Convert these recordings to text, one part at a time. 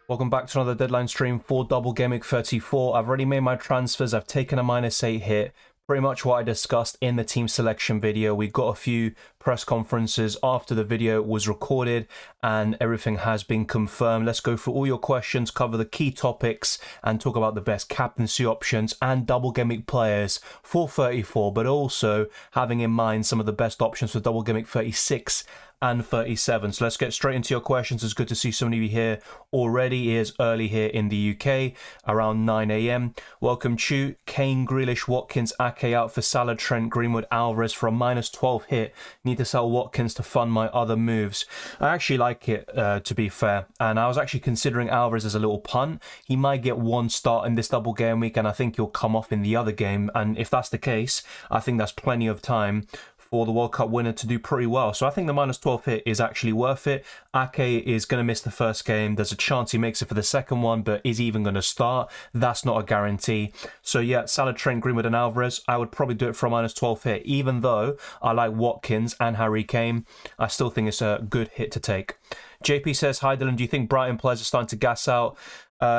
Welcome back to another deadline stream for Double Gameweek 34. I've already made my transfers. I've taken a -8 hit. Pretty much what I discussed in the team selection video. We got a few press conferences after the video was recorded and everything has been confirmed. Let's go through all your questions, cover the key topics and talk about the best captaincy options and Double Gameweek players for 34, but also having in mind some of the best options for Double Gameweek 36 and 37. So let's get straight into your questions. It's good to see so many of you here already. It is early here in the UK, around 9 AM. Welcome Chu. Kane, Grealish, Watkins, Ake out for Salah, Trent, Greenwood, Alvarez for a -12 hit. Need to sell Watkins to fund my other moves. I actually like it, to be fair. And I was actually considering Alvarez as a little punt. He might get one start in this double game week and I think he'll come off in the other game. And if that's the case, I think that's plenty of time for the World Cup winner to do pretty well. So I think the -12 hit is actually worth it. Ake is going to miss the first game. There's a chance he makes it for the second one, but is he even going to start? That's not a guarantee. So yeah, Salah, Trent, Greenwood and Alvarez, I would probably do it for a -12 hit. Even though I like Watkins and Harry Kane, I still think it's a good hit to take. JP says, hi Dylan, do you think Brighton players are starting to gas out?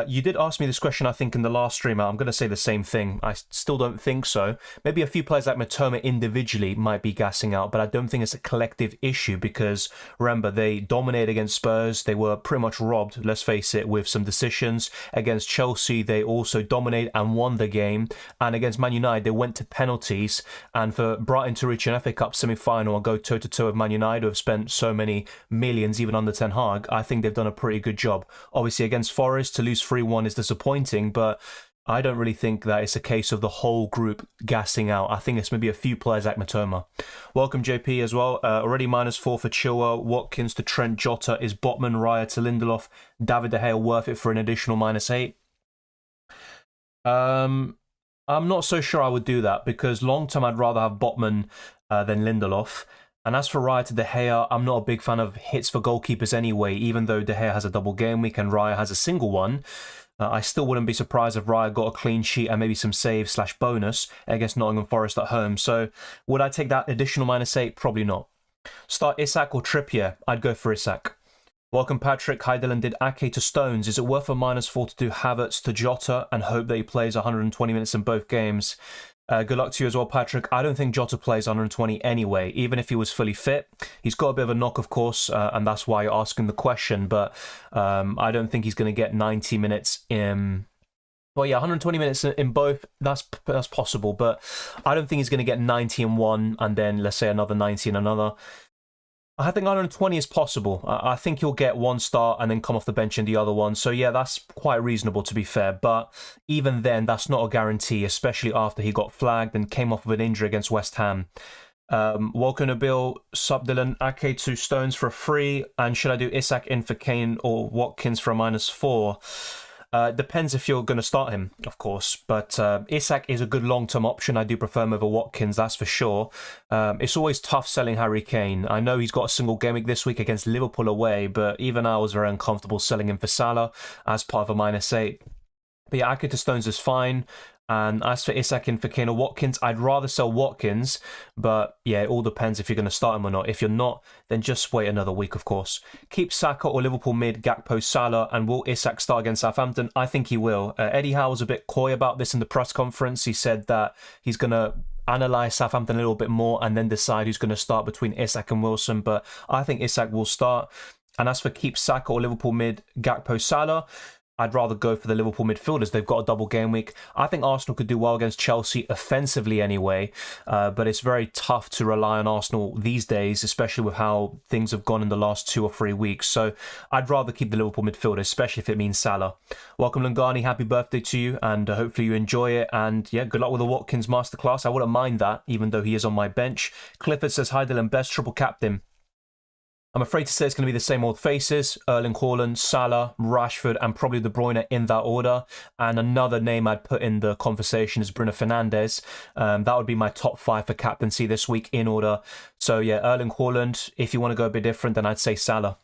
You did ask me this question, I think, in the last stream. I'm going to say the same thing. I still don't think so. Maybe a few players like Matoma individually might be gassing out, but I don't think it's a collective issue because, remember, they dominated against Spurs. They were pretty much robbed, let's face it, with some decisions. Against Chelsea, they also dominated and won the game. And against Man United, they went to penalties. And for Brighton to reach an FA Cup semi-final and go toe-to-toe with Man United, who have spent so many millions, even under Ten Hag, I think they've done a pretty good job. Obviously, against Forest, to lose 3-1 is disappointing, but I don't really think that it's a case of the whole group gassing out. I think it's maybe a few players like Matoma. Welcome JP as well. Already -4 for Chilwell, Watkins to Trent, Jota is Botman, Raya to Lindelof, David De Gea worth it for an additional -8. I'm not so sure I would do that because long term I'd rather have Botman than Lindelof. And as for Raya to De Gea, I'm not a big fan of hits for goalkeepers anyway, even though De Gea has a double game week and Raya has a single one. I still wouldn't be surprised if Raya got a clean sheet and maybe some saves / bonus against Nottingham Forest at home. So would I take that additional -8? Probably not. Start Isak or Trippier? I'd go for Isak. Welcome Patrick. Hi Dylan, did Ake to Stones? Is it worth a -4 to do Havertz to Jota and hope that he plays 120 minutes in both games? Good luck to you as well, Patrick. I don't think Jota plays 120 anyway, even if he was fully fit. He's got a bit of a knock, of course, and that's why you're asking the question, but I don't think he's going to get 90 minutes in... Well, yeah, 120 minutes in both, that's possible, but I don't think he's going to get 90 in one and then, let's say, another 90 in another. I think 120 is possible. I think he'll get one start and then come off the bench in the other one. So yeah, that's quite reasonable to be fair. But even then, that's not a guarantee, especially after he got flagged and came off with an injury against West Ham. Welcome to Bill, sub Dylan, Ake to Stones for a free. And should I do Isak in for Kane or Watkins for a -4? Depends if you're going to start him, of course. But Isak is a good long-term option. I do prefer him over Watkins, that's for sure. It's always tough selling Harry Kane. I know he's got a single game week this week against Liverpool away, but even I was very uncomfortable selling him for Salah as part of a -8. But yeah, Ake to Stones is fine. And as for Isak and for Kane or Watkins, I'd rather sell Watkins. But yeah, it all depends if you're going to start him or not. If you're not, then just wait another week, of course. Keep Saka or Liverpool mid, Gakpo, Salah, and will Isak start against Southampton? I think he will. Eddie Howe was a bit coy about this in the press conference. He said that he's going to analyse Southampton a little bit more and then decide who's going to start between Isak and Wilson. But I think Isak will start. And as for keep Saka or Liverpool mid, Gakpo, Salah, I'd rather go for the Liverpool midfielders. They've got a double game week. I think Arsenal could do well against Chelsea offensively anyway, but it's very tough to rely on Arsenal these days, especially with how things have gone in the last 2 or 3 weeks. So I'd rather keep the Liverpool midfielders, especially if it means Salah. Welcome Lungani, happy birthday to you, and hopefully you enjoy it. And yeah, good luck with the Watkins masterclass. I wouldn't mind that, even though he is on my bench. Clifford says, hi Dylan, best triple captain. I'm afraid to say it's going to be the same old faces. Erling Haaland, Salah, Rashford and probably De Bruyne in that order. And another name I'd put in the conversation is Bruno Fernandes. That would be my top 5 for captaincy this week in order. So yeah, Erling Haaland. If you want to go a bit different, then I'd say Salah.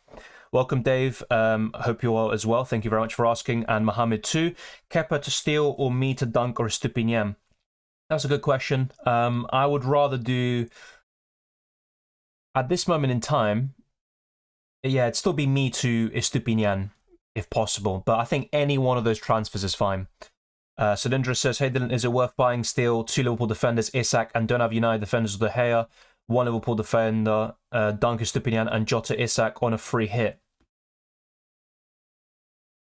Welcome, Dave. Hope you're well as well. Thank you very much for asking. And Mohammed too. Kepa to steal or me to dunk or Stupinian? That's a good question. I would rather do, at this moment in time, yeah, it'd still be me to Estupinian if possible. But I think any one of those transfers is fine. Cylindra says, hey Dylan, is it worth buying still 2 Liverpool defenders, Isak, and don't have United defenders of De Gea, 1 Liverpool defender, Dunk Estupinian, and Jota Isak on a free hit?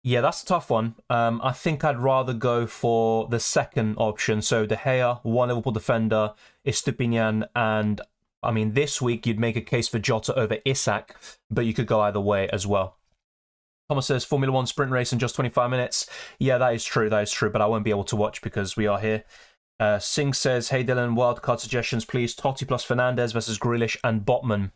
Yeah, that's a tough one. I think I'd rather go for the second option. So De Gea, 1 Liverpool defender, Estupinian, and I mean, this week you'd make a case for Jota over Isak, but you could go either way as well. Thomas says, Formula 1 sprint race in just 25 minutes. Yeah, that is true, but I won't be able to watch because we are here. Singh says, hey Dylan, wildcard suggestions please. Totti plus Fernandes versus Grealish and Botman.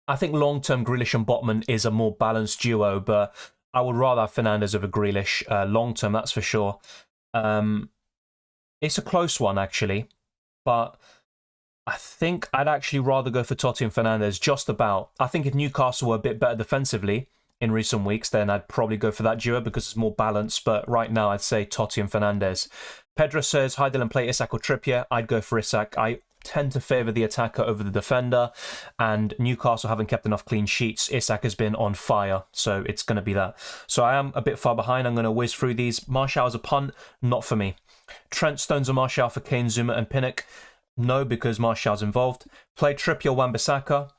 I think long-term Grealish and Botman is a more balanced duo, but I would rather have Fernandes over Grealish long-term, that's for sure. It's a close one, actually, but I think I'd actually rather go for Totti and Fernandes, just about. I think if Newcastle were a bit better defensively in recent weeks, then I'd probably go for that duo because it's more balanced, but right now I'd say Totti and Fernandes. Pedro says, hi Dylan, play Isak or Trippier? I'd go for Isak. I tend to favour the attacker over the defender, and Newcastle haven't kept enough clean sheets. Isak has been on fire, so it's going to be that. So I am a bit far behind. I'm going to whiz through these. Martial as a punt, not for me. Trent, Stones and Martial for Kane, Zuma and Pinnock. No, because Martial's involved. Play Trippier, Wan-Bissaka.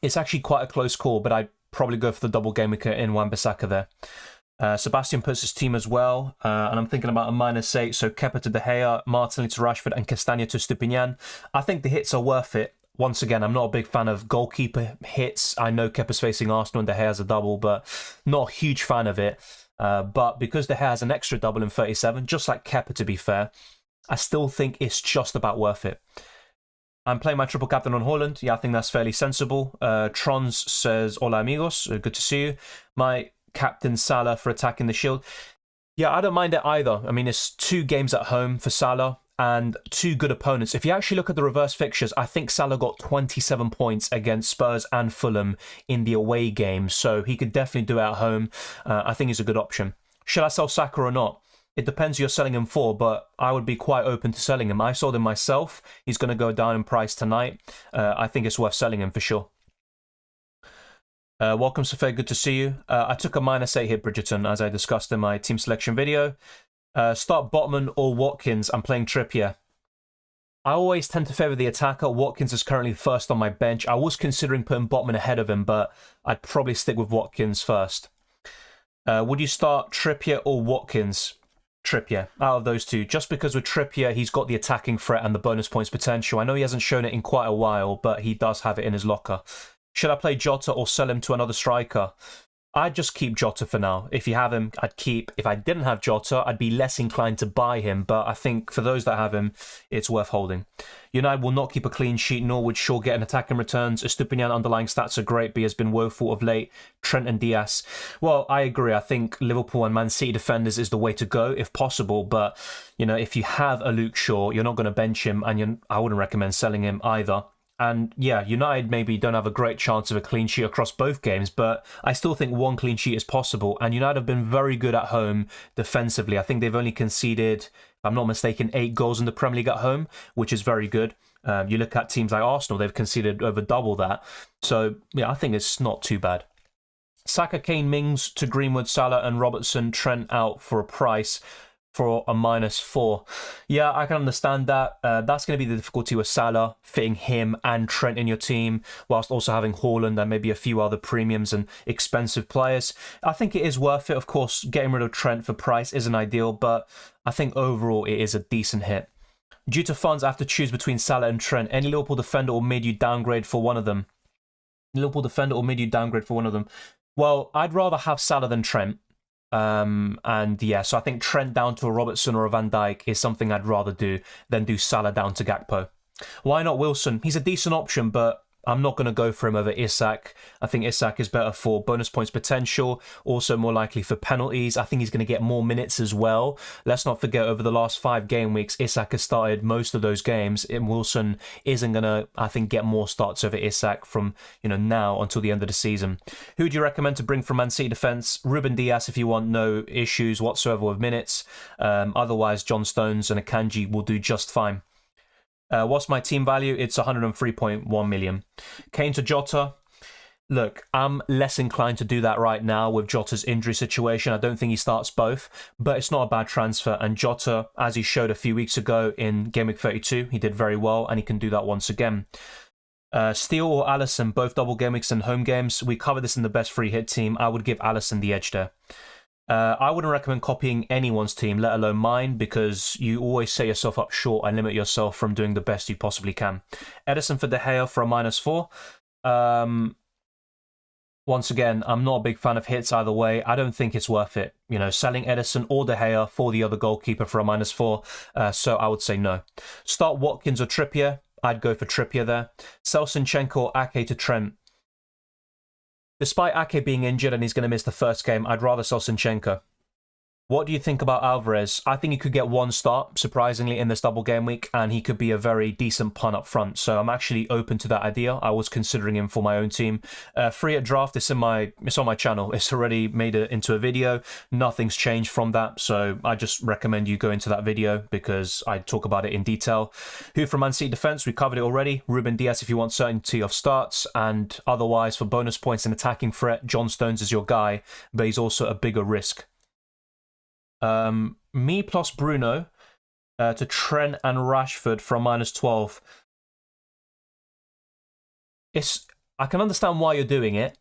It's actually quite a close call, but I'd probably go for the double game week in Wan-Bissaka there. Sebastian puts his team as well, and I'm thinking about a -8, so Kepa to De Gea, Martinelli to Rashford, and Castagna to Stupinian. I think the hits are worth it. Once again, I'm not a big fan of goalkeeper hits. I know Kepa's facing Arsenal and De Gea has a double, but not a huge fan of it. But because De Gea has an extra double in 37, just like Kepa to be fair, I still think it's just about worth it. I'm playing my triple captain on Haaland. Yeah, I think that's fairly sensible. Trons says, hola amigos, good to see you. My captain Salah for attacking the shield. Yeah, I don't mind it either. I mean, it's 2 games at home for Salah and 2 good opponents. If you actually look at the reverse fixtures, I think Salah got 27 points against Spurs and Fulham in the away games, so he could definitely do it at home. I think he's a good option. Should I sell Saka or not? It depends who you're selling him for, but I would be quite open to selling him. I sold him myself. He's going to go down in price tonight. I think it's worth selling him for sure. Welcome, Sophia. Good to see you. I took a -8 here, Bridgerton, as I discussed in my team selection video. Start Botman or Watkins. I'm playing Trippier. I always tend to favour the attacker. Watkins is currently first on my bench. I was considering putting Botman ahead of him, but I'd probably stick with Watkins first. Would you start Trippier or Watkins? Trippier, out of those two. Just because with Trippier, he's got the attacking threat and the bonus points potential. I know he hasn't shown it in quite a while, but he does have it in his locker. Should I play Jota or sell him to another striker? I'd just keep Jota for now. If you have him, I'd keep. If I didn't have Jota, I'd be less inclined to buy him, but I think for those that have him, it's worth holding. United will not keep a clean sheet, nor would Shaw get an attack in returns. Estupinian underlying stats are great, but he has been woeful of late. Trent and Diaz. Well, I agree. I think Liverpool and Man City defenders is the way to go, if possible, but you know, if you have a Luke Shaw, you're not going to bench him, and I wouldn't recommend selling him either. And yeah, United maybe don't have a great chance of a clean sheet across both games, but I still think 1 clean sheet is possible. And United have been very good at home defensively. I think they've only conceded, if I'm not mistaken, 8 goals in the Premier League at home, which is very good. You look at teams like Arsenal, they've conceded over double that. So yeah, I think it's not too bad. Saka, Kane, Mings to Greenwood, Salah and Robertson, Trent out for a price for a -4. Yeah, I can understand that. That's going to be the difficulty with Salah, fitting him and Trent in your team, whilst also having Haaland and maybe a few other premiums and expensive players. I think it is worth it. Of course, getting rid of Trent for price isn't ideal, but I think overall it is a decent hit. Due to funds, I have to choose between Salah and Trent. Any Liverpool defender or mid you downgrade for one of them? Liverpool defender or mid you downgrade for one of them? Well, I'd rather have Salah than Trent. And yeah, so I think Trent down to a Robertson or a Van Dijk is something I'd rather do than do Salah down to Gakpo. Why not Wilson? He's a decent option, but I'm not going to go for him over Isak. I think Isak is better for bonus points potential, also more likely for penalties. I think he's going to get more minutes as well. Let's not forget, over the last 5 game weeks, Isak has started most of those games. Wilson isn't going to, I think, get more starts over Isak from, now until the end of the season. Who do you recommend to bring from Man City defence? Ruben Dias, if you want no issues whatsoever with minutes. Otherwise, John Stones and Akanji will do just fine. What's my team value? It's 103.1 million. Kane to Jota. Look, I'm less inclined to do that right now with Jota's injury situation. I don't think he starts both, but it's not a bad transfer. And Jota, as he showed a few weeks ago in Game Week 32, he did very well, and he can do that once again. Steele or Alisson, both double game weeks and home games. We covered this in the best free hit team. I would give Alisson the edge there. I wouldn't recommend copying anyone's team, let alone mine, because you always set yourself up short and limit yourself from doing the best you possibly can. Edison for De Gea for a -4. Once again, I'm not a big fan of hits either way. I don't think it's worth it. Selling Edison or De Gea for the other goalkeeper for a -4. So I would say no. Start Watkins or Trippier. I'd go for Trippier there. Sell Zinchenko or Ake to Trent. Despite Ake being injured and he's going to miss the first game, I'd rather sell Zinchenko. What do you think about Alvarez? I think he could get one start, surprisingly, in this double game week, and he could be a very decent punt up front. So I'm actually open to that idea. I was considering him for my own team. Free at draft, it's on my channel. It's already made it into a video. Nothing's changed from that, so I just recommend you go into that video because I talk about it in detail. Who from Man City defense? We covered it already. Ruben Dias if you want certainty of starts, and otherwise for bonus points and attacking threat, John Stones is your guy, but he's also a bigger risk. Me plus Bruno to Trent and Rashford for a -12. I can understand why you're doing it,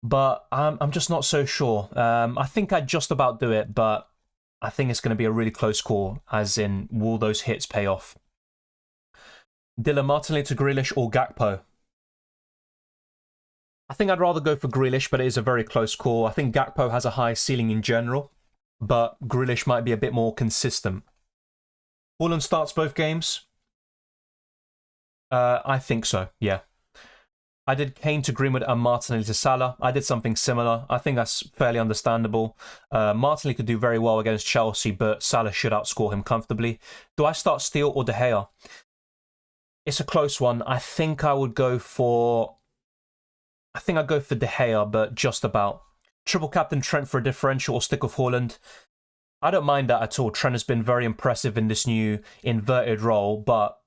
but I'm just not so sure. I think I'd just about do it, but I think it's going to be a really close call, as in, will those hits pay off? Dylan Martinelli to Grealish or Gakpo? I think I'd rather go for Grealish, but it is a very close call. I think Gakpo has a high ceiling in general, but Grealish might be a bit more consistent. Haaland starts both games? I think so, yeah. I did Kane to Greenwood and Martinelli to Salah. I did something similar. I think that's fairly understandable. Martinelli could do very well against Chelsea, but Salah should outscore him comfortably. Do I start Steele or De Gea? It's a close one. I think I'd go for De Gea, but just about. Triple captain Trent for a differential or stick with Haaland. I don't mind that at all. Trent has been very impressive in this new inverted role, but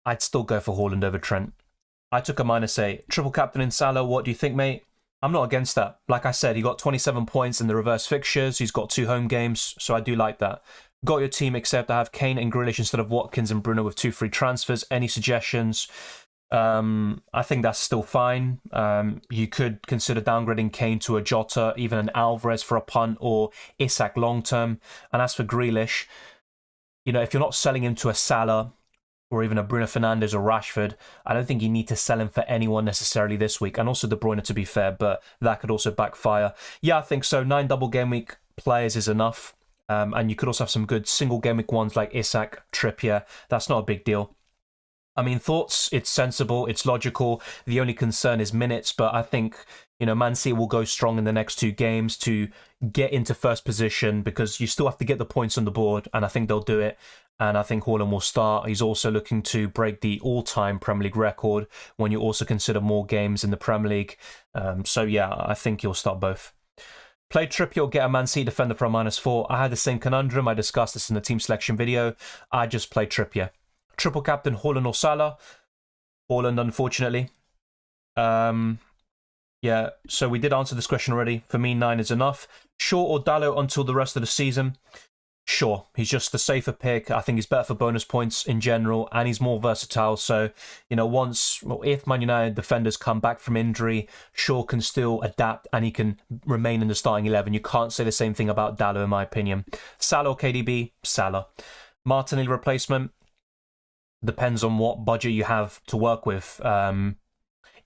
I'd still go for Haaland over Trent. I took a -8. Triple captain in Salah, what do you think, mate? I'm not against that. Like I said, he got 27 points in the reverse fixtures. He's got 2 home games, so I do like that. Got your team, except I have Kane and Grealish instead of Watkins and Bruno with 2 free transfers. Any suggestions? I think that's still fine. You could consider downgrading Kane to a Jota, even an Alvarez for a punt, or Isak long term. And as for Grealish, if you're not selling him to a Salah or even a Bruno Fernandes or Rashford, I don't think you need to sell him for anyone necessarily this week. And also De Bruyne, to be fair, but that could also backfire. Yeah, I think so. 9 double game week players is enough. And you could also have some good single game week ones like Isak, Trippier. That's not a big deal. I mean, thoughts, it's sensible, it's logical. The only concern is minutes, but I think, Man City will go strong in the next 2 games to get into first position, because you still have to get the points on the board, and I think they'll do it. And I think Haaland will start. He's also looking to break the all-time Premier League record when you also consider more games in the Premier League. So yeah, I think he'll start both. Play Trippier or get a Man City defender for a -4. I had the same conundrum. I discussed this in the team selection video. I just played Trippier. Triple captain Haaland or Salah? Haaland, unfortunately. Yeah, so we did answer this question already. For me, 9 is enough. Shaw or Dalot until the rest of the season? Sure, he's just the safer pick. I think he's better for bonus points in general, and he's more versatile. So, if Man United defenders come back from injury, Shaw can still adapt and he can remain in the starting 11. You can't say the same thing about Dalot, in my opinion. Salah or KDB? Salah. Martinelli replacement? Depends on what budget you have to work with.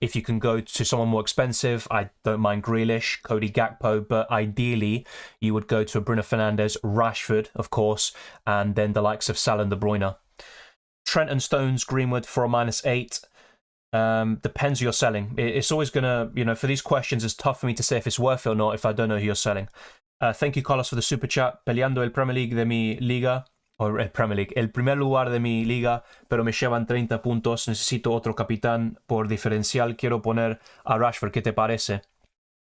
If you can go to someone more expensive, I don't mind Grealish, Cody Gakpo, but ideally you would go to a Bruno Fernandes, Rashford, of course, and then the likes of Salah and De Bruyne. Trent and Stones, Greenwood for a -8. Depends who you're selling. It's always gonna, for these questions, it's tough for me to say if it's worth it or not if I don't know who you're selling. Thank you, Carlos, for the super chat. Peleando el Premier League de mi liga, o el Premier League, el primer lugar de mi liga, pero me llevan 30 puntos. Necesito otro capitán por diferencial. Quiero poner a Rashford. ¿Qué te parece?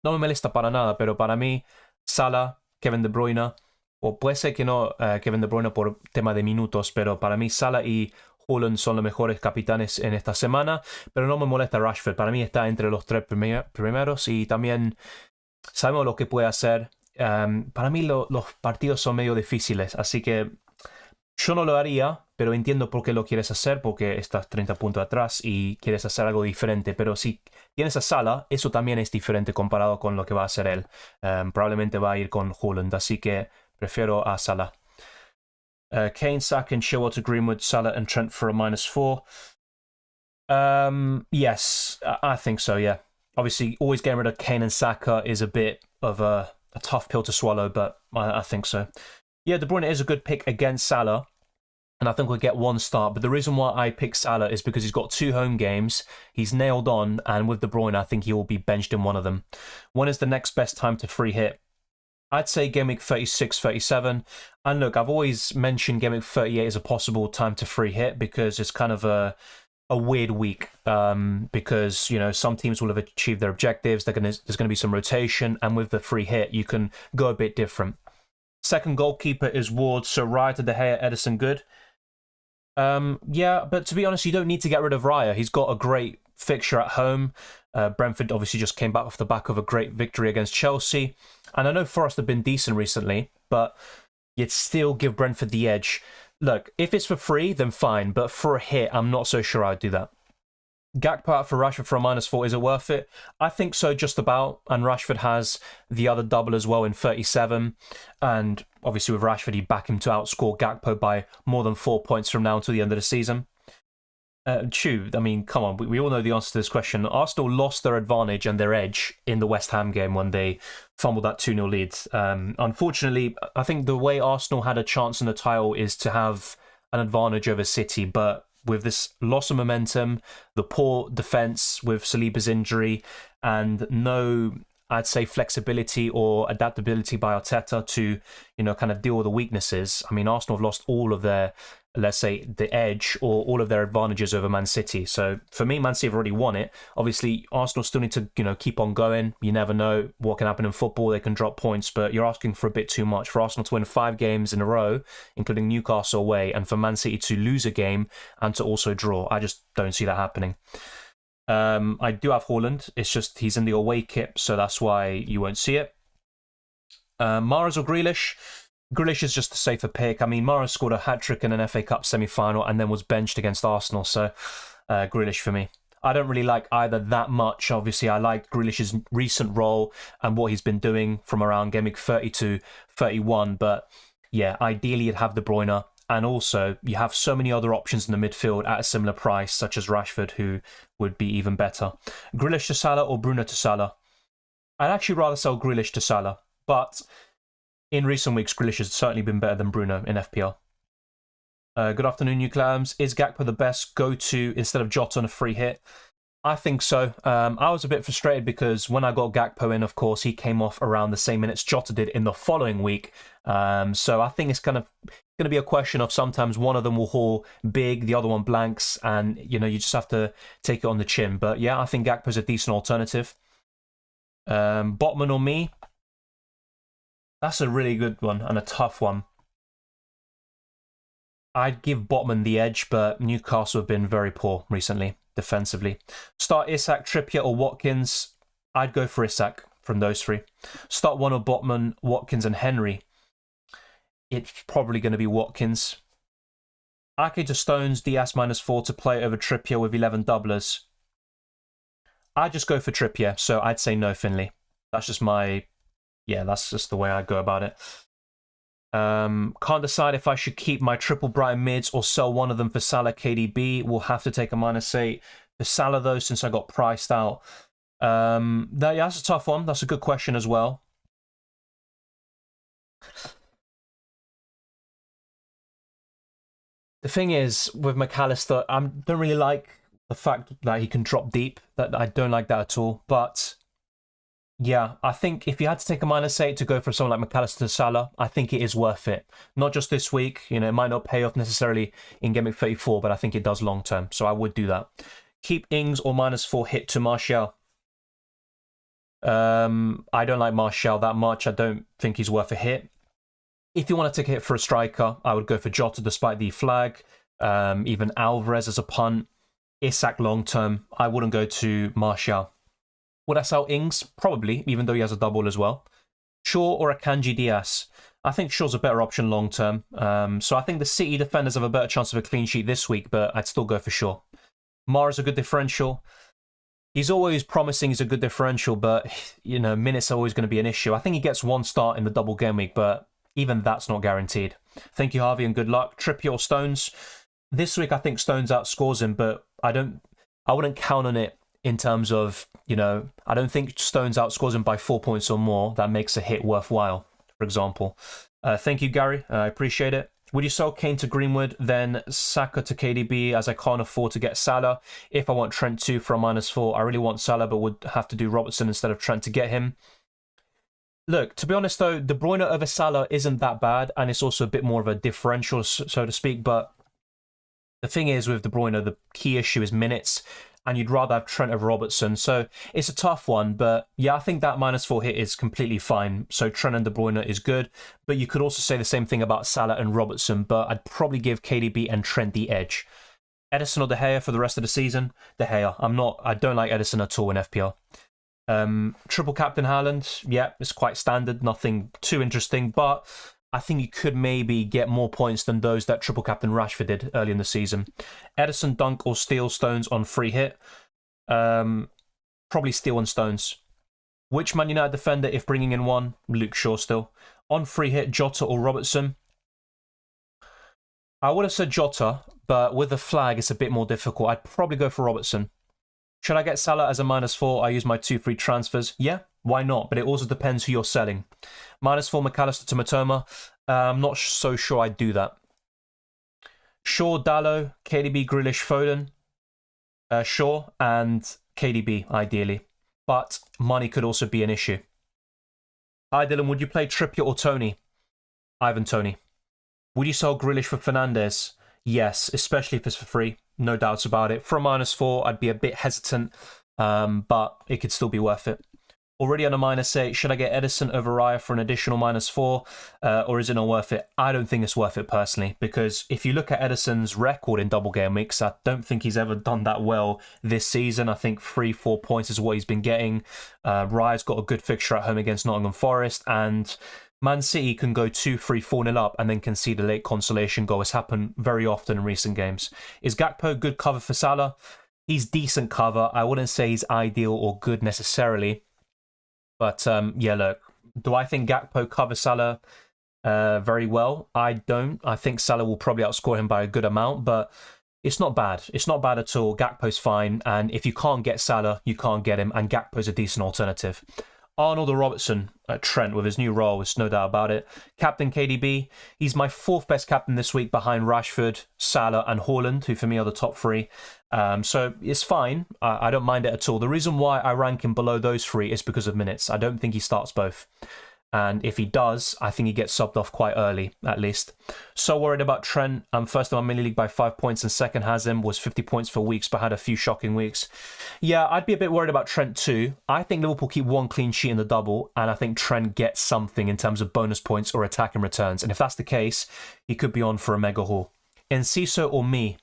No me molesta para nada, pero para mí, Salah, Kevin De Bruyne, o puede ser que no Kevin De Bruyne por tema de minutos, pero para mí Salah y Haaland son los mejores capitanes en esta semana, pero no me molesta Rashford. Para mí está entre los tres primeros y también sabemos lo que puede hacer. Para mí los partidos son medio difíciles, así que yo no lo haría, pero entiendo por qué lo quieres hacer, porque estás 30 puntos atrás y quieres hacer algo diferente. Pero si tienes a Salah, eso también es diferente comparado con lo que va a hacer él. Probablemente va a ir con Haaland, así que prefiero a Salah. Kane, Saka, and Chilwell to Greenwood, Salah, and Trent for a -4. Yes, I think so, yeah. Obviously, always getting rid of Kane and Saka is a bit of a tough pill to swallow, but I think so. Yeah, De Bruyne is a good pick against Salah, and I think we'll get one start. But the reason why I pick Salah is because he's got 2 home games. He's nailed on, and with De Bruyne, I think he will be benched in one of them. When is the next best time to free hit? I'd say game week 36, 37. And look, I've always mentioned game week 38 as a possible time to free hit because it's kind of a weird week because, some teams will have achieved their objectives. There's going to be some rotation. And with the free hit, you can go a bit different. Second goalkeeper is Ward, so Raya to De Gea, Edison good. Yeah, but to be honest, you don't need to get rid of Raya. He's got a great fixture at home. Brentford obviously just came back off the back of a great victory against Chelsea. And I know Forest have been decent recently, but you'd still give Brentford the edge. Look, if it's for free, then fine. But for a hit, I'm not so sure I'd do that. Gakpo out for Rashford for a -4. Is it worth it? I think so, just about. And Rashford has the other double as well in 37. And obviously with Rashford, he'd back him to outscore Gakpo by more than 4 points from now until the end of the season. I mean, come on, we all know the answer to this question. Arsenal lost their advantage and their edge in the West Ham game when they fumbled that 2-0 lead. Unfortunately, I think the way Arsenal had a chance in the title is to have an advantage over City, but with this loss of momentum, the poor defence with Saliba's injury, and no, I'd say, flexibility or adaptability by Arteta to, kind of deal with the weaknesses. I mean, Arsenal have lost all of their, let's say, the edge or all of their advantages over Man City. So for me, Man City have already won it. Obviously, Arsenal still need to, keep on going. You never know what can happen in football. They can drop points, but you're asking for a bit too much. For Arsenal to win 5 games in a row, including Newcastle away, and for Man City to lose a game and to also draw, I just don't see that happening. I do have Haaland. It's just he's in the away kit, so that's why you won't see it. Mahrez or Grealish? Grealish is just a safer pick. I mean, Mahrez scored a hat-trick in an FA Cup semi-final and then was benched against Arsenal, so Grealish for me. I don't really like either that much. Obviously, I like Grealish's recent role and what he's been doing from around game week 30 to 31, but yeah, ideally you'd have De Bruyne. And also, you have so many other options in the midfield at a similar price, such as Rashford, who would be even better. Grealish to Salah or Bruno to Salah? I'd actually rather sell Grealish to Salah, but in recent weeks, Grealish has certainly been better than Bruno in FPL. Good afternoon, New Clams. Is Gakpo the best go-to instead of Jota on a free hit? I think so. I was a bit frustrated because when I got Gakpo in, of course, he came off around the same minutes Jota did in the following week. So I think it's kind of going to be a question of sometimes one of them will haul big, the other one blanks, and you just have to take it on the chin. But yeah, I think Gakpo's a decent alternative. Botman or me? That's a really good one and a tough one. I'd give Botman the edge, but Newcastle have been very poor recently defensively. Start Isak, Trippier or Watkins? I'd go for Isak from those 3. Start one of Botman, Watkins and Henry. It's probably going to be Watkins. Ake to Stones, DS -4 to play over Trippier with 11 doublers. I'd just go for Trippier, so I'd say no Finley. That's just that's just the way I go about it. Can't decide if I should keep my triple Brighton mids or sell one of them for Salah KDB. We'll have to take a -8 for Salah though, since I got priced out. That's a tough one. That's a good question as well. The thing is, with McAllister, I don't really like the fact that he can drop deep, that I don't like that at all. But yeah, I think if you had to take a -8 to go for someone like McAllister Salah, I think it is worth it. Not just this week, you know, it might not pay off necessarily in Game Week 34, but I think it does long term. So I would do that. Keep Ings or -4 hit to Martial. I don't like Martial that much. I don't think he's worth a hit. If you want to take a hit for a striker, I would go for Jota despite the flag. Even Alvarez as a punt. Isak long term. I wouldn't go to Martial. Would I sell Ings? Probably, even though he has a double as well. Shaw or Akanji Diaz? I think Shaw's a better option long term. So I think the City defenders have a better chance of a clean sheet this week, but I'd still go for Shaw. Mara's a good differential. He's always promising he's a good differential, but, you know, minutes are always going to be an issue. I think he gets one start in the double game week, but even that's not guaranteed. Thank you, Harvey, and good luck. Trippier or Stones? This week, I think Stones outscores him, but I wouldn't count on it in terms of, you know, I don't think Stones outscores him by 4 points or more. That makes a hit worthwhile, for example. Thank you, Gary. I appreciate it. Would you sell Kane to Greenwood, then Saka to KDB, as I can't afford to get Salah? If I want Trent 2 for a -4, I really want Salah, but would have to do Robertson instead of Trent to get him. Look, to be honest though, De Bruyne over Salah isn't that bad, and it's also a bit more of a differential, so to speak, but the thing is with De Bruyne, the key issue is minutes, and you'd rather have Trent over Robertson. So it's a tough one, but yeah, I think that -4 hit is completely fine. So Trent and De Bruyne is good, but you could also say the same thing about Salah and Robertson, but I'd probably give KDB and Trent the edge. Edison or De Gea for the rest of the season? De Gea. I don't like Edison at all in FPL. Triple captain Haaland, yeah, it's quite standard, nothing too interesting, but I think you could maybe get more points than those that triple captain Rashford did early in the season. Edison, Dunk, or Steal Stones on free hit? Probably Steal and Stones. Which Man United defender, if bringing in one? Luke Shaw still. On free hit, Jota or Robertson? I would have said Jota, but with the flag, it's a bit more difficult. I'd probably go for Robertson. Should I get Salah as a -4? I use my 2 free transfers. Yeah, why not? But it also depends who you're selling. -4 McAllister to Matoma. I'm not so sure I'd do that. Shaw, Dallo, KDB, Grealish, Foden. Shaw and KDB, ideally. But money could also be an issue. Hi, Dylan. Would you play Trippier or Tony? Ivan Tony. Would you sell Grealish for Fernandes? Yes, especially if it's for free. No doubts about it. For a -4, I'd be a bit hesitant, but it could still be worth it. Already on a -8, should I get Edison over Raya for an additional -4, or is it not worth it? I don't think it's worth it personally, because if you look at Edison's record in double game weeks, I don't think he's ever done that well this season. I think 3-4 points is what he's been getting. Raya's got a good fixture at home against Nottingham Forest, and Man City can go 2-3, 4-0 up and then concede a late consolation goal. It's happened very often in recent games. Is Gakpo good cover for Salah? He's decent cover. I wouldn't say he's ideal or good necessarily. But yeah, look, do I think Gakpo covers Salah very well? I don't. I think Salah will probably outscore him by a good amount, but it's not bad. It's not bad at all. Gakpo's fine. And if you can't get Salah, you can't get him. And Gakpo's a decent alternative. Arnold or Robertson at Trent with his new role, there's no doubt about it. Captain KDB, he's my 4th best captain this week behind Rashford, Salah and Haaland, who for me are the top 3. So it's fine. I don't mind it at all. The reason why I rank him below those 3 is because of minutes. I don't think he starts both. And if he does, I think he gets subbed off quite early, at least. So worried about Trent. I'm first in my mini league by 5 points, and second has him, was 50 points for weeks, but had a few shocking weeks. Yeah, I'd be a bit worried about Trent too. I think Liverpool keep 1 clean sheet in the double, and I think Trent gets something in terms of bonus points or attacking returns. And if that's the case, he could be on for a mega haul. Enciso or me?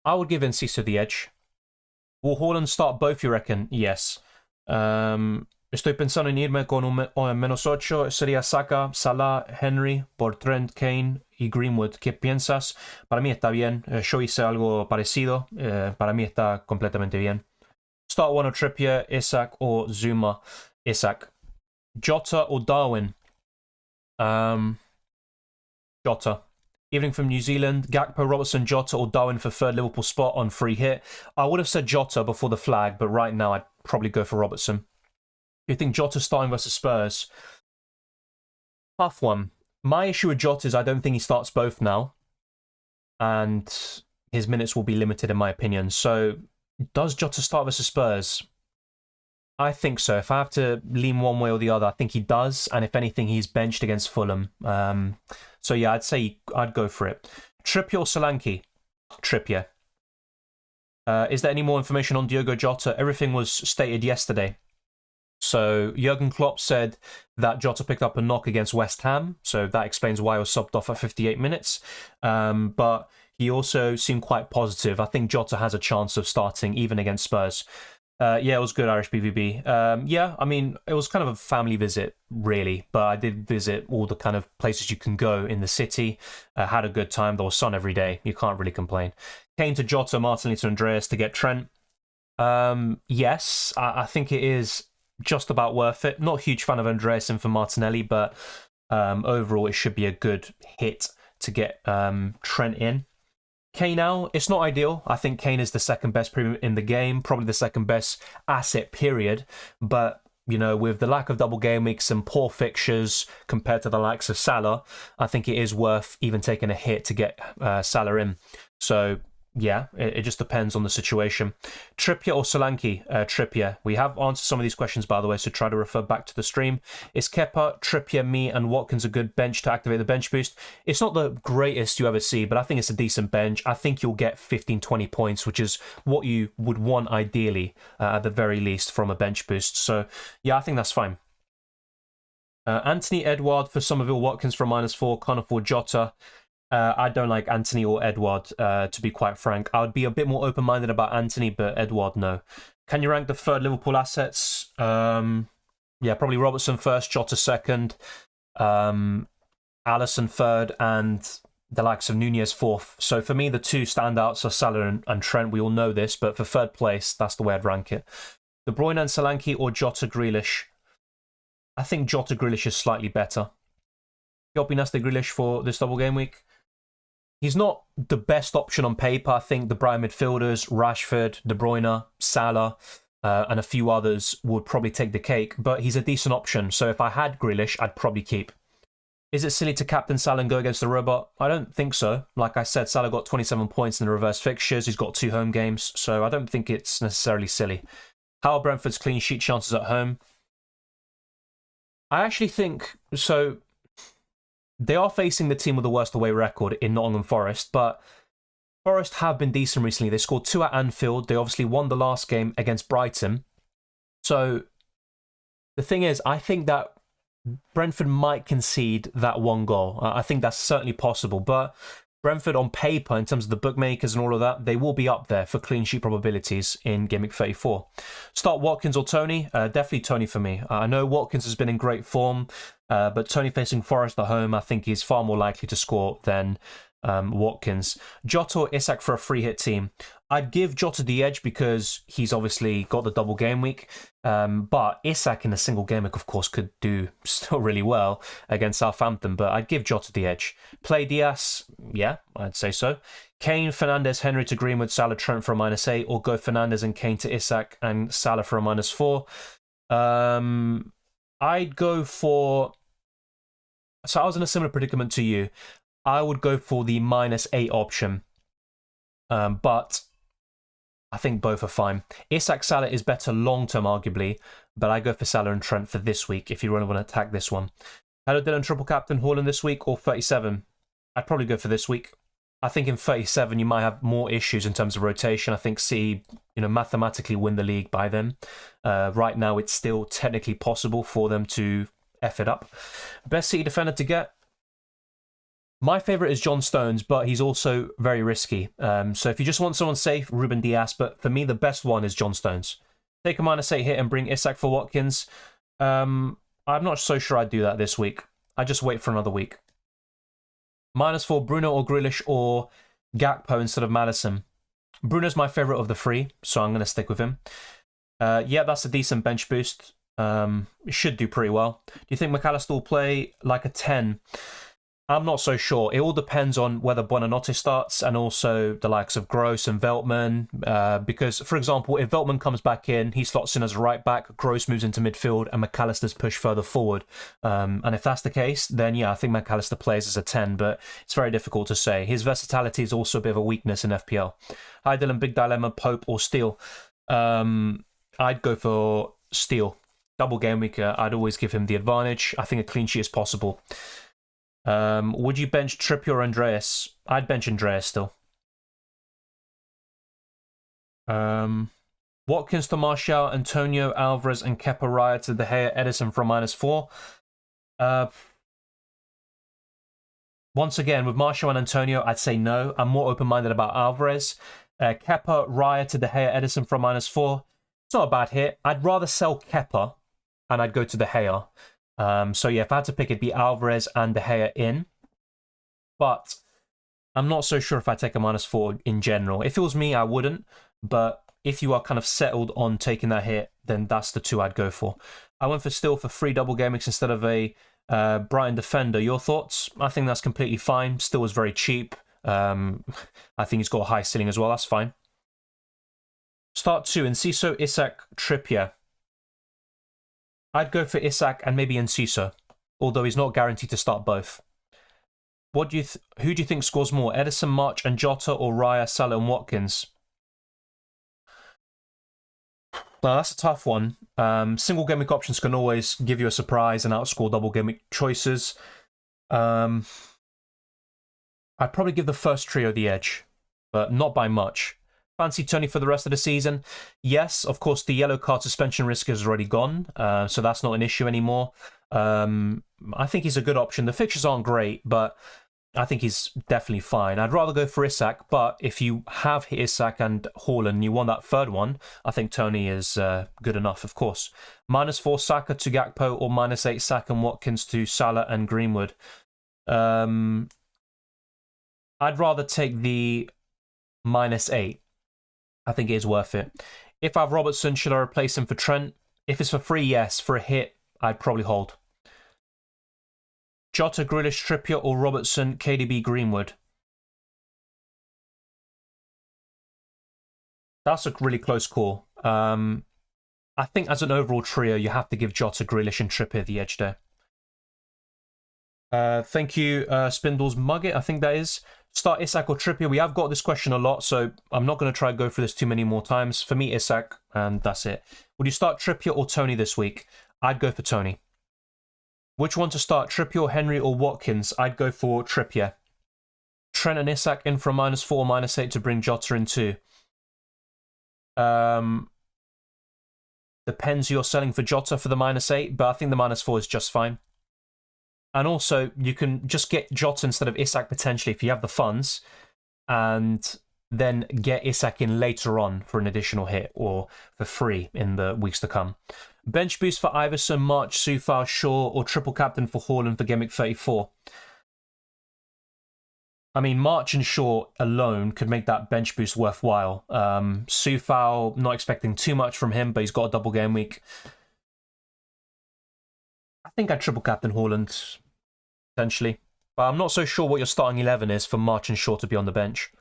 I would give Enciso the edge. Will Haaland start both, you reckon? Yes. Estoy pensando en irme con un -8. Sería Saka, Salah, Henry, por Trent, Kane y Greenwood. ¿Qué piensas? Para mí está bien. Yo hice algo parecido. Para mí está completamente bien. Start 1 or Trippier, Isak or Zuma. Isak. Jota or Darwin? Jota. Evening from New Zealand. Gakpo, Robertson, Jota or Darwin for 3rd Liverpool spot on free hit. I would have said Jota before the flag, but right now I'd probably go for Robertson. Do you think Jota's starting versus Spurs? Tough one. My issue with Jota is I don't think he starts both now. And his minutes will be limited in my opinion. So does Jota start versus Spurs? I think so. If I have to lean one way or the other, I think he does. And if anything, he's benched against Fulham. So yeah, I'd say I'd go for it. Trippier or Solanke? Trippier. Is there any more information on Diogo Jota? Everything was stated yesterday. So Jurgen Klopp said that Jota picked up a knock against West Ham. So that explains why he was subbed off at 58 minutes. But he also seemed quite positive. I think Jota has a chance of starting even against Spurs. Yeah, it was good, Irish BVB. Yeah, I mean, it was kind of a family visit, really. But I did visit all the kind of places you can go in the city. Had a good time. There was sun every day. You can't really complain. Kane to Jota, Martinelli to Andreas to get Trent. Yes, I think it is just about worth it. Not a huge fan of Andreas and for Martinelli, but overall it should be a good hit to get Trent in. Kane now, it's not ideal. I think Kane is the second best premium in the game, probably the second best asset, period. But, you know, with the lack of double game weeks and poor fixtures compared to the likes of Salah, I think it is worth even taking a hit to get Salah in. So, yeah, it just depends on the situation. Trippier or Solanke? Trippier. We have answered some of these questions, by the way, so try to refer back to the stream. Is Kepa, Trippier, me, and Watkins a good bench to activate the bench boost? It's not the greatest you ever see, but I think it's a decent bench. I think you'll get 15, 20 points, which is what you would want ideally, at the very least, from a bench boost. So, yeah, I think that's fine. Anthony Edouard for Somerville, Watkins for -4, can't afford Jota. I don't like Anthony or Edouard, to be quite frank. I would be a bit more open-minded about Anthony, but Edouard, no. Can you rank the third Liverpool assets? Yeah, probably Robertson first, Jota second, Alisson third, and the likes of Nunez fourth. So for me, the two standouts are Salah and Trent. We all know this, but for third place, that's the way I'd rank it. De Bruyne and Solanke or Jota Grealish? I think Jota Grealish is slightly better. Jopinas de Grealish for this double game week? He's not the best option on paper. I think the Brighton midfielders, Rashford, De Bruyne, Salah, and a few others would probably take the cake, but he's a decent option. So if I had Grealish, I'd probably keep. Is it silly to captain Salah and go against the robot? I don't think so. Like I said, Salah got 27 points in the reverse fixtures. He's got 2 home games, so I don't think it's necessarily silly. How are Brentford's clean sheet chances at home? I actually think so. They are facing the team with the worst away record in Nottingham Forest, but Forest have been decent recently. They scored 2 at Anfield. They obviously won the last game against Brighton. So the thing is, I think that Brentford might concede that 1 goal. I think that's certainly possible, but Brentford on paper, in terms of the bookmakers and all of that, they will be up there for clean sheet probabilities in Game Week 34. Start Watkins or Tony? Definitely Tony for me. I know Watkins has been in great form, but Tony facing Forest at home, I think he's far more likely to score than Watkins. Jota or Isak for a free hit team? I'd give Jota the edge because he's obviously got the double game week, but Isak in a single game week, of course, could do still really well against Southampton, but I'd give Jota the edge. Play Diaz? Yeah, I'd say so. Kane, Fernandes, Henry to Greenwood, Salah, Trent for a -8, or go Fernandes and Kane to Isak and Salah for a -4. I'd go for... So I was in a similar predicament to you. I would go for the -8 option, but I think both are fine. Isak Salah is better long-term, arguably, but I go for Salah and Trent for this week if you really want to attack this one. Hello, Dylan, triple captain Haaland this week or 37? I'd probably go for this week. I think in 37 you might have more issues in terms of rotation. I think City, mathematically win the league by then. Right now it's still technically possible for them to F it up. Best City defender to get? My favourite is John Stones, but he's also very risky. So if you just want someone safe, Ruben Dias. But for me, the best one is John Stones. Take a -8 hit and bring Isak for Watkins. I'm not so sure I'd do that this week. I just wait for another week. -4, Bruno or Grealish or Gakpo instead of Maddison. Bruno's my favourite of the 3, so I'm going to stick with him. Yeah, that's a decent bench boost. It should do pretty well. Do you think McAllister will play like a 10? I'm not so sure. It all depends on whether Buonanotte starts and also the likes of Gross and Veltman. Because, for example, if Veltman comes back in, he slots in as a right back, Gross moves into midfield, and McAllister's pushed further forward. And if that's the case, then yeah, I think McAllister plays as a 10, but it's very difficult to say. His versatility is also a bit of a weakness in FPL. Hi Dylan, big dilemma, Pope or Steele? I'd go for Steele. Double game week, I'd always give him the advantage. I think a clean sheet is possible. Would you bench Trippier or Andreas? I'd bench Andreas still. Watkins to Martial, Antonio, Alvarez, and Kepa Raya to De Gea, Edison from -4. Once again, with Martial and Antonio, I'd say no. I'm more open-minded about Alvarez. Kepa, Raya to De Gea, Edison from -4. It's not a bad hit. I'd rather sell Kepa, and I'd go to De Gea. So yeah, if I had to pick, it'd be Alvarez and De Gea in. But I'm not so sure if I'd take a -4 in general. If it was me, I wouldn't. But if you are kind of settled on taking that hit, then that's the two I'd go for. I went for Still for 3 double game weeks instead of a Brighton defender. Your thoughts? I think that's completely fine. Still was very cheap. I think he's got a high ceiling as well. That's fine. Start 2, Enciso, Isak, Trippier. I'd go for Isak and maybe Enciso, although he's not guaranteed to start both. Who do you think scores more, Edison, March, and Jota, or Raya, Salah, and Watkins? Well, that's a tough one. Single game week options can always give you a surprise and outscore double game week choices. I'd probably give the first trio the edge, but not by much. Fancy Tony for the rest of the season? Yes, of course, the yellow card suspension risk is already gone, so that's not an issue anymore. I think he's a good option. The fixtures aren't great, but I think he's definitely fine. I'd rather go for Isak, but if you have Isak and Haaland and you want that third one, I think Tony is good enough, of course. -4 Saka to Gakpo or -8 Saka and Watkins to Salah and Greenwood. I'd rather take the -8. I think it is worth it. If I have Robertson, should I replace him for Trent? If it's for free, yes. For a hit, I'd probably hold. Jota, Grealish, Trippier, or Robertson, KDB, Greenwood? That's a really close call. I think as an overall trio, you have to give Jota, Grealish, and Trippier the edge there. Thank you, Spindles Mugget, I think that is. Start Isak or Trippier? We have got this question a lot, so I'm not going to try and go through this too many more times. For me, Isak, and that's it. Would you start Trippier or Tony this week? I'd go for Tony. Which one to start, Trippier, Henry, or Watkins? I'd go for Trippier. Trent and Isak in for a -4 or -8 to bring Jota in too. Depends who you're selling for Jota for the -8, but I think the -4 is just fine. And also, you can just get Jota instead of Isak potentially if you have the funds, and then get Isak in later on for an additional hit or for free in the weeks to come. Bench boost for Iverson, March, Soufal, Shaw, or triple captain for Haaland for Game Week 34. I mean, March and Shaw alone could make that bench boost worthwhile. Soufal, not expecting too much from him, but he's got a double game week. I think I'd triple captain Haaland, potentially. But I'm not so sure what your starting 11 is for March and Shaw to be on the bench.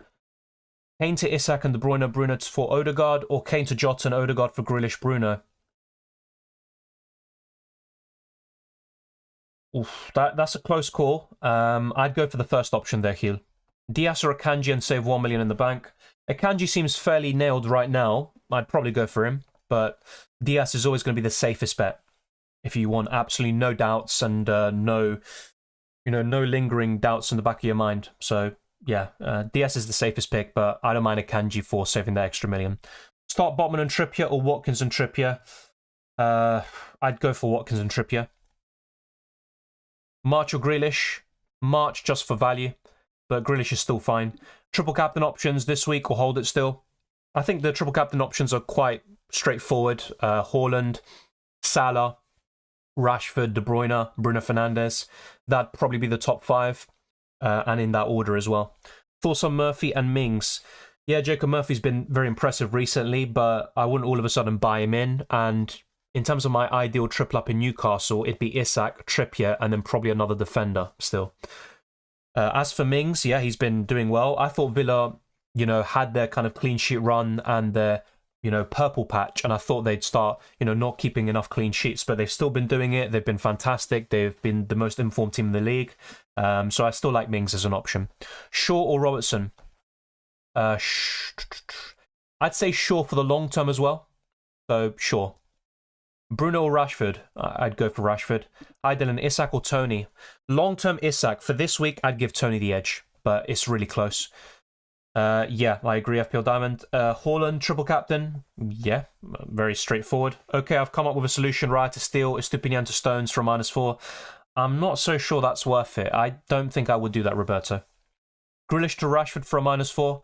Kane to Isak and De Bruyne, Bruno for Odegaard, or Kane to Jota and Odegaard for Grealish, Bruno? Oof, that's a close call. I'd go for the first option there, Heel. Diaz or Akanji and save 1 million in the bank. Akanji seems fairly nailed right now. I'd probably go for him, but Diaz is always going to be the safest bet if you want absolutely no doubts and no lingering doubts in the back of your mind. So yeah, Diaz is the safest pick, but I don't mind Akanji for saving that extra million. Start Botman and Trippier or Watkins and Trippier. I'd go for Watkins and Trippier. March or Grealish? March just for value, but Grealish is still fine. Triple captain options this week or hold it still? I think the triple captain options are quite straightforward. Haaland, Salah, Rashford, De Bruyne, Bruno Fernandes. That'd probably be the top 5, and in that order as well. Thoughts on Murphy and Mings? Yeah, Jacob Murphy's been very impressive recently, but I wouldn't all of a sudden buy him in. And in terms of my ideal triple up in Newcastle, it'd be Isak, Trippier, and then probably another defender still. As for Mings, yeah, he's been doing well. I thought Villa, had their kind of clean sheet run and their, purple patch, and I thought they'd start, not keeping enough clean sheets, but they've still been doing it. They've been fantastic. They've been the most informed team in the league. So I still like Mings as an option. Shaw or Robertson? I'd say Shaw for the long term as well. So Shaw. Bruno or Rashford? I'd go for Rashford. Hi Dylan, Isak or Tony? Long-term Isak. For this week, I'd give Tony the edge, but it's really close. Yeah, I agree, FPL Diamond. Haaland, triple captain. Yeah, very straightforward. Okay, I've come up with a solution. Raya to Steel, Estupinian to Stones for a -4. I'm not so sure that's worth it. I don't think I would do that, Roberto. Grealish to Rashford for a -4.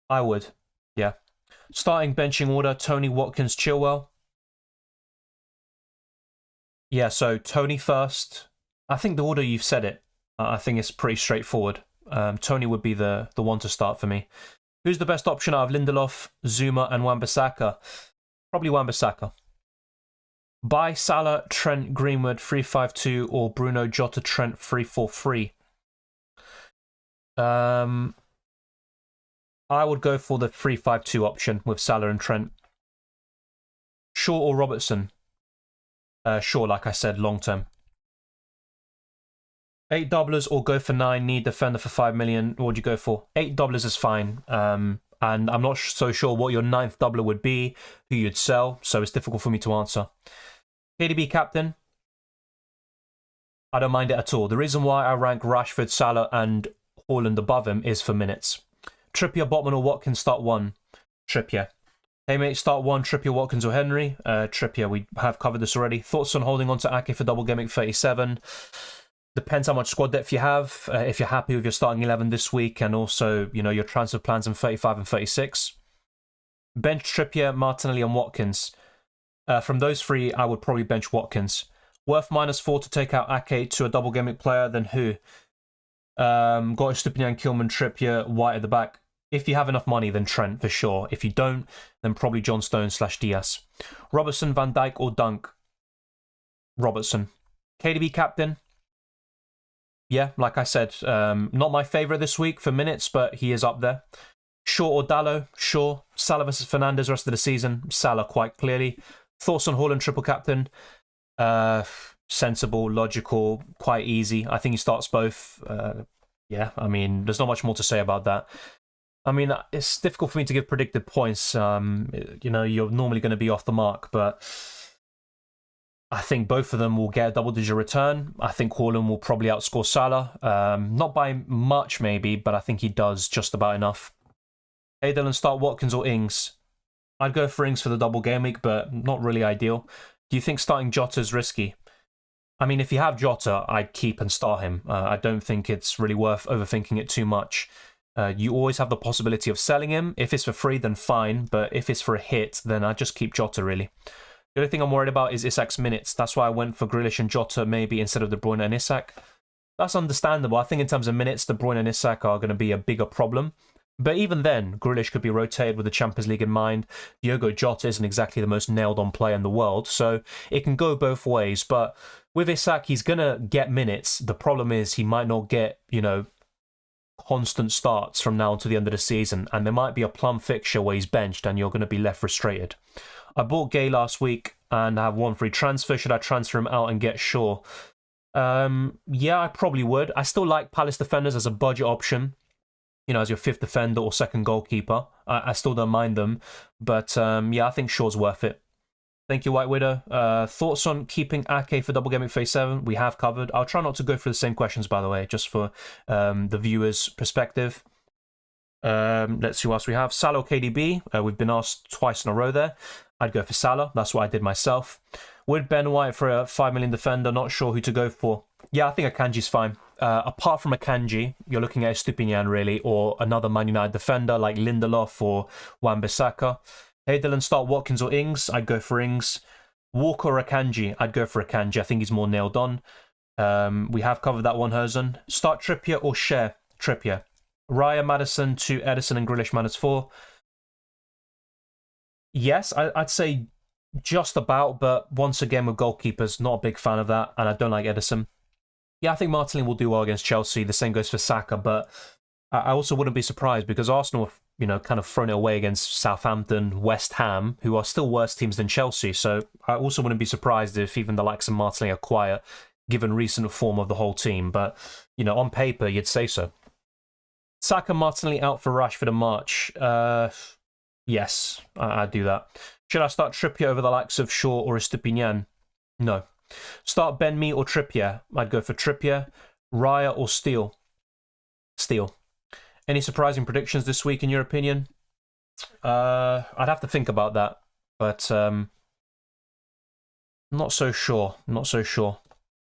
I would, yeah. Starting benching order, Tony, Watkins, Chilwell. Yeah, so Tony first. I think the order you've said it, I think it's pretty straightforward. Tony would be the one to start for me. Who's the best option out of Lindelof, Zuma, and Wan-Bissaka? Probably Wan-Bissaka. Buy Salah, Trent, Greenwood, 3-5-2, or Bruno, Jota, Trent, 3-4-3. I would go for the 3-5-2 option with Salah and Trent. Shaw or Robertson? Shaw, like I said, long term. 8 doublers or go for 9, need defender for 5 million. What would you go for? 8 doublers is fine. And I'm not so sure what your 9th doubler would be, who you'd sell, so it's difficult for me to answer. KDB captain? I don't mind it at all. The reason why I rank Rashford, Salah, and Haaland above him is for minutes. Trippier, Botman, or Watkins start 1? Trippier. Hey mate, start 1, Trippier, Watkins, or Henry? Trippier, we have covered this already. Thoughts on holding on to Ake for Double Gameweek 37? Depends how much squad depth you have, if you're happy with your starting 11 this week, and also, your transfer plans in 35 and 36. Bench Trippier, Martinelli, and Watkins. From those three, I would probably bench Watkins. Worth -4 to take out Ake to a Double Gameweek player, then who? Got Estupinian, Kilman, Trippier, White at the back. If you have enough money, then Trent for sure. If you don't, then probably John Stones/Diaz. Robertson, Van Dijk, or Dunk? Robertson. KDB captain? Yeah, like I said, not my favourite this week for minutes, but he is up there. Shaw or Dallo? Shaw. Salah versus Fernandes rest of the season? Salah, quite clearly. Thoughts on Haaland triple captain? Sensible, logical, quite easy. I think he starts both. Yeah, I mean, there's not much more to say about that. I mean, it's difficult for me to give predicted points. You're normally going to be off the mark, but I think both of them will get a double-digit return. I think Haaland will probably outscore Salah. Not by much, maybe, but I think he does just about enough. Hey, Dylan, start Watkins or Ings? I'd go for Ings for the double game week, but not really ideal. Do you think starting Jota is risky? I mean, if you have Jota, I'd keep and start him. I don't think it's really worth overthinking it too much. You always have the possibility of selling him. If it's for free, then fine. But if it's for a hit, then I'd just keep Jota, really. The only thing I'm worried about is Isak's minutes. That's why I went for Grealish and Jota maybe instead of De Bruyne and Isak. That's understandable. I think in terms of minutes, De Bruyne and Isak are going to be a bigger problem. But even then, Grealish could be rotated with the Champions League in mind. Diogo Jota isn't exactly the most nailed-on player in the world, so it can go both ways. But with Isak, he's going to get minutes. The problem is he might not get, constant starts from now until the end of the season, and there might be a plum fixture where he's benched and you're going to be left frustrated. I bought Gay last week and I have one free transfer. Should I transfer him out and get Shaw? Yeah, I probably would. I still like Palace defenders as a budget option, as your 5th defender or 2nd goalkeeper. I still don't mind them, but yeah, I think Shaw's worth it. Thank you, White Widow. Thoughts on keeping Ake for Double Gameweek Phase 7? We have covered. I'll try not to go through the same questions, by the way, just for the viewer's perspective. Let's see what else we have. Salah or KDB? We've been asked twice in a row there. I'd go for Salah. That's what I did myself. Would Ben White for a 5 million defender? Not sure who to go for. Yeah, I think Akanji's fine. Apart from Akanji, you're looking at Estupinian, really, or another Man United defender like Lindelof or Wan-Bissaka. Hey Dylan, start Watkins or Ings? I'd go for Ings. Walker or Akanji? I'd go for Akanji. I think he's more nailed on. We have covered that one, Herzen. Start Trippier or Share? Trippier. Raya, Maddison to Edison and Grealish -4. Yes, I'd say just about, but once again with goalkeepers, not a big fan of that, and I don't like Edison. Yeah, I think Martinelli will do well against Chelsea. The same goes for Saka, but I also wouldn't be surprised because Arsenal have, kind of thrown it away against Southampton, West Ham, who are still worse teams than Chelsea. So I also wouldn't be surprised if even the likes of Martinelli are quiet, given recent form of the whole team. But, on paper, you'd say so. Saka, Martinelli out for Rashford and March. Yes, I'd do that. Should I start Trippier over the likes of Shaw or Estupinian? No. Start Ben Mee or Trippier? I'd go for Trippier. Raya or Steele? Steele. Any surprising predictions this week, in your opinion? I'd have to think about that, but not so sure. Not so sure.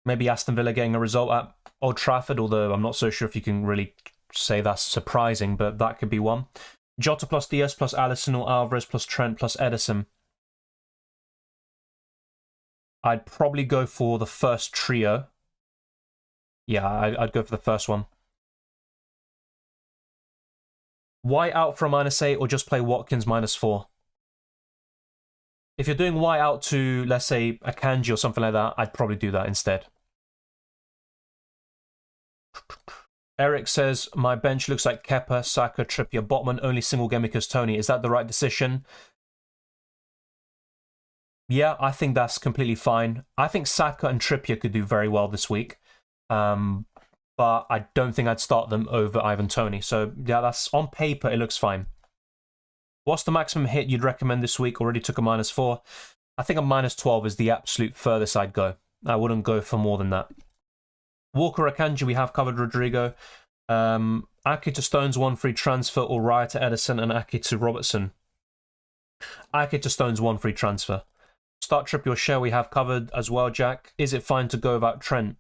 Maybe Aston Villa getting a result at Old Trafford, although I'm not so sure if you can really say that's surprising, but that could be one. Jota plus Diaz plus Alisson or Alvarez plus Trent plus Edison. I'd probably go for the first trio. Yeah, I'd go for the first one. White out for a -8 or just play Watkins -4? If you're doing White out to, let's say, Akanji or something like that, I'd probably do that instead. Eric says, my bench looks like Kepa, Saka, Trippier, Botman, only single game because Tony. Is that the right decision? Yeah, I think that's completely fine. I think Saka and Trippier could do very well this week. But I don't think I'd start them over Ivan Toney. So, yeah, that's on paper, it looks fine. What's the maximum hit you'd recommend this week? Already took a -4. I think a -12 is the absolute furthest I'd go. I wouldn't go for more than that. Walker Akanji, we have covered Rodrigo. Ake to Stones, 1 free transfer, or Raya to Edison and Ake to Robertson. Ake to Stones, 1 free transfer. Start Trippier or Share, we have covered as well, Jack. Is it fine to go without Trent?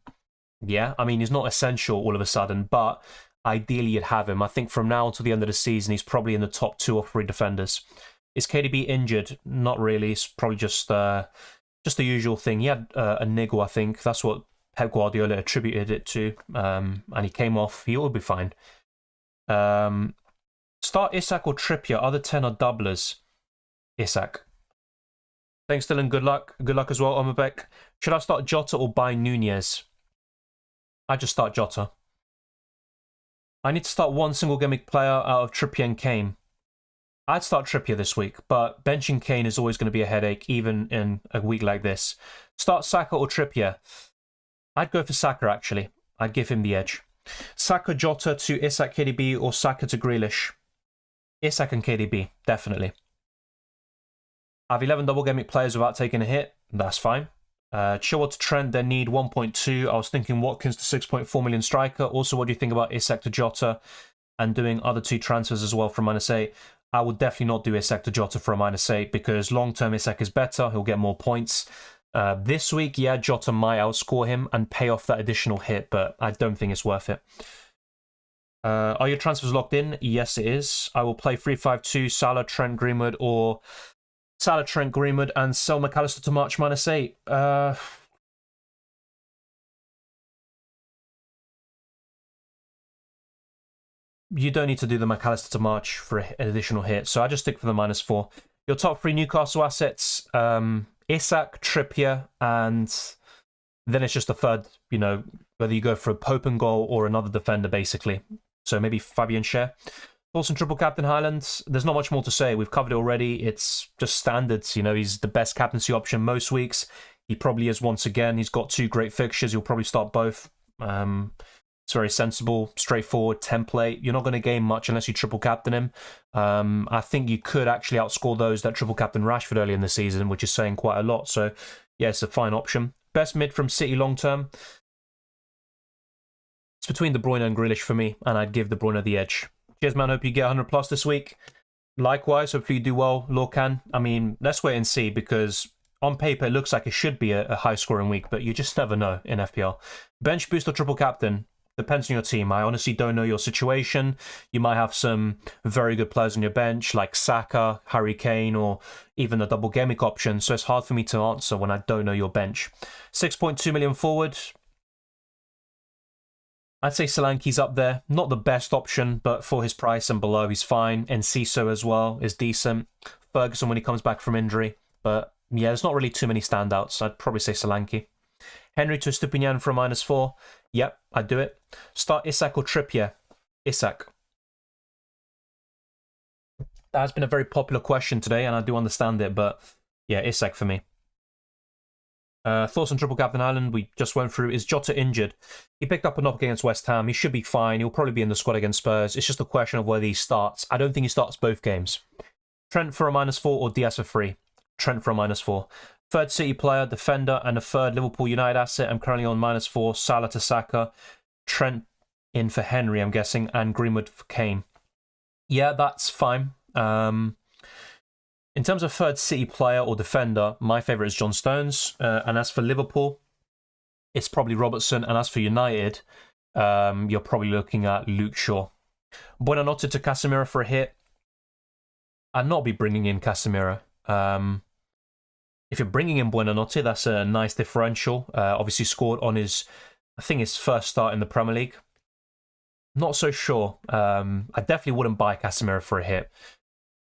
Yeah, I mean, he's not essential all of a sudden, but ideally you'd have him. I think from now until the end of the season, he's probably in the top 2 or 3 defenders. Is KDB injured? Not really. It's probably just the usual thing. He had a niggle, I think. That's what Pep Guardiola attributed it to, and he came off. He will be fine. Start Isak or Trippier. Other 10 are doublers. Isak. Thanks, Dylan. Good luck. Good luck as well, Omabek. Should I start Jota or buy Nunez? I just start Jota. I need to start one single gimmick player out of Trippier and Kane. I'd start Trippier this week, but benching Kane is always going to be a headache, even in a week like this. Start Saka or Trippier. I'd go for Saka, actually. I'd give him the edge. Saka, Jota to Isak, KDB, or Saka to Grealish. Isak and KDB, definitely. I have 11 double gimmick players without taking a hit. That's fine. Chilwell to Trent, they need 1.2. I was thinking Watkins to 6.4 million striker. Also, what do you think about Isak to Jota and doing other 2 transfers as well from -8? I would definitely not do Isak to Jota for a -8 because long-term Isak is better. He'll get more points. This week, yeah, Jota might outscore him and pay off that additional hit, but I don't think it's worth it. Are your transfers locked in? Yes, it is. I will play 3-5-2, Salah, Trent, Greenwood, or Salah, Trent, Greenwood, and sell McAllister to March -8. You don't need to do the McAllister to March for an additional hit, so I just stick for the -4. Your top 3 Newcastle assets, Isak, Trippier, and then it's just a third, whether you go for a Pope and goal or another defender, basically. So maybe Fabian Schär. Wilson triple captain Haaland. There's not much more to say. We've covered it already. It's just standards. He's the best captaincy option most weeks. He probably is once again. He's got 2 great fixtures. You'll probably start both. It's very sensible, straightforward template. You're not going to gain much unless you triple captain him. I think you could actually outscore those that triple captain Rashford early in the season, which is saying quite a lot. So, yeah, it's a fine option. Best mid from City long term. It's between De Bruyne and Grealish for me, and I'd give De Bruyne the edge. Cheers, man. Hope you get 100 plus this week. Likewise, hopefully you do well, Lorcan. I mean, let's wait and see because on paper it looks like it should be a high scoring week, but you just never know in FPL. Bench boost or triple captain? Depends on your team. I honestly don't know your situation. You might have some very good players on your bench, like Saka, Harry Kane, or even the double gameweek option. So it's hard for me to answer when I don't know your bench. 6.2 million forward. I'd say Solanke's up there. Not the best option, but for his price and below, he's fine. And Enciso as well is decent. Ferguson when he comes back from injury. But yeah, there's not really too many standouts. I'd probably say Solanke. Henry to Stupinian for a -4. Yep, I'd do it. Start Isak or Trippier? Isak. That has been a very popular question today, and I do understand it, but yeah, Isak for me. Thoughts on triple captain Haaland? We just went through. Is Jota injured? He picked up a knock against West Ham. He should be fine. He'll probably be in the squad against Spurs. It's just a question of whether he starts. I don't think he starts both games. Trent for a -4 or Diaz for free? Trent for a -4. Third City player, defender, and a third Liverpool United asset. I'm currently on -4. Salah to Saka. Trent in for Henry, I'm guessing, and Greenwood for Kane. Yeah, that's fine. In terms of third City player or defender, my favourite is John Stones. And as for Liverpool, it's probably Robertson. And as for United, you're probably looking at Luke Shaw. Buonanotte to Casemiro for a hit. I'd not be bringing in Casemiro. If you're bringing in Buonanotte, that's a nice differential. Obviously scored on his first start in the Premier League. Not so sure. I definitely wouldn't buy Casemiro for a hit.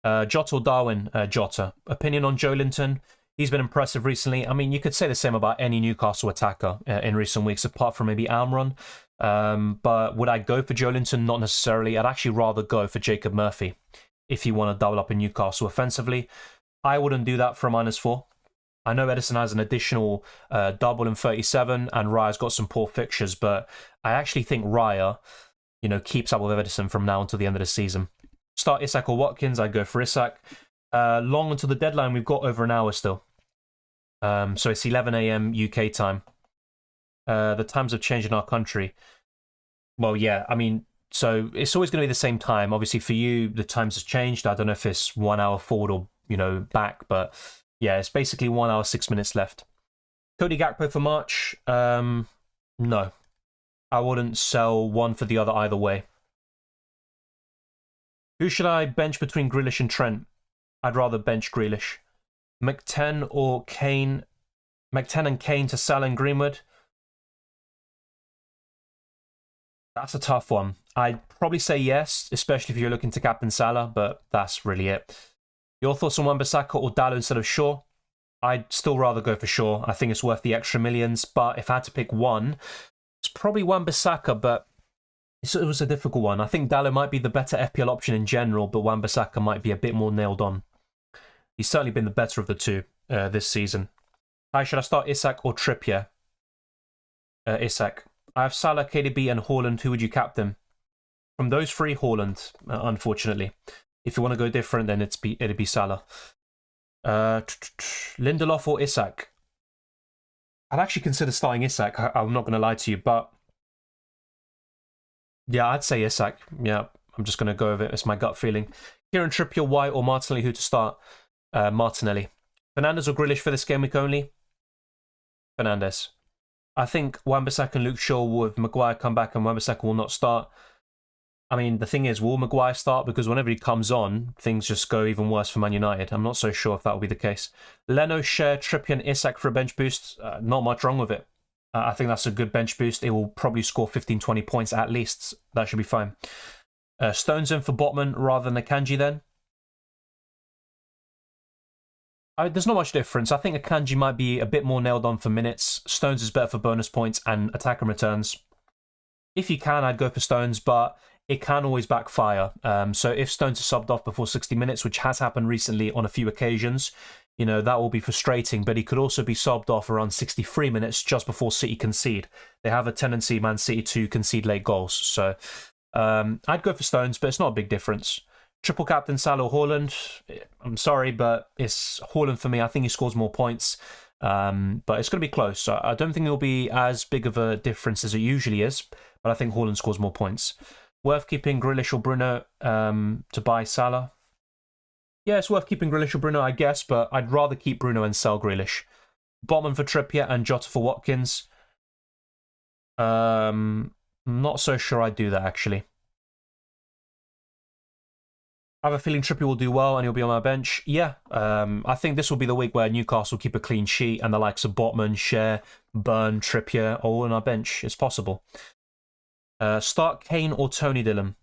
Jota or Darwin? Jota. Opinion on Joelinton? He's been impressive recently. I mean, you could say the same about any Newcastle attacker in recent weeks, apart from maybe Almiron. But would I go for Joelinton? Not necessarily. I'd actually rather go for Jacob Murphy if you want to double up in Newcastle offensively. I wouldn't do that for a -4. I know Edison has an additional double in 37, and Raya's got some poor fixtures, but I actually think Raya, keeps up with Edison from now until the end of the season. Start Isak or Watkins? I'd go for Isak. Long until the deadline, we've got over an hour still. So it's 11 AM UK time. The times have changed in our country. Well, yeah, I mean, so it's always going to be the same time. Obviously, for you, the times has changed. I don't know if it's 1 hour forward or, back, but yeah, it's basically 1 hour, 6 minutes left. Cody Gakpo for March? No. I wouldn't sell one for the other either way. Who should I bench between Grealish and Trent? I'd rather bench Grealish. McTen or Kane? McTen and Kane to Salah and Greenwood? That's a tough one. I'd probably say yes, especially if you're looking to captain Salah, but that's really it. Your thoughts on Wan-Bissaka or Dalot instead of Shaw? I'd still rather go for Shaw. I think it's worth the extra millions, but if I had to pick one, it's probably Wan-Bissaka, but it was a difficult one. I think Dalot might be the better FPL option in general, but Wan-Bissaka might be a bit more nailed on. He's certainly been the better of the two this season. Hi, should I start Isak or Trippier? Isak. I have Salah, KDB, and Haaland. Who would you captain? From those three, Haaland, unfortunately. If you want to go different, then it'd be Salah. Lindelof or Isak? I'd actually consider starting Isak. I'm not going to lie to you, but yeah, I'd say Isak. Yeah, I'm just going to go with it. It's my gut feeling. Kieran Trippier, White, or Martinelli? Who to start? Martinelli. Fernandes or Grealish for this game week only? Fernandes. I think Wan-Bissaka and Luke Shaw will, if Maguire come back and Wan-Bissaka will not start. I mean, the thing is, will Maguire start? Because whenever he comes on, things just go even worse for Man United. I'm not so sure if that will be the case. Leno, Cher, Trippier and Isak for a bench boost. Not much wrong with it. I think that's a good bench boost. It will probably score 15, 20 points at least. That should be fine. Stones in for Botman rather than Akanji then? There's not much difference. I think Akanji might be a bit more nailed on for minutes. Stones is better for bonus points and attack and returns. If you can, I'd go for Stones, but it can always backfire. So if Stones is subbed off before 60 minutes, which has happened recently on a few occasions, that will be frustrating, but he could also be subbed off around 63 minutes just before City concede. They have a tendency, Man City, to concede late goals. So I'd go for Stones, but it's not a big difference. Triple captain Salah or Haaland? I'm sorry, but it's Haaland for me. I think he scores more points, but it's going to be close. So I don't think it'll be as big of a difference as it usually is, but I think Haaland scores more points. Worth keeping Grealish or Bruno to buy Salah? Yeah, it's worth keeping Grealish or Bruno, I guess, but I'd rather keep Bruno and sell Grealish. Botman for Trippier and Jota for Watkins. I'm not so sure I'd do that, actually. I have a feeling Trippier will do well and he'll be on my bench. Yeah, I think this will be the week where Newcastle keep a clean sheet and the likes of Botman, Cher, Burn, Trippier all on our bench. It's possible. Start Kane or Tony Dillon?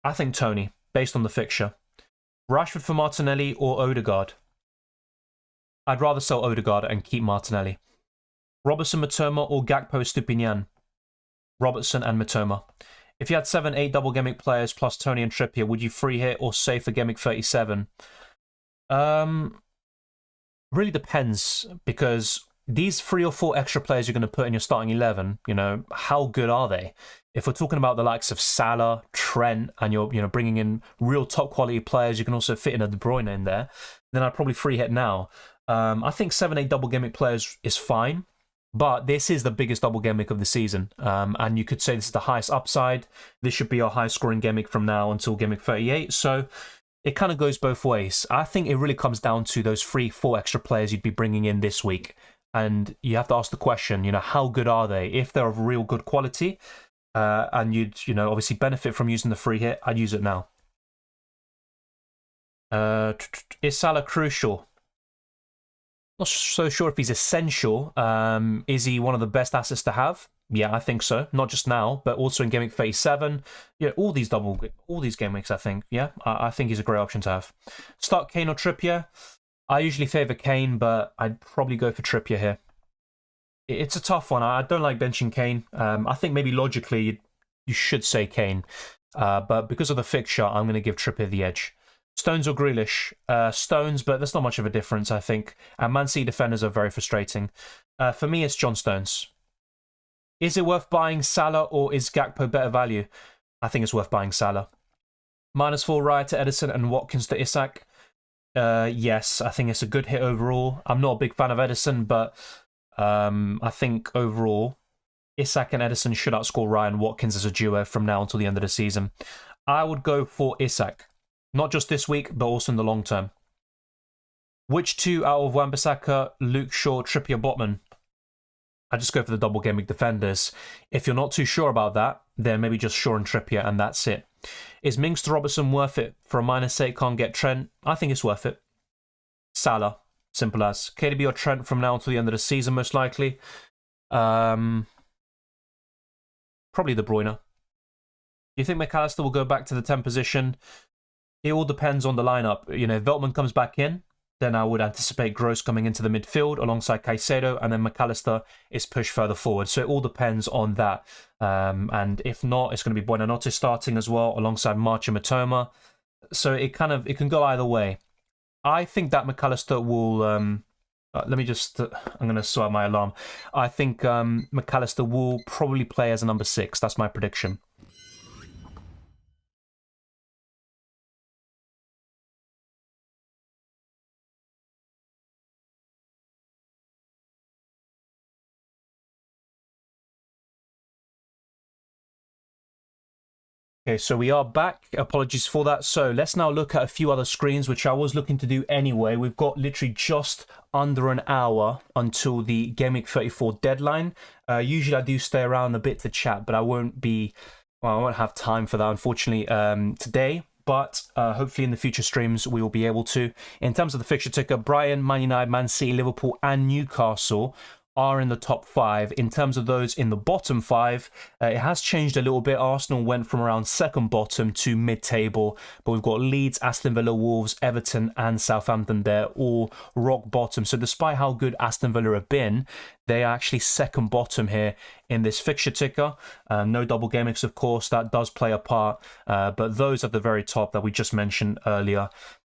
I think Tony, based on the fixture. Rashford for Martinelli or Odegaard? I'd rather sell Odegaard and keep Martinelli. Robertson, Matoma, or Gakpo, Stupinian? Robertson and Matoma. If you had 7-8 double Gameweek players plus Tony and Trippier, would you free hit or save for Gameweek 37? Really depends, because these 3 or 4 extra players you're going to put in your starting 11, you know, how good are they? If we're talking about the likes of Salah, Trent, and you're, you know, bringing in real top quality players, you can also fit in a De Bruyne in there, then I'd probably free hit now. I think 7-8 double Gameweek players is fine, but this is the biggest double Gameweek of the season. And you could say this is the highest upside. This should be our highest scoring Gameweek from now until Gameweek 38. So it kind of goes both ways. I think it really comes down to those 3-4 extra players you'd be bringing in this week. And you have to ask the question, you know, how good are they? If they're of real good quality, and you'd, you know, obviously benefit from using the free hit, I'd use it now. Is Salah crucial? Not so sure if he's essential. Is he one of the best assets to have? Yeah, I think so. Not just now, but also in Game Week 37. Yeah, all these game weeks, I think. Yeah, I think he's a great option to have. Start Kane or Trippier? I usually favour Kane, but I'd probably go for Trippier here. It's a tough one. I don't like benching Kane. I think maybe logically you should say Kane, but because of the fixture, I'm going to give Trippier the edge. Stones or Grealish? Stones, but there's not much of a difference, I think. And Man City defenders are very frustrating. For me, it's John Stones. Is it worth buying Salah or is Gakpo better value? I think it's worth buying Salah. -4 Raya to Edison and Watkins to Isak. Yes, I think it's a good hit overall. I'm not a big fan of Edison, but I think overall, Isak and Edison should outscore Raya and Watkins as a duo from now until the end of the season. I would go for Isak. Not just this week, but also in the long term. Which 2 out of Wan-Bissaka, Luke Shaw, Trippier, Botman? I just go for the double Gameweek defenders. If you're not too sure about that, then maybe just Shaw and Trippier, and that's it. Is Mings to Robertson worth it for a -8? Can't get Trent. I think it's worth it. Salah, simple as. KDB or Trent from now until the end of the season, most likely. Probably De Bruyne. Do you think McAllister will go back to the 10 position? It all depends on the lineup. You know, if Veltman comes back in, then I would anticipate Gross coming into the midfield alongside Caicedo, and then McAllister is pushed further forward. So it all depends on that. And if not, it's going to be Buonanotte starting as well, alongside March and Matoma. So it can go either way. I think that McAllister will... let me just... I'm going to sort out my alarm. I think McAllister will probably play as a number 6. That's my prediction. Okay, so we are back. Apologies for that. So let's now look at a few other screens, which I was looking to do anyway. We've got literally just under an hour until the Game Week 34 deadline. Usually I do stay around a bit to chat, but I won't have time for that, unfortunately, today. But hopefully in the future streams we will be able to. In terms of the fixture ticker, Brighton, Man United, Man City, Liverpool and Newcastle are in the top 5. In terms of those in the bottom 5, it has changed a little bit. Arsenal went from around second bottom to mid-table, but we've got Leeds, Aston Villa, Wolves, Everton and Southampton there, all rock bottom. So despite how good Aston Villa have been, they are actually second bottom here in this fixture ticker. No double game weeks, of course, that does play a part, but those at the very top that we just mentioned earlier,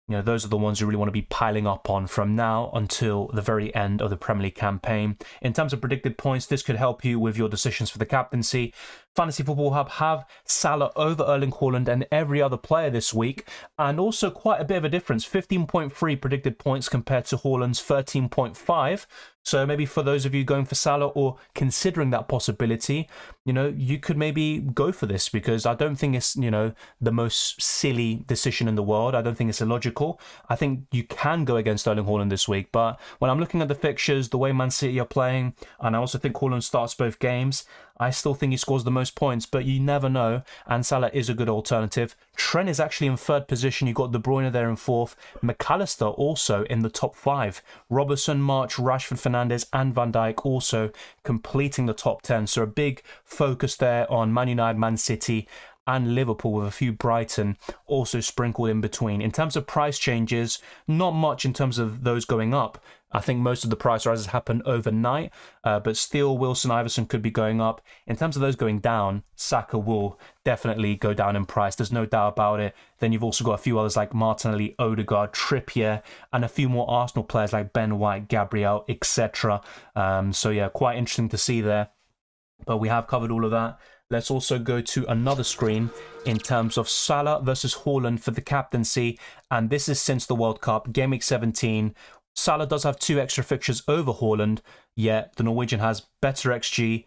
you know, those are the ones you really want to be piling up on from now until the very end of the Premier League campaign. In terms of predicted points, this could help you with your decisions for the captaincy. Fantasy Football Hub have Salah over Erling Haaland and every other player this week, and also quite a bit of a difference, 15.3 predicted points compared to Haaland's 13.5. So maybe for those of you going for Salah or considering that possibility, you know, you could maybe go for this, because I don't think it's, you know, the most silly decision in the world. I don't think it's illogical. I think you can go against Erling Haaland this week, but when I'm looking at the fixtures, the way Man City are playing, and I also think Haaland starts both games, I still think he scores the most points, but you never know, and Salah is a good alternative. Trent is actually in 3rd position. You've got De Bruyne there in 4th. McAllister also in the top 5. Robertson, March, Rashford, Fernandes and Van Dijk also completing the top 10. So a big focus there on Man United, Man City and Liverpool, with a few Brighton also sprinkled in between. In terms of price changes, not much in terms of those going up. I think most of the price rises happen overnight, but still Wilson, Iverson could be going up. In terms of those going down, Saka will definitely go down in price. There's no doubt about it. Then you've also got a few others like Martinelli, Odegaard, Trippier, and a few more Arsenal players like Ben White, Gabriel, etc. So yeah, quite interesting to see there. But we have covered all of that. Let's also go to another screen in terms of Salah versus Haaland for the captaincy. And this is since the World Cup, Game Week 17. Salah does have 2 extra fixtures over Haaland, yet the Norwegian has better XG,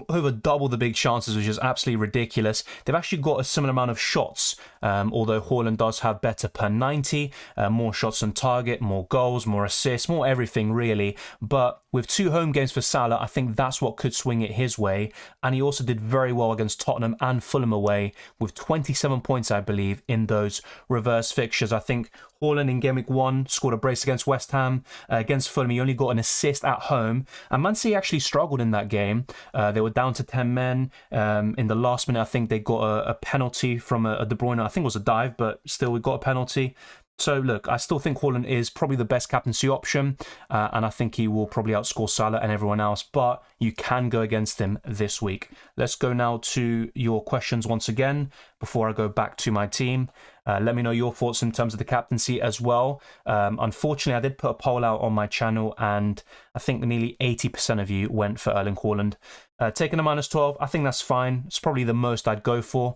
over double the big chances, which is absolutely ridiculous. They've actually got a similar amount of shots, although Haaland does have better per 90, more shots on target, more goals, more assists, more everything really. But with 2 home games for Salah, I think that's what could swing it his way. And he also did very well against Tottenham and Fulham away with 27 points, I believe, in those reverse fixtures. I think Haaland in Game Week 1 scored a brace against West Ham. Against Fulham, he only got an assist at home. And Man City actually struggled in that game. They were down to 10 men. In the last minute, I think they got a penalty from a De Bruyne. I think it was a dive, but still we got a penalty. So look, I still think Haaland is probably the best captaincy option, and I think he will probably outscore Salah and everyone else, but you can go against him this week. Let's go now to your questions once again before I go back to my team. Let me know your thoughts in terms of the captaincy as well. Unfortunately, I did put a poll out on my channel, and I think nearly 80% of you went for Erling Haaland. Taking a -12, I think that's fine. It's probably the most I'd go for.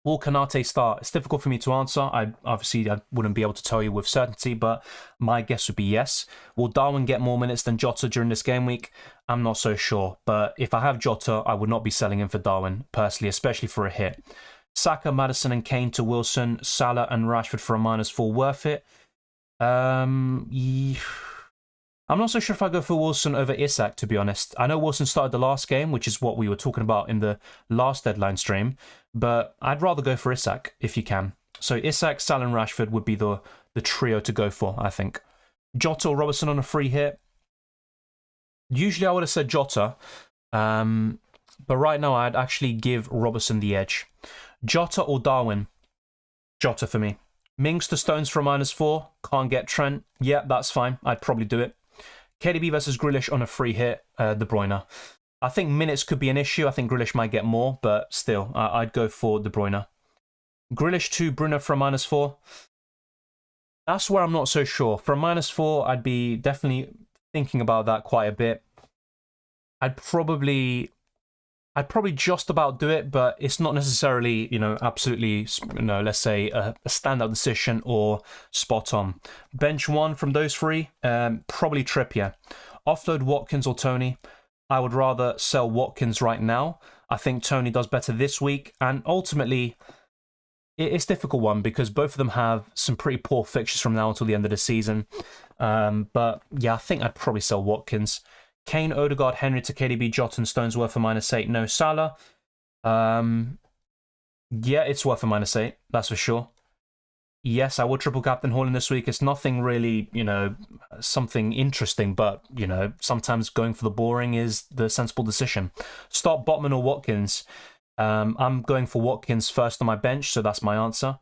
Will Konate start? It's difficult for me to answer. I wouldn't be able to tell you with certainty, but my guess would be yes. Will Darwin get more minutes than Jota during this game week? I'm not so sure, but if I have Jota, I would not be selling him for Darwin, personally, especially for a hit. Saka, Maddison and Kane to Wilson, Salah and Rashford for a -4, worth it? I'm not so sure if I go for Wilson over Isak, to be honest. I know Wilson started the last game, which is what we were talking about in the last deadline stream, but I'd rather go for Isak if you can. So Isak, Salah and Rashford would be the trio to go for, I think. Jota or Robertson on a free hit? Usually I would have said Jota, but right now I'd actually give Robertson the edge. Jota or Darwin? Jota for me. Mings to Stones for a -4. Can't get Trent. Yeah, that's fine. I'd probably do it. KDB versus Grealish on a free hit. De Bruyne. I think minutes could be an issue. I think Grealish might get more, but still, I'd go for De Bruyne. Grealish to Bruno for a -4. That's where I'm not so sure. For a -4, I'd be definitely thinking about that quite a bit. I'd probably just about do it, but it's not necessarily, absolutely, let's say a standout decision or spot on. Bench one from those 3, probably Trippier. Offload Watkins or Tony. I would rather sell Watkins right now. I think Tony does better this week, and ultimately, it's a difficult one because both of them have some pretty poor fixtures from now until the end of the season. But yeah, I think I'd probably sell Watkins. Kane, Odegaard, Henry to KDB, Jota and Stones worth a -8. No Salah. Yeah, it's worth a -8. That's for sure. Yes, I would triple captain Haaland this week. It's nothing really, something interesting, but, sometimes going for the boring is the sensible decision. Start Botman or Watkins. I'm going for Watkins first on my bench, so that's my answer.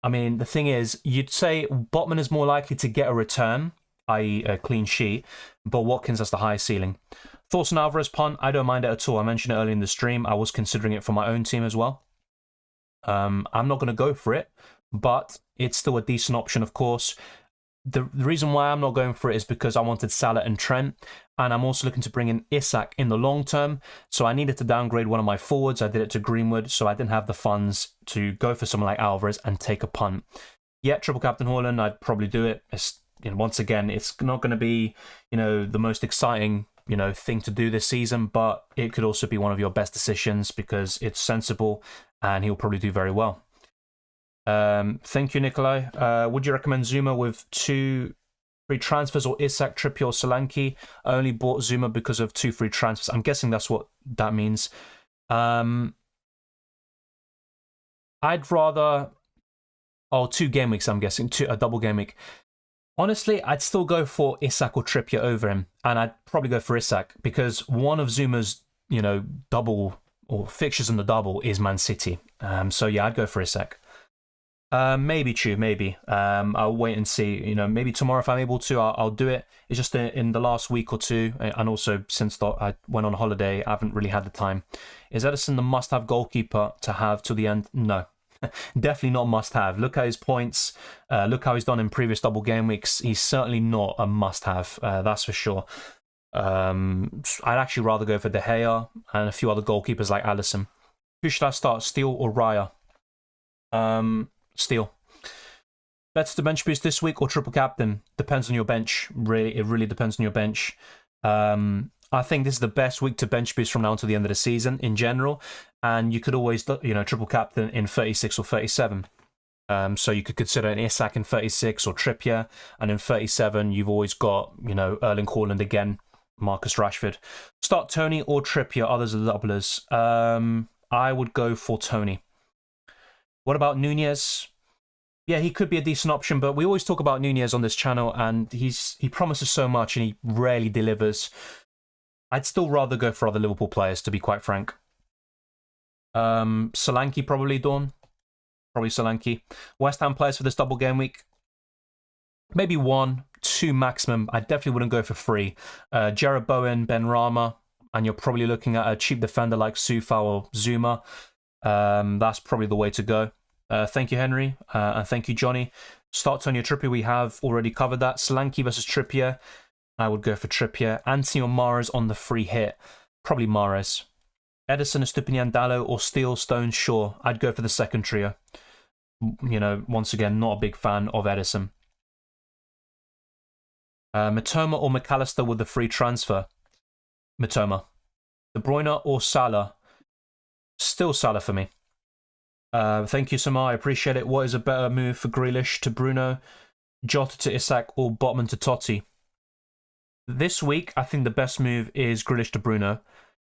I mean, the thing is, you'd say Botman is more likely to get a return, i.e. a clean sheet, but Watkins has the highest ceiling. Thoughts on Alvarez punt? I don't mind it at all. I mentioned it earlier in the stream. I was considering it for my own team as well. I'm not going to go for it, but it's still a decent option, of course. The reason why I'm not going for it is because I wanted Salah and Trent, and I'm also looking to bring in Isak in the long term, so I needed to downgrade one of my forwards. I did it to Greenwood, so I didn't have the funds to go for someone like Alvarez and take a punt. Yeah, triple captain Haaland, I'd probably do it. Once again, it's not going to be, the most exciting, thing to do this season, but it could also be one of your best decisions because it's sensible and he'll probably do very well. Thank you, Nikolai. Would you recommend Zuma with 2 free transfers or Isak, Trippier or Solanke? I only bought Zuma because of 2 free transfers. I'm guessing that's what that means. I'd rather... 2 game weeks, I'm guessing. A double game week. Honestly, I'd still go for Isak or Trippier over him, and I'd probably go for Isak because one of Zuma's, double or fixtures in the double is Man City. So yeah, I'd go for Isak. Maybe Chew, maybe. I'll wait and see. You know, maybe tomorrow if I'm able to, I'll do it. It's just in the last week or two, and also since I went on holiday, I haven't really had the time. Is Edison the must-have goalkeeper to have till the end? No, definitely not must-have. Look at his points. Look how he's done in previous double game weeks. He's certainly not a must-have. That's for sure. I'd actually rather go for De Gea and a few other goalkeepers like Alisson. Who should I start, Steele or Raya? Steele. Better to bench boost this week or triple captain? Depends on your bench. Really, it really depends on your bench. I think this is the best week to bench boost from now until the end of the season in general, and you could always, triple captain in 36 or 37. So you could consider an Isak in 36 or Trippier, and in 37 you've always got, Erling Haaland again, Marcus Rashford. Start Tony or Trippier. Others are doublers. I would go for Tony. What about Nunez? Yeah, he could be a decent option, but we always talk about Nunez on this channel, and he promises so much, and he rarely delivers. I'd still rather go for other Liverpool players, to be quite frank. Solanke probably, Dawn. Probably Solanke. West Ham players for this double game week? Maybe 1, 2 maximum. I definitely wouldn't go for 3. Jarrod Bowen, Ben Rama, and you're probably looking at a cheap defender like Sufa or Zuma. That's probably the way to go. Thank you, Henry, and thank you, Johnny. Start Tony or Trippier, we have already covered that. Solanke versus Trippier, I would go for Trippier. Antony or Mahrez on the free hit, probably Mahrez. Edison, Estupinian, Dallo, or Steele, Stones, Shaw. I'd go for the second trio. Once again, not a big fan of Edison. Mitoma or McAllister with the free transfer? Mitoma. De Bruyne or Salah? Still Salah for me. Thank you, Samar. I appreciate it. What is a better move for Grealish to Bruno, Jota to Isak, or Botman to Totti? This week, I think the best move is Grealish to Bruno.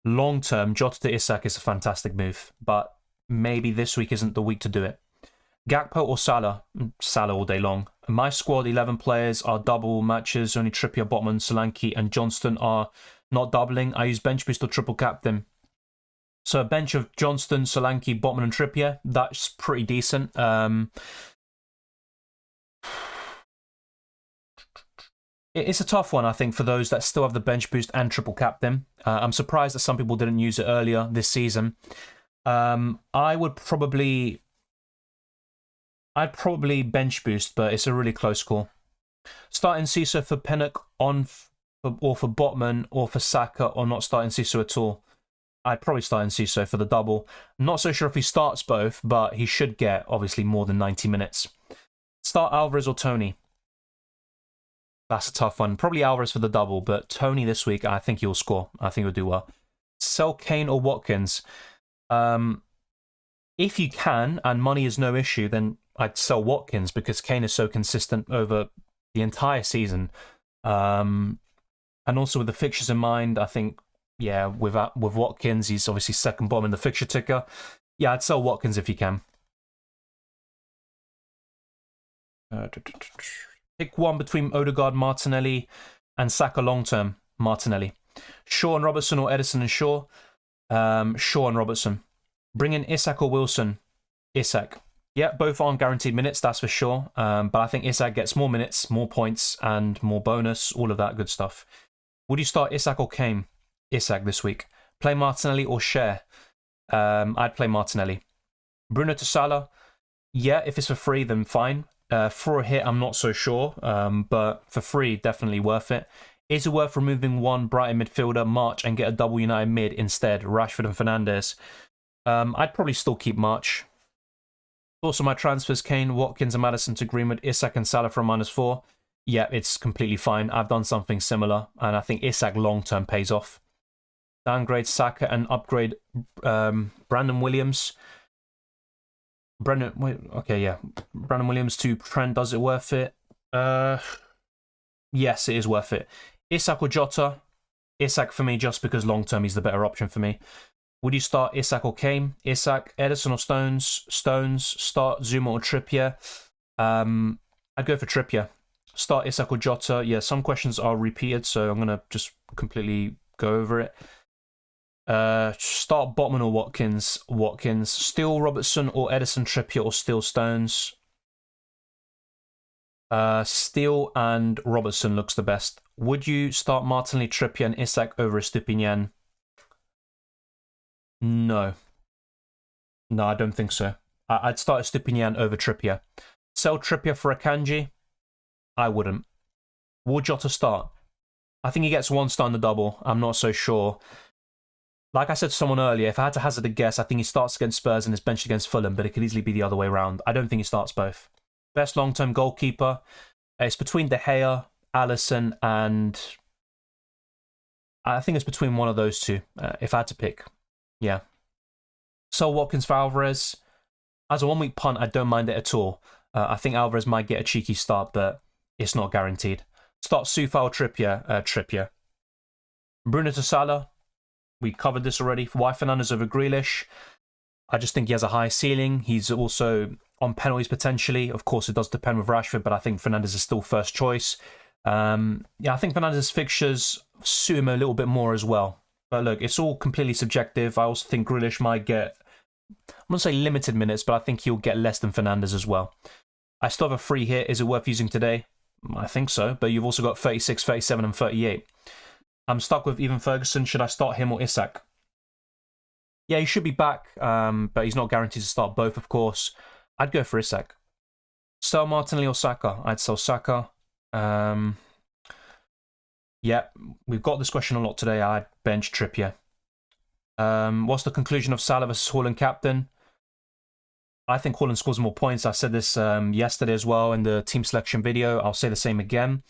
Long term, Jota to Isak is a fantastic move, but maybe this week isn't the week to do it. Gakpo or Salah? Salah all day long. My squad, 11 players, are double matches. Only Trippier, Botman, Solanke, and Johnston are not doubling. I use bench boost or triple captain. So a bench of Johnston, Solanke, Botman, and Trippier, that's pretty decent. It's a tough one, I think, for those that still have the bench boost and triple captain. I'm surprised that some people didn't use it earlier this season. I'd probably bench boost, but it's a really close call. Starting Ciso for Pinnock or for Botman, or for Saka, or not starting Ciso at all. I'd probably start in Ciso for the double. I'm not so sure if he starts both, but he should get, obviously, more than 90 minutes. Start Alvarez or Tony? That's a tough one. Probably Alvarez for the double, but Tony this week, I think he'll score. I think he'll do well. Sell Kane or Watkins? If you can, and money is no issue, then I'd sell Watkins, because Kane is so consistent over the entire season. And also with the fixtures in mind, I think, yeah, with Watkins, he's obviously second bottom in the fixture ticker. Yeah, I'd sell Watkins if you can. Pick one between Odegaard, Martinelli, and Saka long term. Martinelli. Shaw and Robertson, or Edison and Shaw? Shaw and Robertson. Bring in Isak or Wilson? Isak. Yeah, both aren't guaranteed minutes, that's for sure. But I think Isak gets more minutes, more points, and more bonus, all of that good stuff. Would you start Isak or Kane? Isak this week. Play Martinelli or Share? I'd play Martinelli. Bruno to Salah? Yeah, if it's for free, then fine. For a hit, I'm not so sure, but for free, definitely worth it. Is it worth removing one Brighton midfielder, March, and get a double United mid instead, Rashford and Fernandes? I'd probably still keep March. Also, my transfers, Kane, Watkins, and Maddison to Greenwood, Isak and Salah for a -4. Yeah, it's completely fine. I've done something similar, and I think Isak long-term pays off. Downgrade Saka and upgrade Brandon Williams. Brandon Williams to Trent, does it worth it? Yes, it is worth it. Isak or Jota? Isak for me, just because long-term he's the better option for me. Would you start Isak or Kane? Isak, Edison or Stones? Stones. Start Zuma or Trippier? I'd go for Trippier. Start Isak or Jota? Yeah, some questions are repeated, so I'm going to just completely go over it. Start Botman or Watkins? Watkins. Steele, Robertson, or Edison, Trippier, or Steele, Stones? Steele and Robertson looks the best. Would you start Martinelli, Trippier, and Isak over Stupinian? No. No, I don't think so. I'd start Stupinian over Trippier. Sell Trippier for Akanji? I wouldn't. Will Jota start? I think he gets 1 star in the double. I'm not so sure. Like I said to someone earlier, if I had to hazard a guess, I think he starts against Spurs and is benched against Fulham, but it could easily be the other way around. I don't think he starts both. Best long-term goalkeeper? It's between De Gea, Alisson, and... I think it's between one of those two, if I had to pick. Yeah. So Watkins for Alvarez. As a 1-week punt, I don't mind it at all. I think Alvarez might get a cheeky start, but it's not guaranteed. Start Soufal, Trippier. Bruno to Salah. We covered this already. Why Fernandes over Grealish? I just think he has a high ceiling. He's also on penalties potentially. Of course, it does depend with Rashford, but I think Fernandes is still first choice. Yeah, I think Fernandes' fixtures suit him a little bit more as well. But look, it's all completely subjective. I also think Grealish might get, I'm going to say limited minutes, but I think he'll get less than Fernandes as well. I still have a free hit. Is it worth using today? I think so, but you've also got 36, 37, and 38. I'm stuck with Evan Ferguson. Should I start him or Isak? Yeah, he should be back, but he's not guaranteed to start both, of course. I'd go for Isak. Sell Martinelli or Saka? I'd sell Saka. Yeah, we've got this question a lot today. I'd bench Trippier. What's the conclusion of Salah versus Haaland captain? I think Haaland scores more points. I said this yesterday as well in the team selection video. I'll say the same again.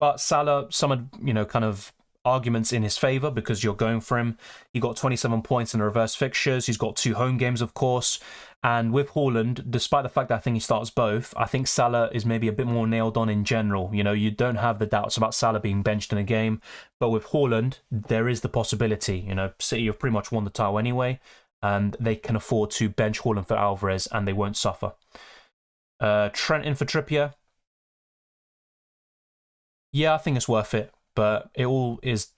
But Salah, some kind of arguments in his favour because you're going for him. He got 27 points in the reverse fixtures. He's got 2 home games, of course. And with Haaland, despite the fact that I think he starts both, I think Salah is maybe a bit more nailed on in general. You know, you don't have the doubts about Salah being benched in a game. But with Haaland, there is the possibility. You know, City have pretty much won the title anyway. And they can afford to bench Haaland for Alvarez and they won't suffer. Trent in for Trippier. Yeah, I think it's worth it. But it all is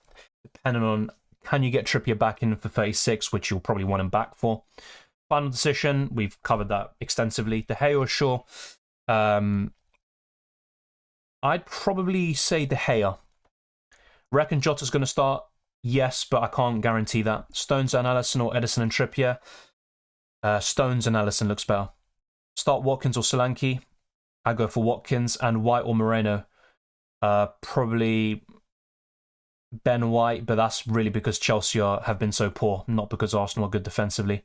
dependent on, can you get Trippier back in for 36, which you'll probably want him back for. Final decision, we've covered that extensively. De Gea or Shaw? I'd probably say De Gea. Reckon Jota's going to start? Yes, but I can't guarantee that. Stones and Alisson or Edison and Trippier? Stones and Alisson looks better. Start Watkins or Solanke? I go for Watkins. And White or Moreno? Probably Ben White, but that's really because Chelsea have been so poor, not because Arsenal are good defensively.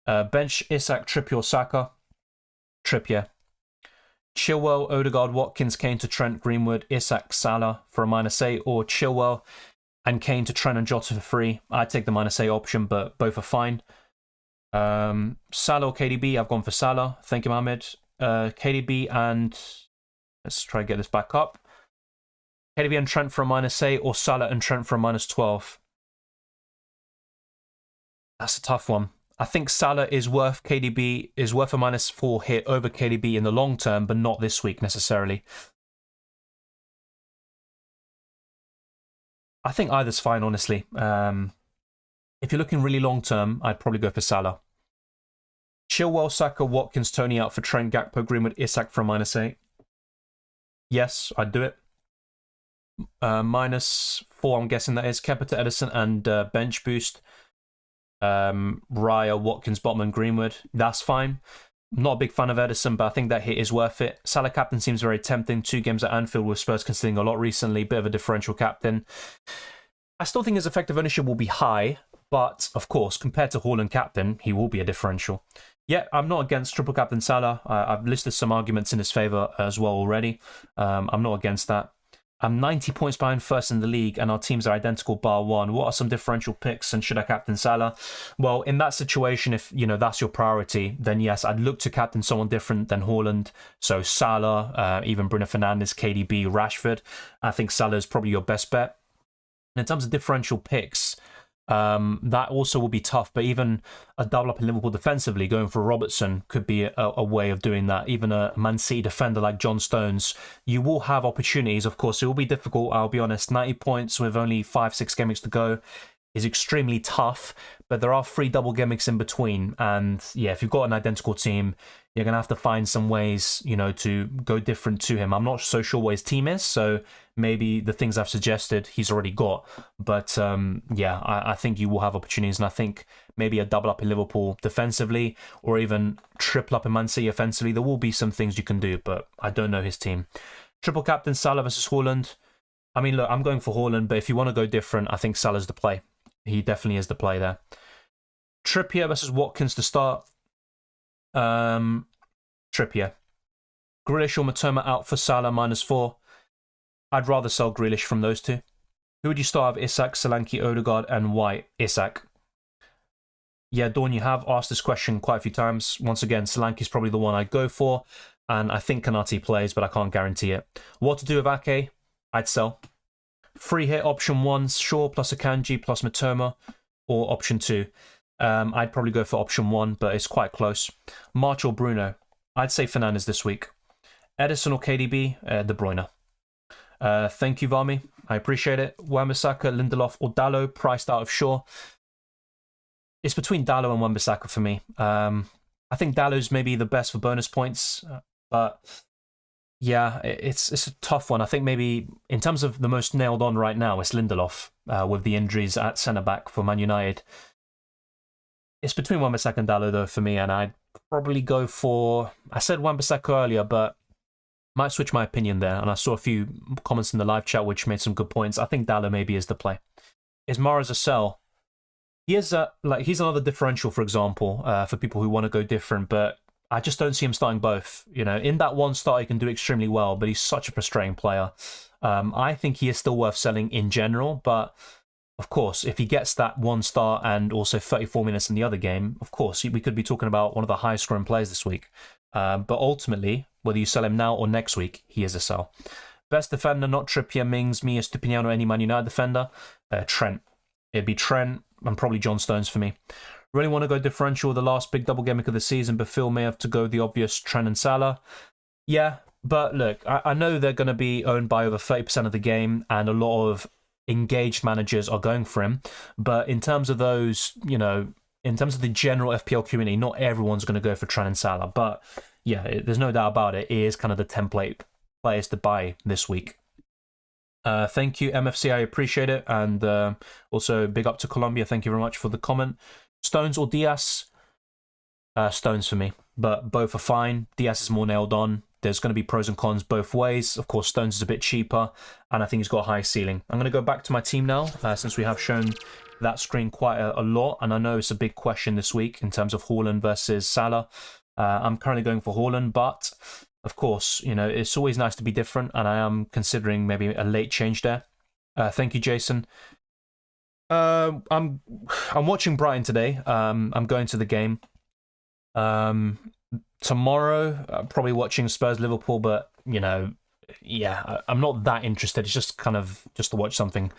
Bench Isak, Trippier or Saka? Trippier. Chilwell, Odegaard, Watkins, Kane to Trent, Greenwood, Isak, Salah for a -8, or Chilwell and Kane to Trent and Jota for free. I'd take the -8 option, but both are fine. Salah or KDB? I've gone for Salah. Thank you, Mohamed. KDB and... let's try to get this back up. KDB and Trent for a -8 or Salah and Trent for a -12? That's a tough one. I think Salah is worth KDB, is worth a -4 hit over KDB in the long term, but not this week necessarily. I think either's fine, honestly. If you're looking really long term, I'd probably go for Salah. Chilwell, Saka, Watkins, Tony out for Trent, Gakpo, Greenwood, Isak for a -8. Yes, I'd do it. -4, I'm guessing that is. Kepa to Edison and bench boost. Raya, Watkins, Botman, Greenwood. That's fine. I'm not a big fan of Edison, but I think that hit is worth it. Salah captain seems very tempting. 2 games at Anfield with Spurs conceding a lot recently. Bit of a differential captain. I still think his effective ownership will be high, but of course, compared to Haaland captain, he will be a differential. Yeah, I'm not against triple captain Salah. I've listed some arguments in his favour as well already. I'm not against that. I'm 90 points behind first in the league and our teams are identical bar 1. What are some differential picks and should I captain Salah? Well, in that situation, if that's your priority, then yes, I'd look to captain someone different than Haaland. So Salah, even Bruno Fernandes, KDB, Rashford. I think Salah is probably your best bet. And in terms of differential picks, that also will be tough, but even a double up in Liverpool defensively, going for Robertson could be a way of doing that. Even a Man City defender like John Stones, you will have opportunities. Of course, it will be difficult, I'll be honest. 90 points with only 5-6 game weeks to go. is extremely tough, but there are 3 double gimmicks in between. And yeah, if you've got an identical team, you're going to have to find some ways, to go different to him. I'm not so sure what his team is, so maybe the things I've suggested he's already got. But yeah, I think you will have opportunities, and I think maybe a double up in Liverpool defensively, or even triple up in Man City offensively. There will be some things you can do, but I don't know his team. Triple captain Salah versus Haaland. I mean, look, I'm going for Haaland, but if you want to go different, I think Salah's the play. He definitely is the play there. Trippier versus Watkins to start. Trippier. Grealish or Matoma out for Salah -4. I'd rather sell Grealish from those two. Who would you start with? Isak, Solanke, Odegaard, and White? Isak. Yeah, Dawn, you have asked this question quite a few times. Once again, Solanke's probably the one I'd go for, and I think Kanate plays, but I can't guarantee it. What to do with Ake? I'd sell. Free hit option 1, Shaw plus Akanji plus Matoma, or option 2. I'd probably go for option 1, but it's quite close. March or Bruno? I'd say Fernandes this week. Edison or KDB? De Bruyne. Thank you, Varmy. I appreciate it. Wan-Bissaka, Lindelof, or Dallo, priced out of Shaw. It's between Dallo and Wan-Bissaka for me. I think Dallo's maybe the best for bonus points, but yeah, it's a tough one. I think maybe in terms of the most nailed on right now, it's Lindelof with the injuries at centre-back for Man United. It's between Wan-Bissaka and Dallo, though, for me, and I'd probably go for... I said Wan-Bissaka earlier, but might switch my opinion there, and I saw a few comments in the live chat which made some good points. I think Dallo maybe is the play. Is Mahrez a sell? He is he's another differential, for example, for people who want to go different, but I just don't see him starting both. In that one start, he can do extremely well, but he's such a frustrating player. I think he is still worth selling in general, but of course, if he gets that 1 star and also 34 minutes in the other game, of course, we could be talking about one of the highest scoring players this week. But ultimately, whether you sell him now or next week, he is a sell. Best defender, not Trippier, Mings, Mia, Stupinian, or any Man United defender. Trent. It'd be Trent and probably John Stones for me. Really want to go differential with the last big double gimmick of the season, but Phil may have to go the obvious Trent and Salah. Yeah, but look, I know they're going to be owned by over 30% of the game, and a lot of engaged managers are going for him. But in terms of those, in terms of the general FPL community, not everyone's going to go for Trent and Salah. But yeah, there's no doubt about it. It is kind of the template players to buy this week. Thank you, MFC. I appreciate it. And also big up to Colombia. Thank you very much for the comment. Stones or Diaz? Stones for me. But both are fine. Diaz is more nailed on. There's going to be pros and cons both ways. Of course, Stones is a bit cheaper, and I think he's got a high ceiling. I'm going to go back to my team now, since we have shown that screen quite a lot, and I know it's a big question this week in terms of Haaland versus Salah. I'm currently going for Haaland, but of course, it's always nice to be different, and I am considering maybe a late change there. Thank you, Jason. I'm watching Brighton today. I'm going to the game. Tomorrow, probably watching Spurs Liverpool, but yeah, I'm not that interested. It's just kind of just to watch something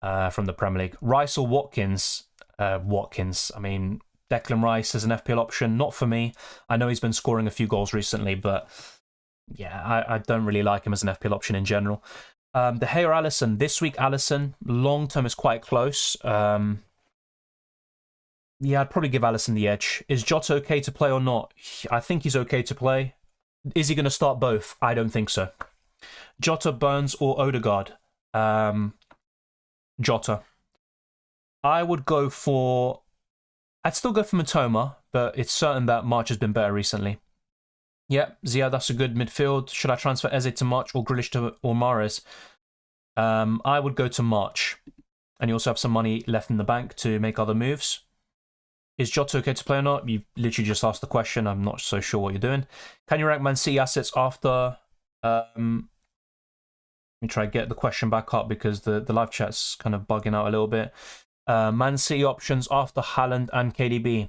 from the Premier League. Rice or Watkins? Watkins. I mean, Declan Rice as an FPL option, not for me. I know he's been scoring a few goals recently, but yeah, I don't really like him as an FPL option in general. De Gea or Alisson? This week, Alisson. Long term is quite close. Yeah, I'd probably give Alisson the edge. Is Jota okay to play or not? I think he's okay to play. Is he going to start both? I don't think so. Jota, Burns, or Odegaard? Jota. I would go for... I'd still go for Matoma, but it's certain that March has been better recently. Yeah, Zia, that's a good midfield. Should I transfer Eze to March or Grealish to or Mahrez? I would go to March. And you also have some money left in the bank to make other moves. Is Jota okay to play or not? You literally just asked the question. I'm not so sure what you're doing. Can you rank Man City assets after... let me try to get the question back up because the live chat's kind of bugging out a little bit. Man City options after Haaland and KDB.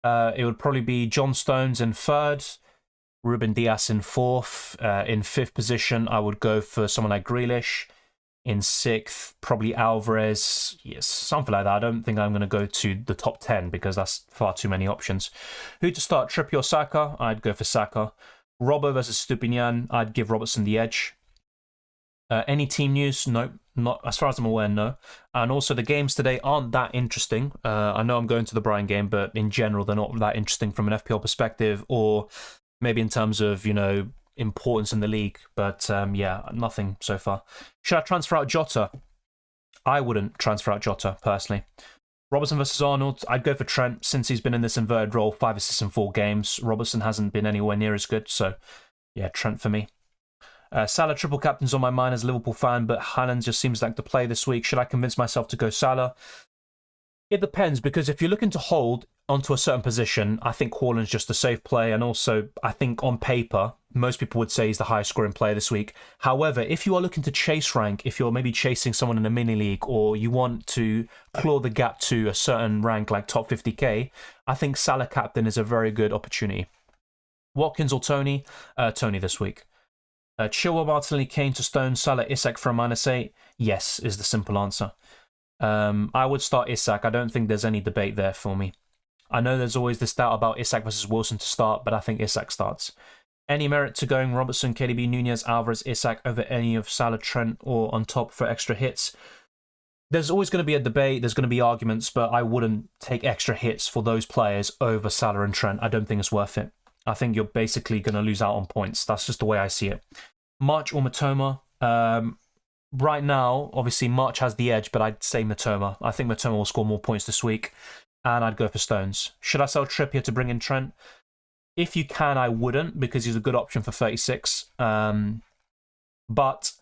It would probably be John Stones in 3rd, Ruben Dias in 4th. In 5th position, I would go for someone like Grealish. In 6th, probably Alvarez. Yes, something like that. I don't think I'm going to go to the top 10 because that's far too many options. Who to start, Trippier or Saka? I'd go for Saka. Robbo versus Stupinian. I'd give Robertson the edge. Any team news? Nope. Not as far as I'm aware, no. And also the games today aren't that interesting. I know I'm going to the Brighton game, but in general, they're not that interesting from an FPL perspective, or maybe in terms of, importance in the league. But yeah, nothing so far. Should I transfer out Jota? I wouldn't transfer out Jota, personally. Robertson versus Arnold, I'd go for Trent since he's been in this inverted role, 5 assists in 4 games. Robertson hasn't been anywhere near as good, so yeah, Trent for me. Salah triple captain's on my mind as a Liverpool fan, but Haaland just seems like the play this week. Should I convince myself to go Salah? It depends, because if you're looking to hold onto a certain position, I think Haaland's just a safe play, and also I think on paper, most people would say he's the highest scoring player this week. However, if you are looking to chase rank, if you're maybe chasing someone in a mini league, or you want to claw the gap to a certain rank like top 50k, I think Salah captain is a very good opportunity. Watkins or Tony? Tony this week. Chilwell, Martinelli, Kane to Stone, Salah, Isak for a -8. Yes, is the simple answer. I would start Isak. I don't think there's any debate there for me. I know there's always this doubt about Isak versus Wilson to start, but I think Isak starts. Any merit to going Robertson, KDB, Nunez, Alvarez, Isak over any of Salah, Trent, or on top for extra hits? There's always going to be a debate, there's going to be arguments, but I wouldn't take extra hits for those players over Salah and Trent. I don't think it's worth it. I think you're basically going to lose out on points. That's just the way I see it. March or Matoma? Right now, obviously, March has the edge, but I'd say Matoma. I think Matoma will score more points this week, and I'd go for Stones. Should I sell Trippier to bring in Trent? If you can, I wouldn't, because he's a good option for 36. But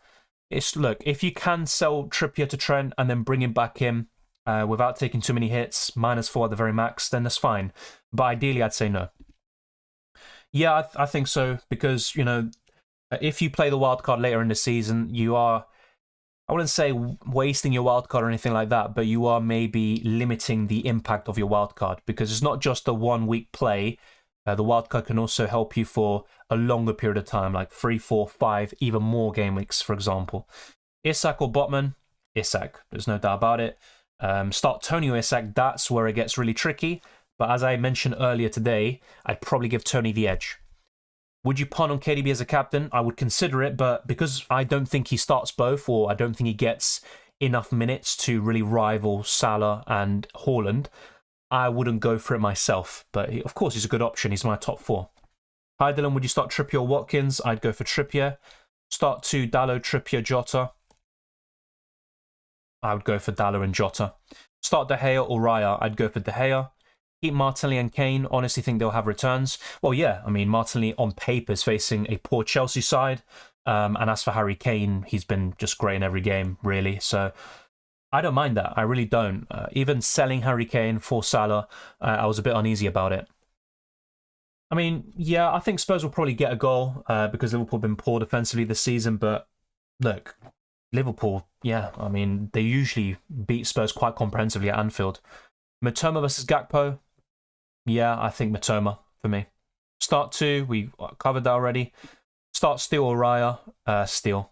look, if you can sell Trippier to Trent and then bring him back in without taking too many hits, -4 at the very max, then that's fine. But ideally, I'd say no. Yeah, I think so, because, if you play the wildcard later in the season, you are, I wouldn't say wasting your wildcard or anything like that, but you are maybe limiting the impact of your wildcard, because it's not just a 1 week play. The wildcard can also help you for a longer period of time, like 3, 4, 5, even more game weeks, for example. Isak or Botman? Isak, there's no doubt about it. Start Tony or Isak, that's where it gets really tricky. But as I mentioned earlier today, I'd probably give Tony the edge. Would you punt on KDB as a captain? I would consider it, but because I don't think he starts both, or I don't think he gets enough minutes to really rival Salah and Haaland, I wouldn't go for it myself. But of course, he's a good option. He's my top 4. Hi Dylan, would you start Trippier or Watkins? I'd go for Trippier. Start 2, Dallo, Trippier, Jota. I would go for Dallo and Jota. Start De Gea or Raya? I'd go for De Gea. Keep Martinelli and Kane. Honestly, think they'll have returns. Well, yeah, I mean, Martinelli on paper is facing a poor Chelsea side. And as for Harry Kane, he's been just great in every game, really. So I don't mind that. I really don't. Even selling Harry Kane for Salah, I was a bit uneasy about it. I mean, yeah, I think Spurs will probably get a goal because Liverpool have been poor defensively this season. But look, Liverpool, yeah, I mean, they usually beat Spurs quite comprehensively at Anfield. Matoma versus Gakpo? Yeah, I think Matoma for me. Start 2, we covered that already. Start Steele or Raya? Steele.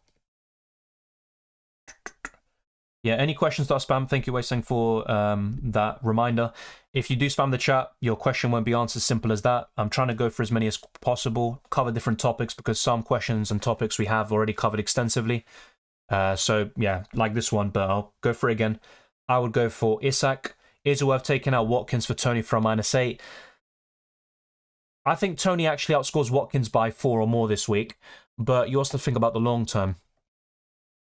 Yeah, any questions that are spam, thank you, Wei-Seng, for that reminder. If you do spam the chat, your question won't be answered, simple as that. I'm trying to go for as many as possible, cover different topics, because some questions and topics we have already covered extensively. So, yeah, like this one, but I'll go for it again. I would go for Isak. Is it worth taking out Watkins for Tony for a -8? I think Tony actually outscores Watkins by 4 or more this week, but you also think about the long term.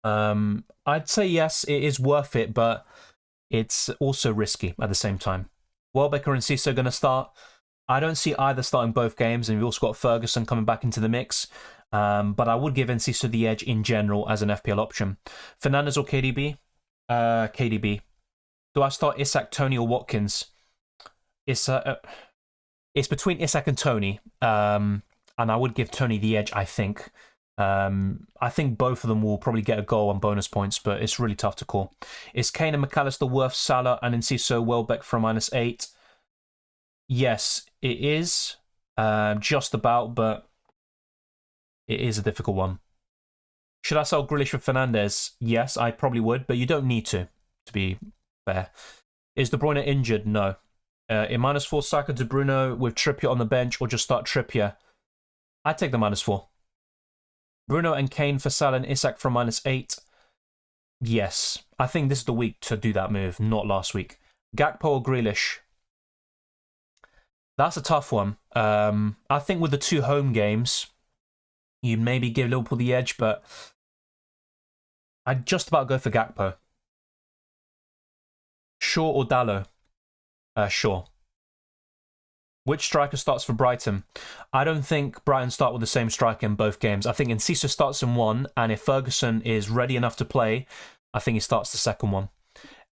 I'd say yes, it is worth it, but it's also risky at the same time. Welbeck and Cisse going to start. I don't see either starting both games, and we've also got Ferguson coming back into the mix. But I would give Enciso the edge in general as an FPL option. Fernandes or KDB? KDB. Do I start Isak, Tony, or Watkins? It's between Isak and Tony, and I would give Tony the edge, I think. I think both of them will probably get a goal on bonus points, but it's really tough to call. Is Kane and McAllister worth Salah and Enciso Welbeck for a -8? Yes, it is. Just about, but it is a difficult one. Should I sell Grealish for Fernandes? Yes, I probably would, but you don't need to be fair. Is De Bruyne injured? No. In -4, Saka to Bruno with Trippier on the bench, or just start Trippier? I'd take the -4. Bruno and Kane for Salah and Isak for a -8. Yes, I think this is the week to do that move, not last week. Gakpo or Grealish? That's a tough one. I think with the 2 home games, you'd maybe give Liverpool the edge, but I'd just about go for Gakpo. Shaw or Dallo? Shaw. Which striker starts for Brighton? I don't think Brighton start with the same striker in both games. I think Enciso starts in one, and if Ferguson is ready enough to play, I think he starts the second one.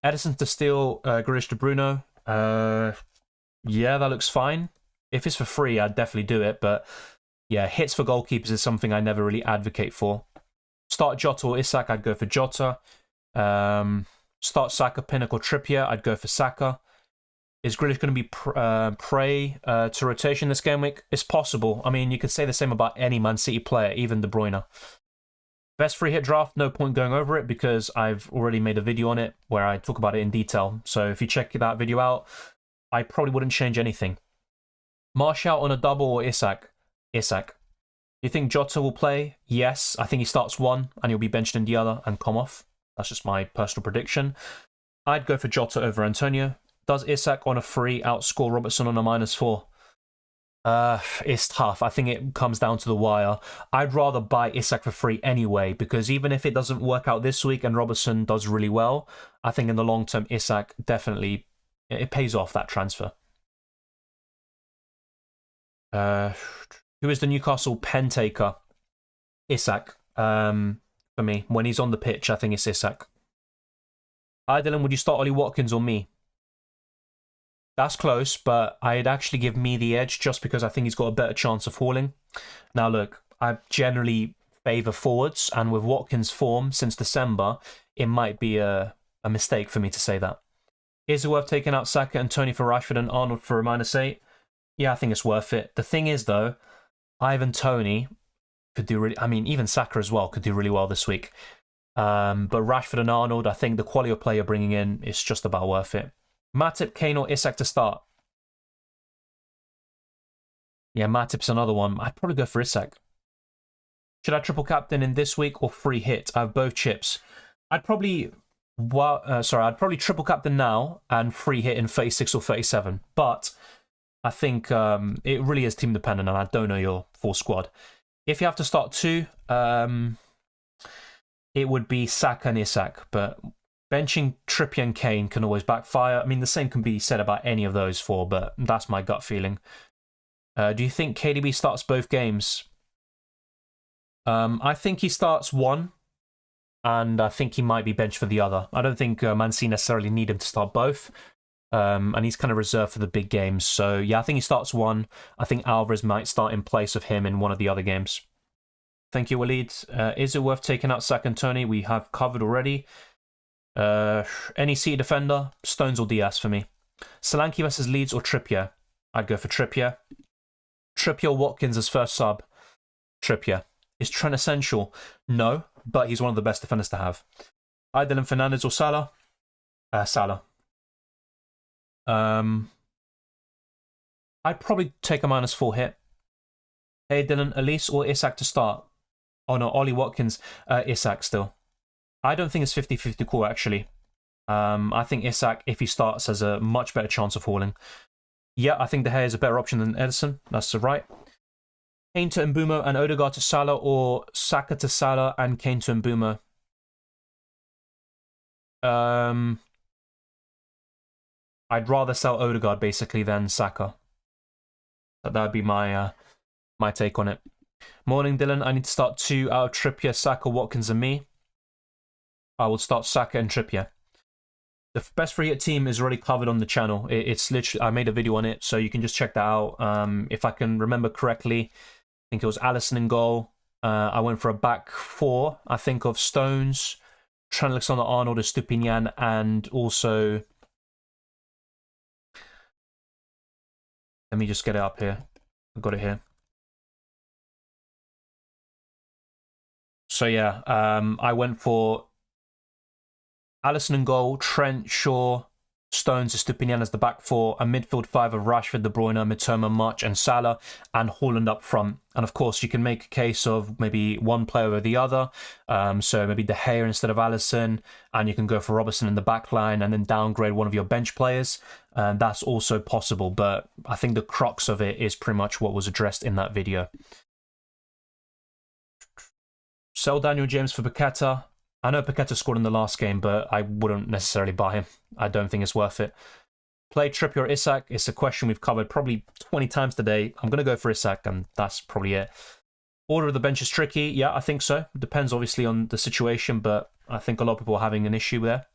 Edison to steal Grealish to Bruno. Yeah, that looks fine. If it's for free, I'd definitely do it. But yeah, hits for goalkeepers is something I never really advocate for. Start Jota or Isak, I'd go for Jota. Start Saka, Pinnock or Trippier, I'd go for Saka. Is Grealish going to be prey to rotation this game week? It's possible. I mean, you could say the same about any Man City player, even De Bruyne. Best free hit draft, no point going over it because I've already made a video on it where I talk about it in detail. So if you check that video out, I probably wouldn't change anything. Martial on a double or Isak? Isak. You think Jota will play? Yes. I think he starts one and he'll be benched in the other and come off. That's just my personal prediction. I'd go for Jota over Antonio. Does Isak on a free outscore Robertson on a -4? It's tough. I think it comes down to the wire. I'd rather buy Isak for free anyway, because even if it doesn't work out this week and Robertson does really well, I think in the long term, Isak definitely, it pays off, that transfer. Who is the Newcastle pen taker? Isak. For me, when he's on the pitch, I think it's Isak. Hi Dylan, would you start Ollie Watkins or me? That's close, but I'd actually give me the edge just because I think he's got a better chance of falling. Now look, I generally favour forwards, and with Watkins' form since December, it might be a mistake for me to say that. Is it worth taking out Saka and Tony for Rashford and Arnold for a -8? Yeah, I think it's worth it. The thing is, though, Ivan Toney could do really... I mean, even Saka as well could do really well this week. But Rashford and Arnold, I think the quality of player bringing in is just about worth it. Matip, Kane or Isak to start? Yeah, Matip's another one. I'd probably go for Isak. Should I triple captain in this week or free hit? I have both chips. I'd probably... I'd probably triple captain now and free hit in 36 or 37. But I think it really is team dependent, and I don't know your full squad. If you have to start 2, it would be Saka and Isak, but benching Trippier and Kane can always backfire. I mean, the same can be said about any of those 4, but that's my gut feeling. Do you think KDB starts both games? I think he starts one, and I think he might be benched for the other. I don't think Man City necessarily need him to start both, and he's kind of reserved for the big games. So, yeah, I think he starts one. I think Alvarez might start in place of him in one of the other games. Thank you, Waleed. Is it worth taking out Saka and Tony? We have covered already. Any City defender, Stones or Diaz for me. Solanke versus Leeds or Trippier? I'd go for Trippier. Trippier or Watkins as first sub? Trippier. Is Trent essential? No, but he's one of the best defenders to have. Dylan Fernandez or Salah? Salah. I'd probably take a -4 hit. Hey Dylan, Elise or Isak to start? Oh no, Ollie Watkins, Isak still. I don't think it's 50-50 call, actually. I think Isak, if he starts, has a much better chance of falling. Yeah, I think De Gea is a better option than Edison. That's right. Kane to Mbeumo and Odegaard to Salah, or Saka to Salah and Kane to Mbeumo? I'd rather sell Odegaard, basically, than Saka. That would be my my take on it. Morning, Dylan. I need to start 2 out of Trippier, Saka, Watkins, and me. I will start Saka and Trippier. The best free hit team is already covered on the channel. It's literally, I made a video on it, so you can just check that out. If I can remember correctly, I think it was Alisson in goal. I went for a back 4, I think, of Stones, Trent Alexander-Arnold, Estupinian, and also... Let me just get it up here. I've got it here. So yeah, I went for Alisson in goal, Trent, Shaw, Stones, Estupinian as the back four, a midfield five of Rashford, De Bruyne, Mitoma, March, and Salah, and Haaland up front. And of course, you can make a case of maybe one player over the other. So maybe De Gea instead of Alisson, and you can go for Robertson in the back line and then downgrade one of your bench players. That's also possible, but I think the crux of it is pretty much what was addressed in that video. Sell Daniel James for Paqueta. I know Paqueta scored in the last game, but I wouldn't necessarily buy him. I don't think it's worth it. Play Trippier or Isak. It's a question we've covered probably 20 times today. I'm going to go for Isak, and that's probably it. Order of the bench is tricky. Yeah, I think so. It depends, obviously, on the situation, but I think a lot of people are having an issue there.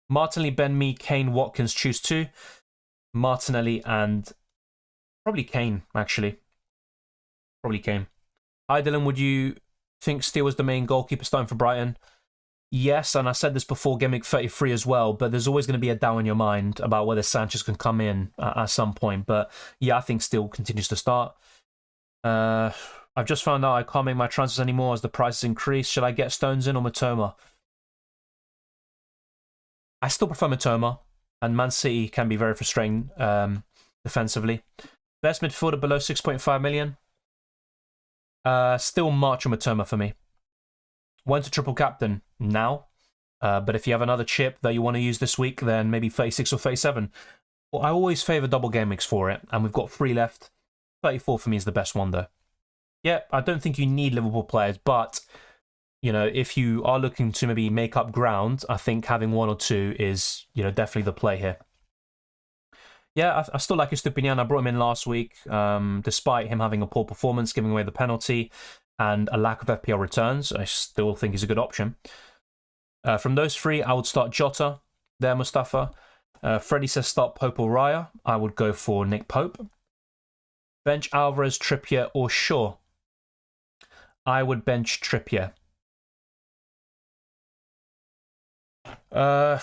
Martinelli, Ben Mee, Kane, Watkins, choose two. Martinelli and probably Kane, actually. Probably Kane. Hi, Dylan. Would you think Steele was the main goalkeeper starting for Brighton? Yes, and I said this before Game Week 33 as well, but there's always going to be a doubt in your mind about whether Sanchez can come in at some point. But yeah, I think Steele continues to start. I've just found out I can't make my transfers anymore as the prices increase. Should I get Stones in or Mitoma? I still prefer Mitoma, and Man City can be very frustrating defensively. Best midfielder below 6.5 million? Still March or Mitoma for me. When to triple captain? Now. But if you have another chip that you want to use this week, then maybe 36 or 37. Well, I always favour double game weeks for it, and we've got 3 left. 34 for me is the best one, though. Yeah, I don't think you need Liverpool players, but, you know, if you are looking to maybe make up ground, I think having 1 or 2 is, you know, definitely the play here. Yeah, I still like Estupinian. I brought him in last week, despite him having a poor performance, giving away the penalty, and a lack of FPL returns. I still think he's a good option. From those 3, I would start Jota there, Mustafa. Freddie says start Pope or Raya. I would go for Nick Pope. Bench Alvarez, Trippier, or Shaw. I would bench Trippier. Yeah,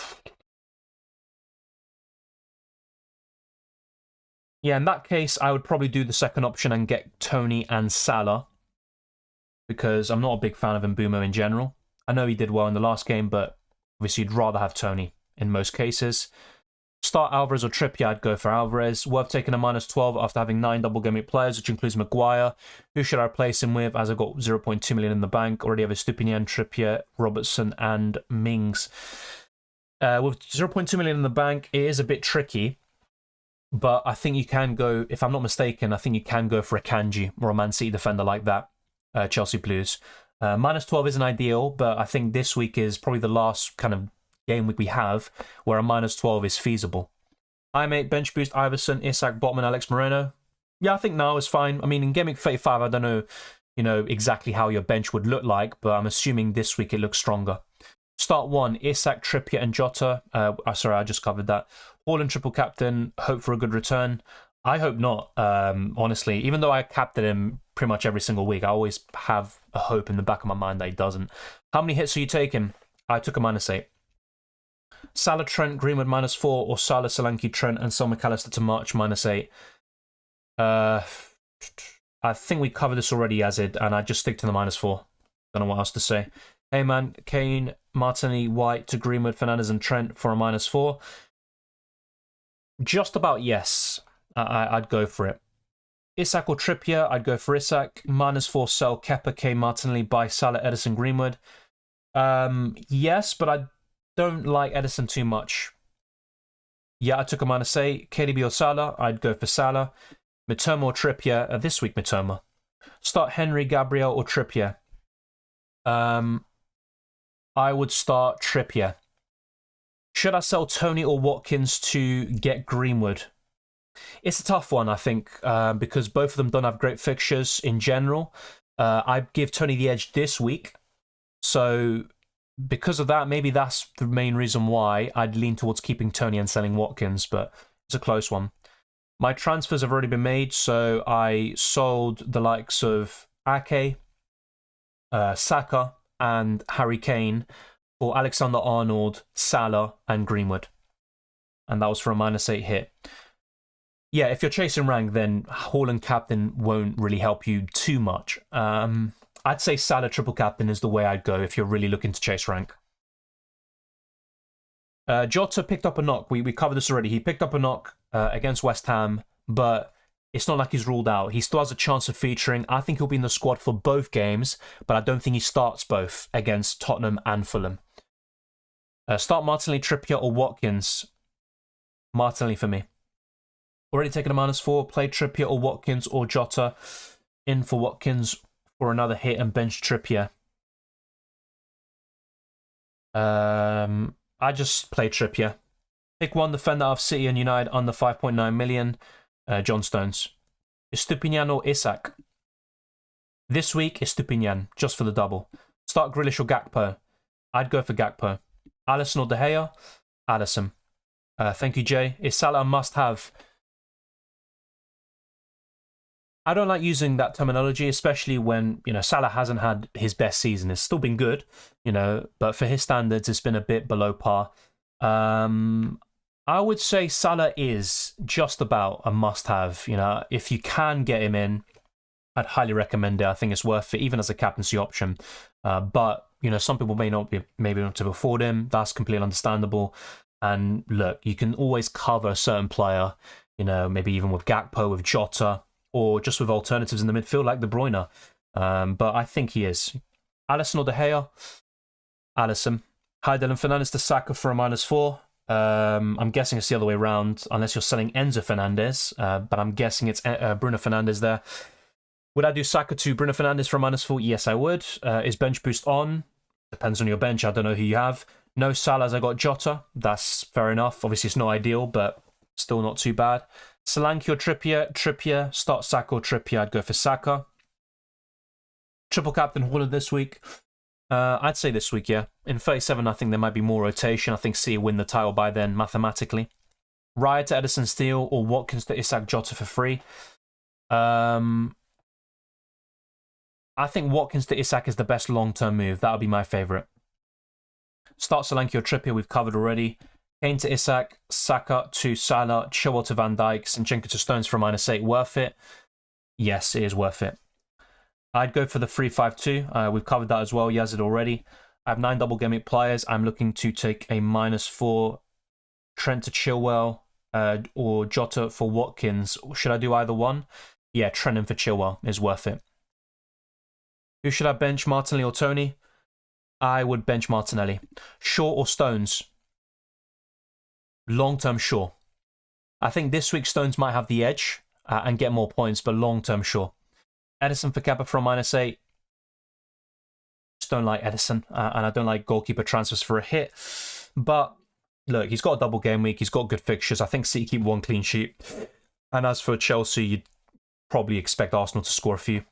in that case, I would probably do the second option and get Tony and Salah, because I'm not a big fan of Mbeumo in general. I know he did well in the last game, but obviously you'd rather have Tony in most cases. Start Alvarez or Trippier, I'd go for Alvarez. Worth taking a -12 after having 9 double game week players, which includes Maguire. Who should I replace him with, as I've got 0.2 million in the bank? Already have Estupinian, Trippier, Robertson, and Mings. With 0.2 million in the bank, it is a bit tricky. But I think you can go, if I'm not mistaken, I think you can go for a Kanji or a Man City defender like that. Chelsea Blues. -12 isn't ideal, but I think this week is probably the last kind of game week we have where a -12 is feasible. I mate bench boost Iverson, Isak, Botman, Alex Moreno. Yeah, I think now is fine. I mean, in Game Week 35, I don't know, exactly how your bench would look like, but I'm assuming this week it looks stronger. Start 1, Isak, Trippier, and Jota. Sorry, I just covered that. Haaland triple captain, hope for a good return. I hope not, honestly. Even though I captain him pretty much every single week, I always have a hope in the back of my mind that he doesn't. How many hits are you taking? I took a -8. Salah, Trent, Greenwood -4, or Salah, Solanke, Trent, and Sol McAllister to March -8. I think we covered this already, Yazid, and I just stick to the -4. Don't know what else to say. Hey man, Kane, Martinelli, White to Greenwood, Fernandes, and Trent for a -4. Just about yes. I'd go for it. Isak or Trippier, I'd go for Isak. -4, sell Kepa, Kane, Martinelli, buy Salah, Edison, Greenwood. Yes, but I don't like Edison too much. Yeah, I took a -8. KDB or Salah, I'd go for Salah. Mitoma or Trippier, this week Mitoma. Start Henry, Gabriel, or Trippier. I would start Trippier. Should I sell Tony or Watkins to get Greenwood? It's a tough one, I think, because both of them don't have great fixtures in general. I give Tony the edge this week. So because of that, maybe that's the main reason why I'd lean towards keeping Tony and selling Watkins, but it's a close one. My transfers have already been made, so I sold the likes of Ake, Saka, and Harry Kane for Alexander-Arnold, Salah, and Greenwood. And that was for a -8 hit. Yeah, if you're chasing rank, then Haaland captain won't really help you too much. I'd say Salah triple captain is the way I'd go if you're really looking to chase rank. Jota picked up a knock. We covered this already. He picked up a knock against West Ham, but it's not like he's ruled out. He still has a chance of featuring. I think he'll be in the squad for both games, but I don't think he starts both against Tottenham and Fulham. Start Martinelli, Trippier, or Watkins. Martinelli for me. Already taken a -4. Play Trippier or Watkins or Jota. In for Watkins for another hit and bench Trippier. I just play Trippier. Pick one defender of City and United under 5.9 million. John Stones. Estupinian or Isak? This week, Estupinian, just for the double. Start Grealish or Gakpo? I'd go for Gakpo. Alisson or De Gea? Alisson. Thank you, Jay. Is Salah a must-have? I don't like using that terminology, especially when, Salah hasn't had his best season. It's still been good, but for his standards, it's been a bit below par. I would say Salah is just about a must-have. If you can get him in, I'd highly recommend it. I think it's worth it, even as a captaincy option. But, some people may not be able to afford him. That's completely understandable. And look, you can always cover a certain player, maybe even with Gakpo, with Jota, or just with alternatives in the midfield like De Bruyne. But I think he is. Alisson or De Gea? Alisson. Hi, Dylan Fernandes to Saka for a -4. I'm guessing it's the other way around, unless you're selling Enzo Fernandez. But I'm guessing it's Bruno Fernandes there. Would I do Saka to Bruno Fernandes for a -4? Yes, I would. Is bench boost on? Depends on your bench. I don't know who you have. No Salah as I got Jota. That's fair enough. Obviously, it's not ideal, but still not too bad. Solanke or Trippier? Trippier. Start Saka or Trippier? I'd go for Saka. Triple captain Haaland this week? I'd say this week, yeah. In 37, I think there might be more rotation. I think City win the title by then, mathematically. Raya to Edison Steele or Watkins to Isak Jota for free? I think Watkins to Isak is the best long-term move. That would be my favourite. Start Solanke or Trippier, we've covered already. Kane to Isak, Saka to Salah, Chilwell to Van Dijk, Zinchenko to Stones for a -8. Worth it? Yes, it is worth it. I'd go for the 3-5-2. We've covered that as well. Yazid already. I have 9 double gameweek players. I'm looking to take a -4. Trent to Chilwell or Jota for Watkins. Should I do either one? Yeah, Trent in for Chilwell is worth it. Who should I bench, Martinelli or Tony? I would bench Martinelli. Shaw or Stones? Long-term Shaw. I think this week Stones might have the edge and get more points, but long-term Shaw. Edison for Kappa for a -8. Just don't like Edison, and I don't like goalkeeper transfers for a hit. But look, he's got a double game week. He's got good fixtures. I think City keep one clean sheet. And as for Chelsea, you'd probably expect Arsenal to score a few.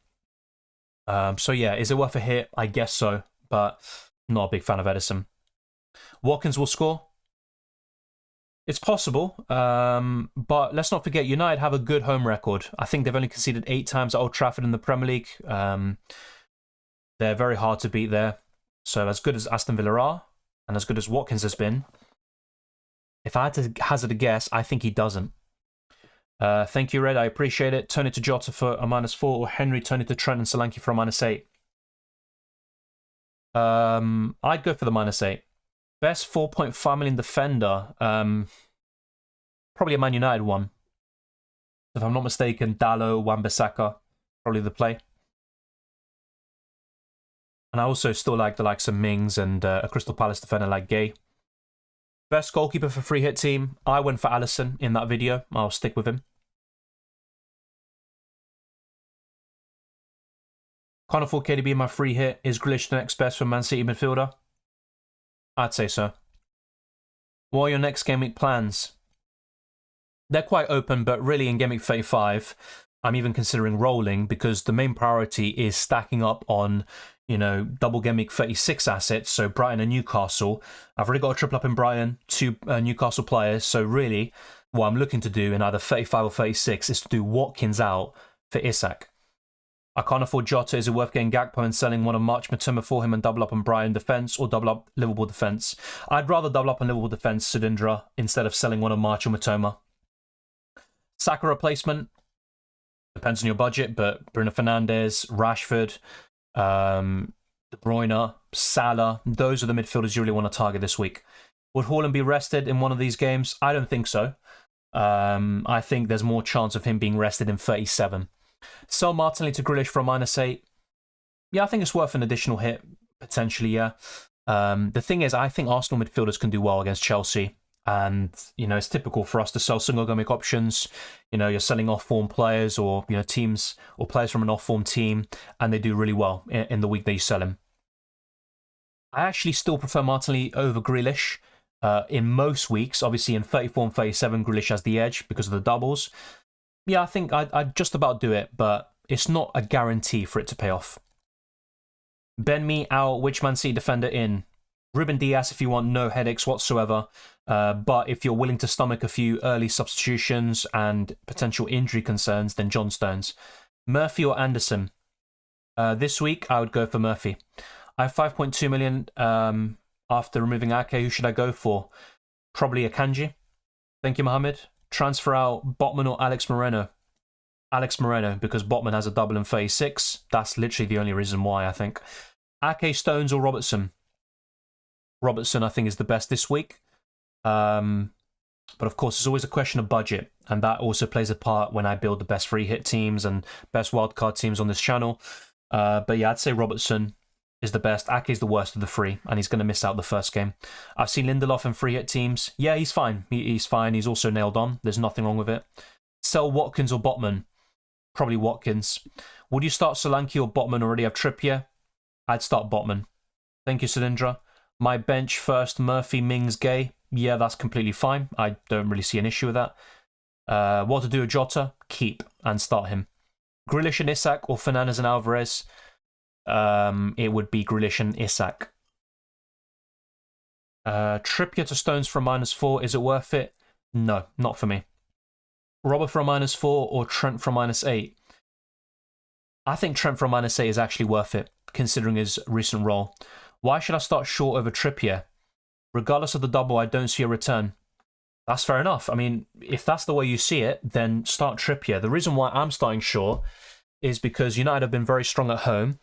So yeah, is it worth a hit? I guess so, but not a big fan of Edison. Watkins will score. It's possible, but let's not forget, United have a good home record. I think they've only conceded 8 times at Old Trafford in the Premier League. They're very hard to beat there. So as good as Aston Villa are, and as good as Watkins has been, if I had to hazard a guess, I think he doesn't. Thank you, Red. I appreciate it. Turn it to Jota for a -4, or Henry, turn it to Trent and Solanke for a -8. I'd go for the -8. Best 4.5 million defender. Probably a Man United one. If I'm not mistaken, Dalot, Wan-Bissaka, probably the play. And I also still like the likes of Mings and a Crystal Palace defender like Gay. Best goalkeeper for free hit team. I went for Alisson in that video. I'll stick with him. Can't afford KDB in my free hit. Is Grealish the next best for Man City midfielder? I'd say so. What are your next game week plans? They're quite open, but really in game week 35, I'm even considering rolling because the main priority is stacking up on, double game week 36 assets, so Brighton and Newcastle. I've already got a triple up in Brighton, 2 Newcastle players, so really what I'm looking to do in either 35 or 36 is to do Watkins out for Isak. I can't afford Jota. Is it worth getting Gakpo and selling one of March Matuma for him and double up on Brighton defence or double up Liverpool defence? I'd rather double up on Liverpool defence, Sudindra, instead of selling one of March or Matoma. Saka replacement? Depends on your budget, but Bruno Fernandes, Rashford, De Bruyne, Salah, those are the midfielders you really want to target this week. Would Haaland be rested in one of these games? I don't think so. I think there's more chance of him being rested in 37. Sell Martinelli to Grealish for a -8. Yeah, I think it's worth an additional hit, potentially, yeah. The thing is, I think Arsenal midfielders can do well against Chelsea. And, it's typical for us to sell single gameweek options. You're selling off-form players or, teams or players from an off-form team, and they do really well in the week that you sell him. I actually still prefer Martinelli over Grealish in most weeks. Obviously, in 34 and 37, Grealish has the edge because of the doubles. Yeah, I think I'd just about do it, but it's not a guarantee for it to pay off. Ben Mee out, which Man City defender in? Ruben Diaz if you want no headaches whatsoever, but if you're willing to stomach a few early substitutions and potential injury concerns, then John Stones. Murphy or Anderson? This week, I would go for Murphy. I have 5.2 million after removing Ake. Who should I go for? Probably Akanji. Thank you, Mohammed. Transfer out Botman or Alex Moreno? Alex Moreno, because Botman has a double in 36. That's literally the only reason why, I think. Ake, Stones or Robertson? Robertson, I think, is the best this week. But of course, it's always a question of budget. And that also plays a part when I build the best free hit teams and best wildcard teams on this channel. But yeah, I'd say Robertson is the best. Ake is the worst of the three, and he's going to miss out the first game. I've seen Lindelof in free hit teams. Yeah, he's fine. He's fine. He's also nailed on. There's nothing wrong with it. Sell Watkins or Botman? Probably Watkins. Would you start Solanke or Botman already have Trippier? I'd start Botman. Thank you, Cylindra. My bench first, Murphy, Mings, Gay. Yeah, that's completely fine. I don't really see an issue with that. What to do with Jota? Keep and start him. Grealish and Isak or Fernandes and Alvarez? It would be Grealish and Isak. Trippier to Stones for a -4. Is it worth it? No, not for me. Robert for a -4 or Trent for a -8? I think Trent for a -8 is actually worth it, considering his recent role. Why should I start Shaw over Trippier? Regardless of the double, I don't see a return. That's fair enough. I mean, if that's the way you see it, then start Trippier. The reason why I'm starting Shaw is because United have been very strong at home,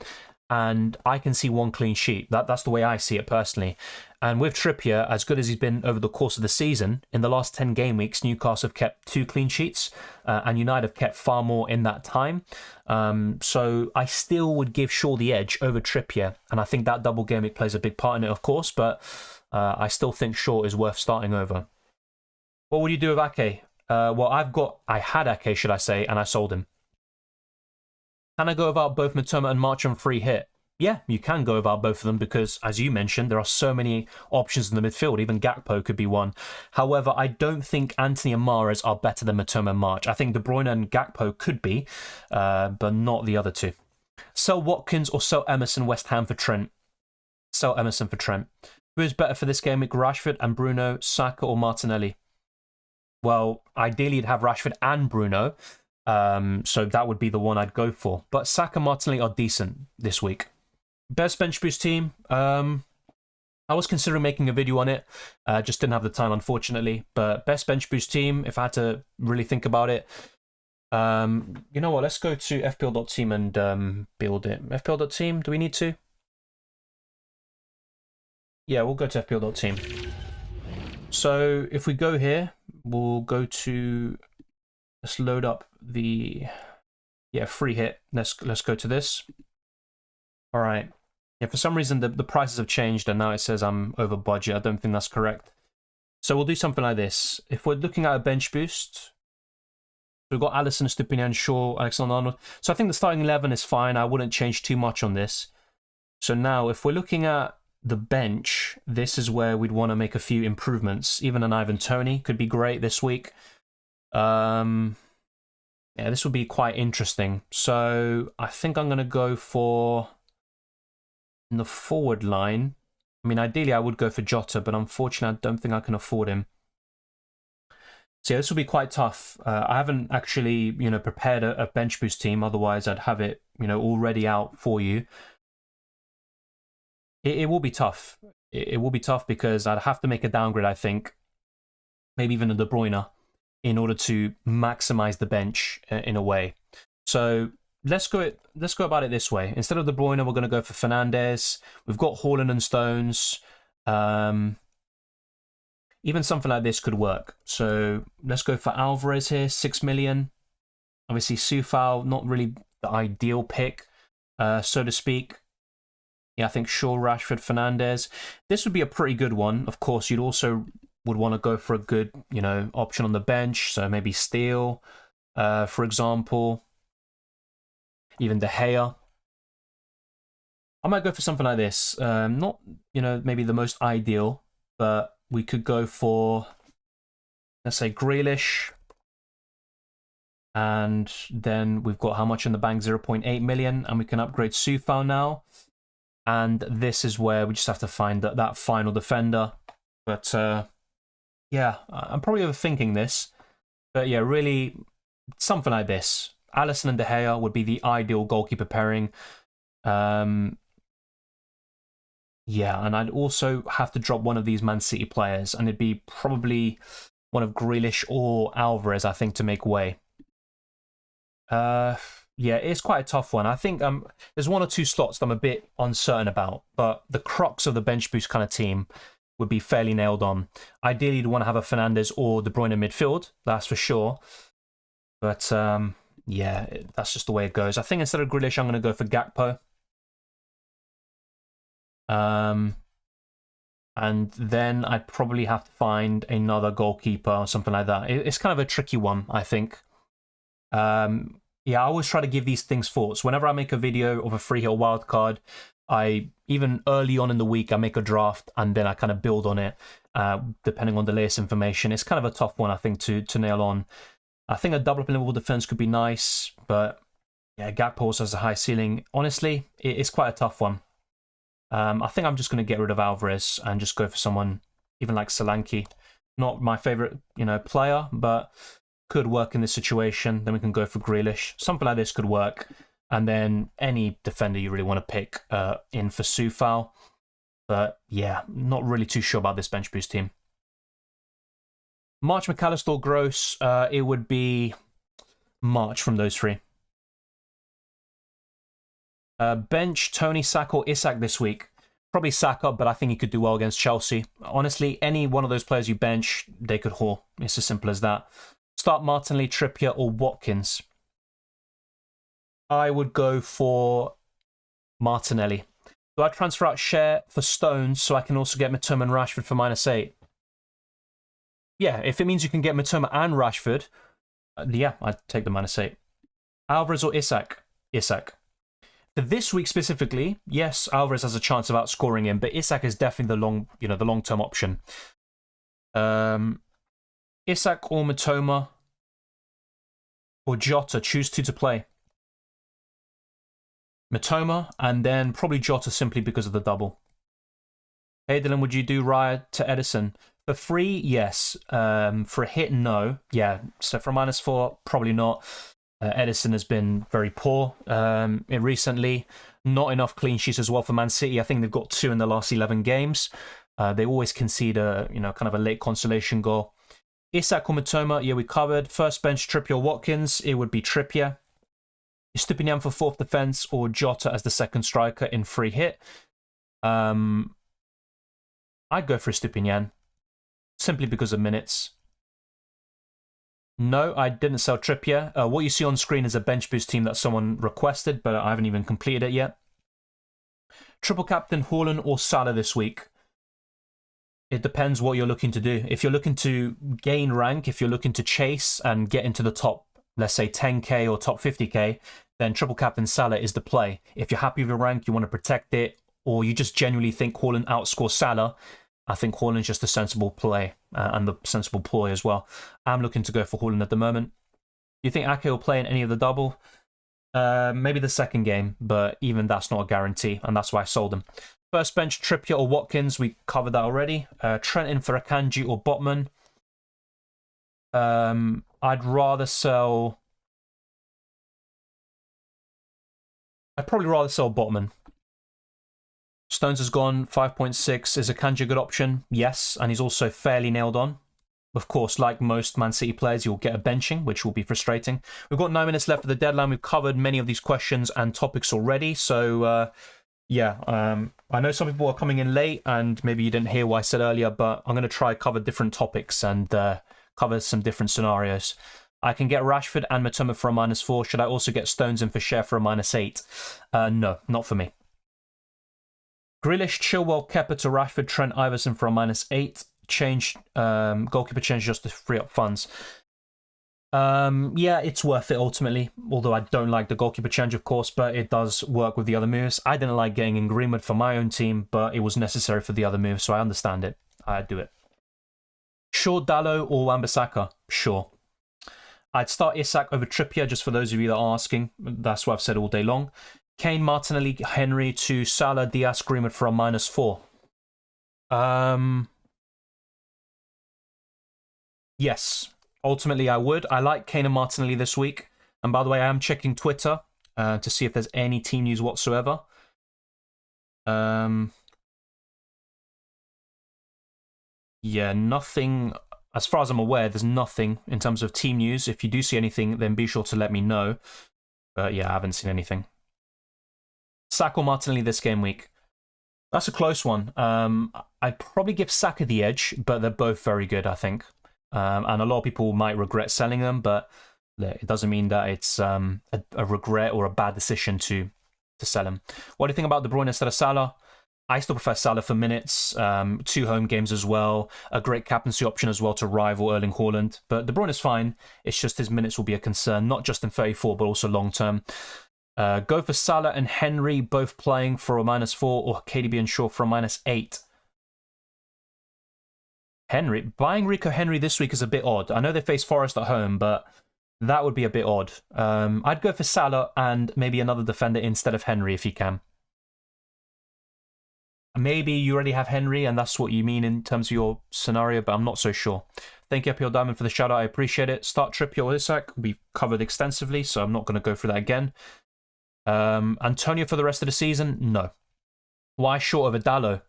and I can see one clean sheet. That's the way I see it personally. And with Trippier, as good as he's been over the course of the season, in the last 10 game weeks, Newcastle have kept 2 clean sheets, and United have kept far more in that time. So I still would give Shaw the edge over Trippier, and I think that double game week plays a big part in it, of course, but I still think Shaw is worth starting over. What would you do with Ake? Well, I had Ake, should I say, and I sold him. Can I go about both Matoma and March on free hit? Yeah, you can go about both of them because, as you mentioned, there are so many options in the midfield. Even Gakpo could be one. However, I don't think Antony and Mahrez are better than Matoma and March. I think De Bruyne and Gakpo could be, but not the other two. Sell Watkins or sell Emerson West Ham for Trent? Sell Emerson for Trent. Who is better for this game? Rashford and Bruno, Saka or Martinelli? Well, ideally you'd have Rashford and Bruno. So that would be the one I'd go for. But Saka and Martinelli are decent this week. Best bench boost team. I was considering making a video on it. Just didn't have the time, unfortunately. But best bench boost team, if I had to really think about it. You know what? Let's go to fpl.team and build it. fpl.team, do we need to? Yeah, we'll go to fpl.team. So if we go here, we'll go to... Let's load up the free hit. Let's go to this. All right. Yeah, for some reason the prices have changed and now it says I'm over budget. I don't think that's correct. So we'll do something like this. If we're looking at a bench boost, we've got Alisson, Stupinian, Shaw, Alexander-Arnold. So I think the starting 11 is fine. I wouldn't change too much on this. So now if we're looking at the bench, this is where we'd want to make a few improvements. Even an Ivan Toney could be great this week. Yeah, this will be quite interesting. So I think I'm going to go for in the forward line. I mean, ideally I would go for Jota, but unfortunately I don't think I can afford him. So yeah, this will be quite tough. I haven't actually, prepared a bench boost team. Otherwise I'd have it, already out for you. It will be tough. It will be tough because I'd have to make a downgrade, I think. Maybe even a De Bruyne, in order to maximize the bench in a way. So let's go about it this way. Instead of De Bruyne, we're going to go for Fernandes. We've got Haaland and Stones. even something like this could work. So let's go for Alvarez here, 6 million. Obviously, Soufal, not really the ideal pick, so to speak. Yeah, I think Shaw, Rashford, Fernandes. This would be a pretty good one. Of course, you'd also would want to go for a good, option on the bench. So maybe Steele, for example. Even De Gea. I might go for something like this. Not, maybe the most ideal, but we could go for, let's say, Grealish. And then we've got how much in the bank? 0.8 million. And we can upgrade Soufal now. And this is where we just have to find that final defender. But, yeah, I'm probably overthinking this. But, yeah, really, something like this. Alisson and De Gea would be the ideal goalkeeper pairing. Yeah, and I'd also have to drop one of these Man City players. And it'd be probably one of Grealish or Alvarez, I think, to make way. Yeah, it's quite a tough one. I think there's one or two slots that I'm a bit uncertain about, but the crux of the bench boost kind of team would be fairly nailed on. Ideally, you'd want to have a Fernandes or De Bruyne in midfield, that's for sure. But yeah, that's just the way it goes. I think instead of Grealish, I'm going to go for Gakpo. And then I'd probably have to find another goalkeeper or something like that. It's kind of a tricky one, I think. Yeah, I always try to give these things thoughts. Whenever I make a video of a free hit or wild card, even early on in the week, I make a draft and then I kind of build on it, depending on the latest information. It's kind of a tough one, I think, to nail on. I think a double up in Liverpool defense could be nice, but yeah, Gakpo also has a high ceiling. Honestly, it's quite a tough one. I think I'm just going to get rid of Alvarez and just go for someone even like Solanke. Not my favorite, player, but could work in this situation. Then we can go for Grealish. Something like this could work. And then any defender you really want to pick in for Soufal. But yeah, not really too sure about this bench boost team. March, McAllister, or Gross, it would be March from those three. Bench, Tony, Saka, or Isak this week. Probably Saka, but I think he could do well against Chelsea. Honestly, any one of those players you bench, they could haul. It's as simple as that. Start Martinelli, Trippier, or Watkins. I would go for Martinelli. Do I transfer out Share for Stones so I can also get Mitoma and Rashford for -8? Yeah, if it means you can get Mitoma and Rashford, yeah, I'd take the -8. Alvarez or Isak? Isak. For this week specifically, yes, Alvarez has a chance of outscoring him, but Isak is definitely the long-term option. Isak or Mitoma or Jota, choose two to play. Mitoma and then probably Jota simply because of the double. Hey Dylan, would you do Raya to Edison? For free, yes. For a hit, no. Yeah, so for -4, probably not. Edison has been very poor recently. Not enough clean sheets as well for Man City. I think they've got 2 in the last 11 games. They always concede kind of a late consolation goal. Isak or Mitoma, yeah, we covered. First bench, Trippier or Watkins, it would be Trippier. Stupinian for 4th defense or Jota as the second striker in free hit. I'd go for Stupinian simply because of minutes. No, I didn't sell Trippier. What you see on screen is a bench boost team that someone requested, but I haven't even completed it yet. Triple captain Haaland or Salah this week. It depends what you're looking to do. If you're looking to gain rank, if you're looking to chase and get into the top, let's say 10k or top 50k, then triple captain Salah is the play. If you're happy with your rank, you want to protect it, or you just genuinely think Haaland outscores Salah, I think Haaland's just a sensible play and the sensible ploy as well. I'm looking to go for Haaland at the moment. Do you think Ake will play in any of the double? Maybe the second game, but even that's not a guarantee, and that's why I sold him. First bench, Trippier or Watkins. We covered that already. Trent in for Akanji or Botman. I'd probably rather sell Botman. Stones has gone 5.6. Is Akanji a good option? Yes, and he's also fairly nailed on. Of course, like most Man City players, you'll get a benching, which will be frustrating. We've got 9 minutes left of the deadline. We've covered many of these questions and topics already, so Yeah, I know some people are coming in late and maybe you didn't hear what I said earlier, but I'm going to try cover different topics and cover some different scenarios. I can get Rashford and Matoma for a -4. Should I also get Stones and Fischer for a -8? No, not for me. Grealish, Chilwell, Kepa to Rashford, Trent, Iverson for a -8. Change, goalkeeper change just to free up funds. Yeah, it's worth it ultimately, although I don't like the goalkeeper change, of course, but it does work with the other moves. I didn't like getting in Greenwood for my own team, but it was necessary for the other moves, so I understand it. I'd do it. Sure, Dallo or Wan-Bissaka? Sure. I'd start Isak over Trippier, just for those of you that are asking. That's what I've said all day long. Kane, Martinelli, Henry to Salah, Diaz, Greenwood for a -4. Yes. Ultimately, I would. I like Kane and Martinelli this week. And by the way, I am checking Twitter to see if there's any team news whatsoever. Yeah, nothing. As far as I'm aware, there's nothing in terms of team news. If you do see anything, then be sure to let me know. But yeah, I haven't seen anything. Saka or Martinelli this game week? That's a close one. I'd probably give Saka the edge, but they're both very good, I think. And a lot of people might regret selling them, but it doesn't mean that it's a regret or a bad decision to sell them. What do you think about De Bruyne instead of Salah? I still prefer Salah for minutes, 2 home games as well, a great captaincy option as well to rival Erling Haaland. But De Bruyne is fine. It's just his minutes will be a concern, not just in 34, but also long term. Go for Salah and Henry both playing for a -4, or KDB and Shaw for a -8. Henry, buying Rico Henry this week is a bit odd. I know they face Forest at home, but that would be a bit odd. I'd go for Salah and maybe another defender instead of Henry if you can. Maybe you already have Henry and that's what you mean in terms of your scenario, but I'm not so sure. Thank you, FPL Diamond, for the shout out. I appreciate it. Start Trippier or Isak. We've covered extensively, so I'm not going to go through that again. Antonio for the rest of the season? No. Why short of a Dallo?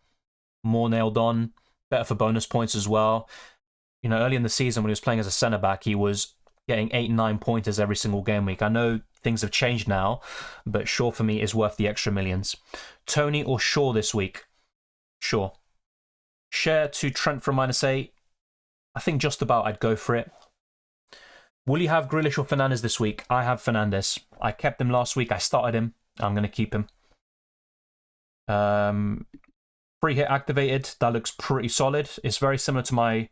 More nailed on. Better for bonus points as well. You know, early in the season when he was playing as a centre-back, he was getting 8 and 9 pointers every single game week. I know things have changed now, but Shaw for me is worth the extra millions. Tony or Shaw this week? Sure. Share to Trent for a -8. I think just about I'd go for it. Will you have Grealish or Fernandes this week? I have Fernandes. I kept him last week. I started him. I'm going to keep him. Free hit activated. That looks pretty solid. It's very similar to my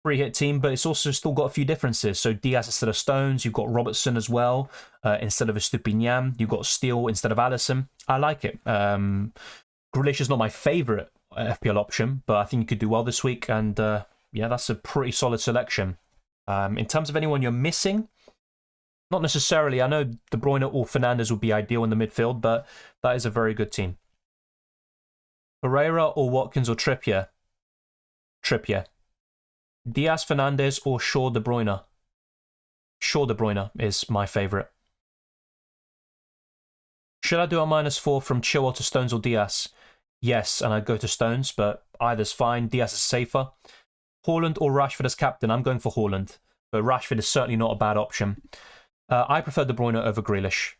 free hit team, but it's also still got a few differences. So Diaz instead of Stones. You've got Robertson as well. Instead of Estupinian. You've got Steele instead of Alisson. I like it. Grealish is not my favourite FPL option, but I think you could do well this week. And yeah, that's a pretty solid selection. In terms of anyone you're missing, not necessarily. I know De Bruyne or Fernandes would be ideal in the midfield, but that is a very good team. Pereira or Watkins or Trippier? Trippier. Diaz, Fernandes or Shaw, De Bruyne? Shaw, De Bruyne is my favourite. Should I do a -4 from Chilwell to Stones or Diaz? Yes, and I'd go to Stones, but either's fine. Diaz is safer. Haaland or Rashford as captain? I'm going for Haaland, but Rashford is certainly not a bad option. I prefer De Bruyne over Grealish.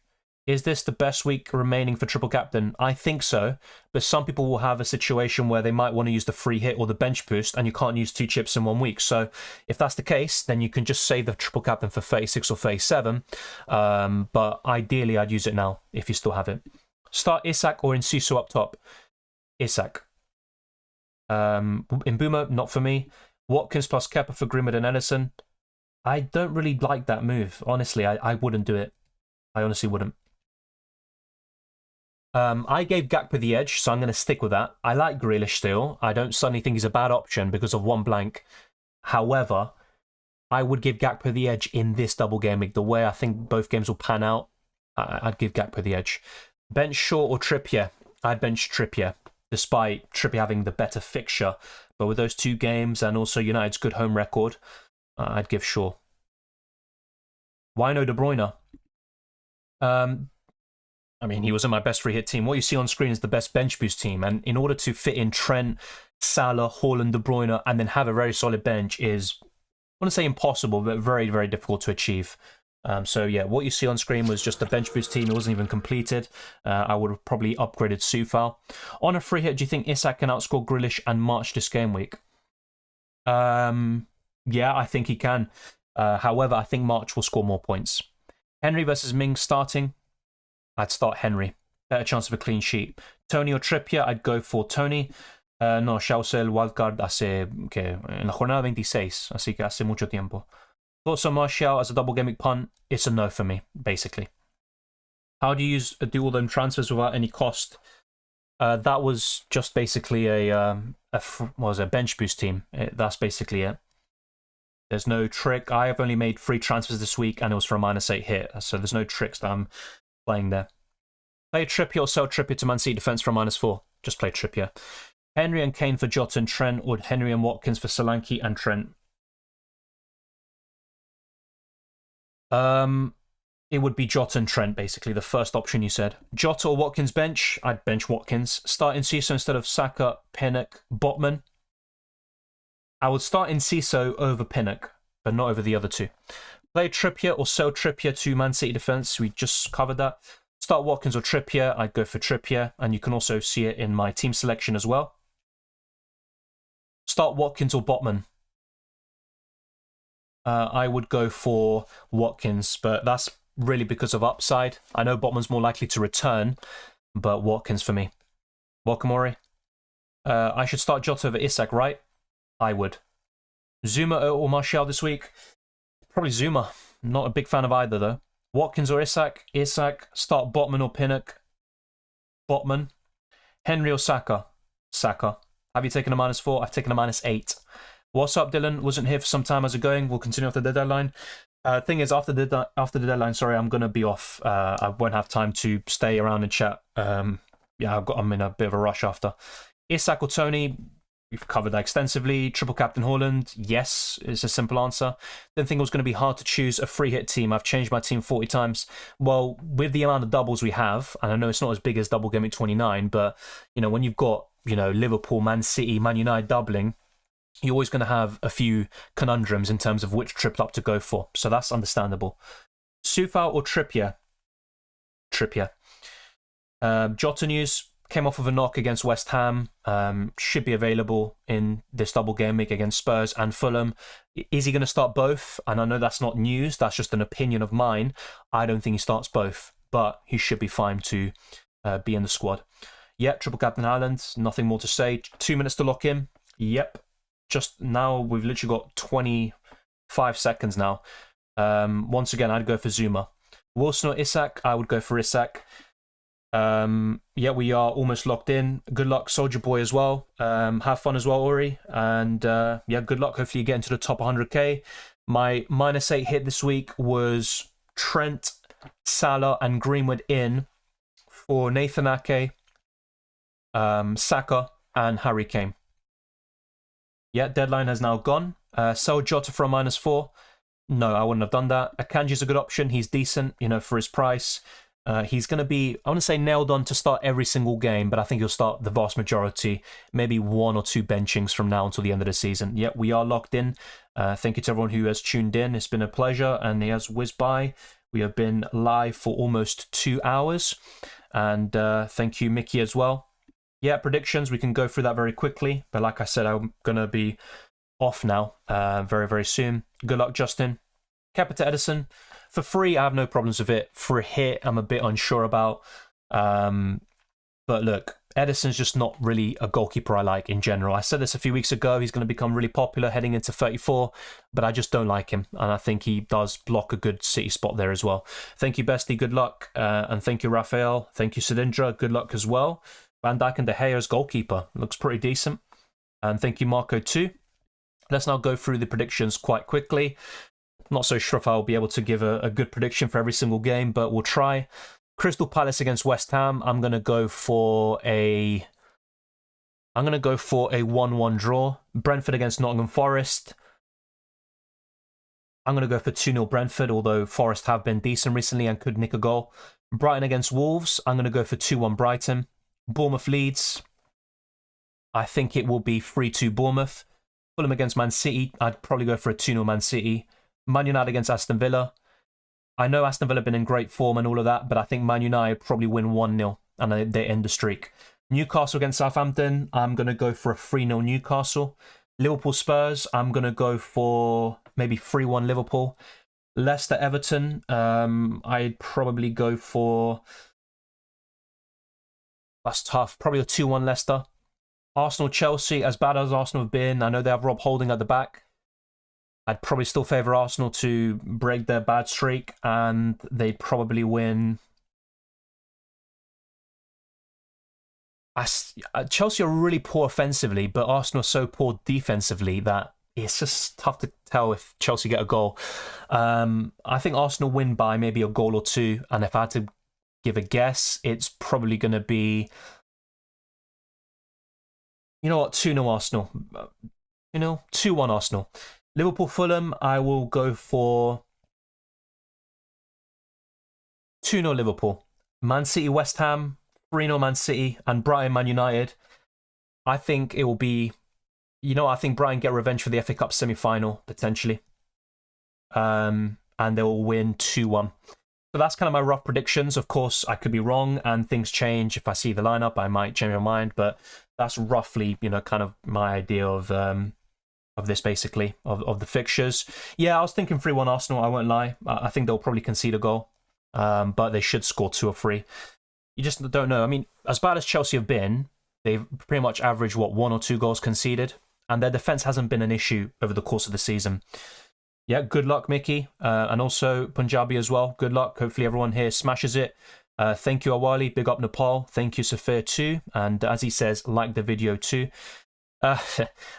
Is this the best week remaining for triple captain? I think so, but some people will have a situation where they might want to use the free hit or the bench boost, and you can't use 2 chips in 1 week. So if that's the case, then you can just save the triple captain for 36 or 37. But ideally, I'd use it now if you still have it. Start Isak or Enciso up top? Isak. Mbeumo, not for me. Watkins plus Kepa for Greenwood and Ederson. I don't really like that move. Honestly, I wouldn't do it. I honestly wouldn't. I gave Gakpo the edge, so I'm going to stick with that. I like Grealish still. I don't suddenly think he's a bad option because of 1 blank. However, I would give Gakpo the edge in this double game week. The way I think both games will pan out, I'd give Gakpo the edge. Bench Shaw or Trippier? I'd bench Trippier, despite Trippier having the better fixture. But with those 2 games and also United's good home record, I'd give Shaw. Why no De Bruyne? I mean, he was in my best free hit team. What you see on screen is the best bench boost team. And in order to fit in Trent, Salah, Haaland, De Bruyne, and then have a very solid bench is, I want to say impossible, but very, very difficult to achieve. So yeah, what you see on screen was just a bench boost team. It wasn't even completed. I would have probably upgraded Sufal. On a free hit, do you think Isak can outscore Grealish and March this game week? Yeah, I think he can. However, I think March will score more points. Henry versus Ming starting. I'd start Henry. Better chance of a clean sheet. Tony or Trippier, I'd go for Tony. No, ya usé el wildcard hace, que en la jornada 26, así que hace mucho tiempo. Thoughts on Martial as a double gameweek punt? It's a no for me, basically. How do you do all them transfers without any cost? That was just basically a bench boost team. That's basically it. There's no trick. I have only made 3 transfers this week, and it was for a -8 hit. So there's no tricks that I'm playing there. Play Trippier or sell Trippier to Man City defense for a -4. Just play Trippier. Henry and Kane for Jota and Trent, or Henry and Watkins for Solanke and Trent. It would be Jota and Trent, basically, the first option you said. Jota or Watkins bench? I'd bench Watkins. Start Enciso instead of Saka, Pinnock, Botman. I would start Enciso over Pinnock, but not over the other two. Play Trippier or sell Trippier to Man City defense. We just covered that. Start Watkins or Trippier. I'd go for Trippier, and you can also see it in my team selection as well. Start Watkins or Botman. I would go for Watkins, but that's really because of upside. I know Botman's more likely to return, but Watkins for me. Welcome, Ori. I should start Jota over Isak, right? I would. Zuma or Martial this week? Probably Zuma. Not a big fan of either, though. Watkins or Isak? Isak. Start Botman or Pinnock? Botman. Henry or Saka? Saka. Have you taken a -4? I've taken a -8. What's up, Dylan? Wasn't here for some time. How's it going? We'll continue after the deadline. Thing is, after the deadline, sorry, I'm going to be off. I won't have time to stay around and chat. Yeah, I'm in a bit of a rush after. Isak or Tony? We've covered that extensively. Triple captain Haaland? Yes, is a simple answer. Didn't think it was going to be hard to choose a free hit team. I've changed my team 40 times. Well, with the amount of doubles we have, and I know it's not as big as Double Gameweek 29, but you know, when you've got, you know, Liverpool, Man City, Man United doubling, you're always going to have a few conundrums in terms of which triple up to go for. So that's understandable. Sufal or Trippier? Trippier. Jota news. Came off of a knock against West Ham. Should be available in this double game week against Spurs and Fulham. Is he going to start both? And I know that's not news. That's just an opinion of mine. I don't think he starts both, but he should be fine to be in the squad. Yep, triple captain Haaland. Nothing more to say. 2 minutes to lock in. Yep. Just now, we've literally got 25 seconds now. Once again, I'd go for Zuma. Wilson or Isak? I would go for Isak. Yeah, we are almost locked in. Good luck, Soldier Boy, as well. Have fun as well, Ori. And yeah, good luck. Hopefully you get into the top 100k. My -8 hit this week was Trent, Salah, and Greenwood in for Nathan Ake, Saka, and Harry Kane. Yeah, deadline has now gone. Sell Jota for a -4. No, I wouldn't have done that. Akanji's a good option. He's decent, you know, for his price. He's going to be, I want to say, nailed on to start every single game, but I think he'll start the vast majority, maybe 1 or 2 benchings from now until the end of the season. Yep, we are locked in. Thank you to everyone who has tuned in. It's been a pleasure, and he has whizzed by. We have been live for almost 2 hours, and thank you, Mickey, as well. Yeah, predictions, we can go through that very quickly, but like I said, I'm going to be off now very, very soon. Good luck, Justin. Capita Edison. For free, I have no problems with it. For a hit, I'm a bit unsure about. But look, Edison's just not really a goalkeeper I like in general. I said this a few weeks ago. He's going to become really popular heading into 34, but I just don't like him. And I think he does block a good City spot there as well. Thank you, Bestie. Good luck. And thank you, Raphael. Thank you, Cylindra. Good luck as well. Van Dijk and De Gea as goalkeeper. Looks pretty decent. And thank you, Marco, too. Let's now go through the predictions quite quickly. Not so sure if I'll be able to give a good prediction for every single game, but we'll try. Crystal Palace against West Ham. I'm going to go for a 1-1 draw. Brentford against Nottingham Forest. I'm going to go for 2-0 Brentford, although Forest have been decent recently and could nick a goal. Brighton against Wolves. I'm going to go for 2-1 Brighton. Bournemouth Leeds. I think it will be 3-2 Bournemouth. Fulham against Man City. I'd probably go for a 2-0 Man City. Man United against Aston Villa. I know Aston Villa have been in great form and all of that, but I think Man United probably win 1-0 and they end the streak. Newcastle against Southampton, I'm going to go for a 3-0 Newcastle. Liverpool Spurs, I'm going to go for maybe 3-1 Liverpool. Leicester Everton, I'd probably go for... That's tough. Probably a 2-1 Leicester. Arsenal Chelsea, as bad as Arsenal have been, I know they have Rob Holding at the back. I'd probably still favour Arsenal to break their bad streak, and they'd probably win. Chelsea are really poor offensively, but Arsenal are so poor defensively that it's just tough to tell if Chelsea get a goal. I think Arsenal win by maybe a goal or two, and if I had to give a guess, it's probably going to be... You know what? 2-0 Arsenal. 2-1 Arsenal. Liverpool Fulham, I will go for 2-0 Liverpool. Man City West Ham, 3-0 Man City, and Brighton Man United. I think it will be... I think Brighton get revenge for the FA Cup semi-final, potentially. And they will win 2-1. So that's kind of my rough predictions. Of course, I could be wrong and things change. If I see the lineup, I might change my mind. But that's roughly, kind of my idea of this, basically, of the fixtures. Yeah, I was thinking 3-1 Arsenal, I won't lie. I think they'll probably concede a goal. But they should score 2 or 3. You just don't know. I mean, as bad as Chelsea have been, they've pretty much averaged, 1 or 2 goals conceded? And their defence hasn't been an issue over the course of the season. Yeah, good luck, Mickey. And also Punjabi as well. Good luck. Hopefully everyone here smashes it. Thank you, Awali. Big up Nepal. Thank you, Safir, too. And as he says, like the video, too. How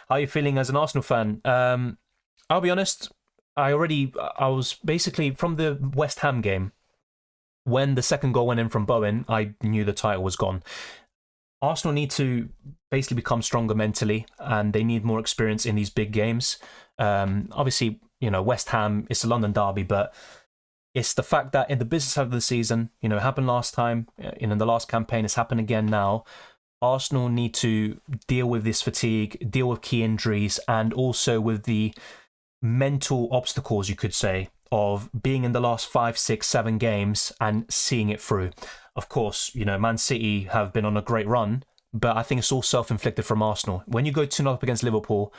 are you feeling as an Arsenal fan? I'll be honest. I was basically, from the West Ham game, when the second goal went in from Bowen, I knew the title was gone. Arsenal need to basically become stronger mentally, and they need more experience in these big games. Obviously, West Ham, it's a London derby, but it's the fact that in the business side of the season, it happened last time, in the last campaign, it's happened again now. Arsenal need to deal with this fatigue, deal with key injuries, and also with the mental obstacles, you could say, of being in the last 5, 6, 7 games and seeing it through. Of course, Man City have been on a great run, but I think it's all self-inflicted from Arsenal. When you go 2-0 up against Liverpool,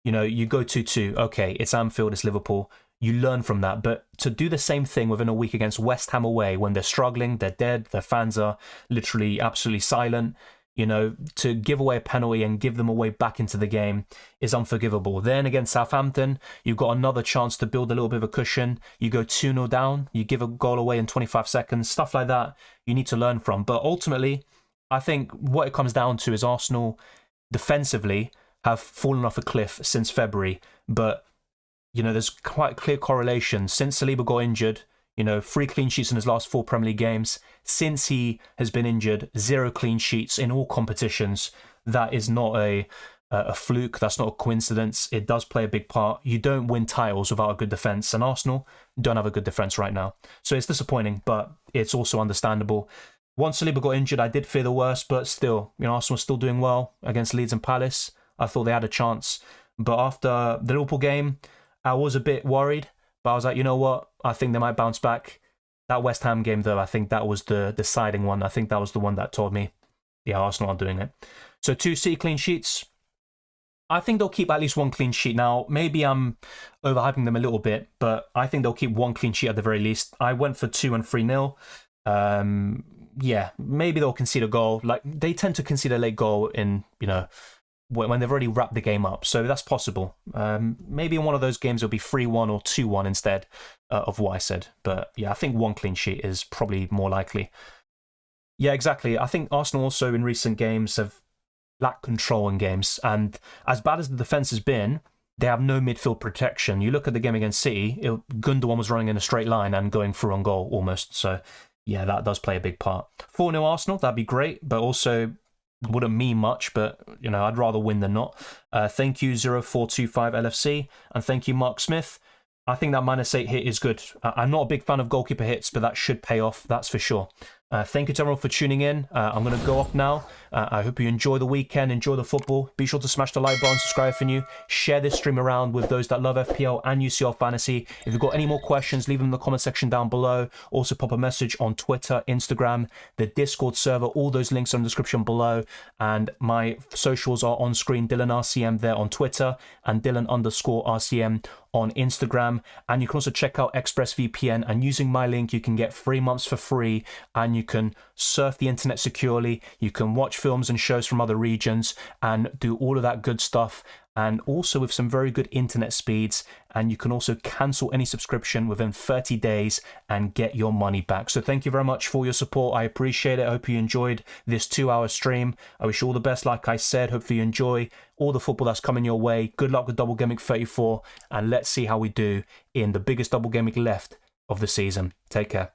you go 2-2. Okay, it's Anfield, it's Liverpool. You learn from that. But to do the same thing within a week against West Ham away, when they're struggling, they're dead, their fans are literally absolutely silent, to give away a penalty and give them away back into the game is unforgivable. Then against Southampton, you've got another chance to build a little bit of a cushion. You go 2-0 down, you give a goal away in 25 seconds, stuff like that you need to learn from. But ultimately, I think what it comes down to is Arsenal defensively have fallen off a cliff since February. But, there's quite a clear correlation. Since Saliba got injured, 3 clean sheets in his last 4 Premier League games. Since he has been injured, 0 clean sheets in all competitions. That is not a fluke. That's not a coincidence. It does play a big part. You don't win titles without a good defence, and Arsenal don't have a good defence right now. So it's disappointing, but it's also understandable. Once Saliba got injured, I did fear the worst, but still, Arsenal was still doing well against Leeds and Palace. I thought they had a chance. But after the Liverpool game, I was a bit worried. But I was like, you know what? I think they might bounce back. That West Ham game, though, I think that was the deciding one. I think that was the one that told me, yeah, Arsenal are doing it. So 2 City clean sheets. I think they'll keep at least 1 clean sheet. Now, maybe I'm overhyping them a little bit, but I think they'll keep 1 clean sheet at the very least. I went for 2 and 3-0. Yeah, maybe they'll concede a goal. Like, they tend to concede a late goal in, when they've already wrapped the game up. So that's possible. Maybe in one of those games it'll be 3-1 or 2-1 instead of what I said. But yeah, I think 1 clean sheet is probably more likely. Yeah, exactly. I think Arsenal also in recent games have lacked control in games. And as bad as the defence has been, they have no midfield protection. You look at the game against City, Gundogan was running in a straight line and going through on goal almost. So yeah, that does play a big part. 4-0 Arsenal, that'd be great. But also... wouldn't mean much, but I'd rather win than not. Thank you 0425 LFC, and thank you Mark Smith. I think that -8 hit is good. I'm not a big fan of goalkeeper hits, but that should pay off, that's for sure. Thank you to everyone for tuning in. I'm going to go off now. I hope you enjoy the weekend, enjoy the football. Be sure to smash the like button, subscribe if you're new. Share this stream around with those that love FPL and UCL fantasy. If you've got any more questions, leave them in the comment section down below. Also pop a message on Twitter, Instagram, the Discord server. All those links are in the description below. And my socials are on screen. Dylan RCM there on Twitter and Dylan_RCM on Instagram. And you can also check out ExpressVPN, and using my link you can get 3 months for free, and you can surf the internet securely, you can watch films and shows from other regions and do all of that good stuff, and also with some very good internet speeds. And you can also cancel any subscription within 30 days and get your money back. So thank you very much for your support. I appreciate it. I hope you enjoyed this 2-hour stream. I wish you all the best, like I said. Hopefully you enjoy all the football that's coming your way. Good luck with Double Gameweek 34, and let's see how we do in the biggest Double Gameweek left of the season. Take care.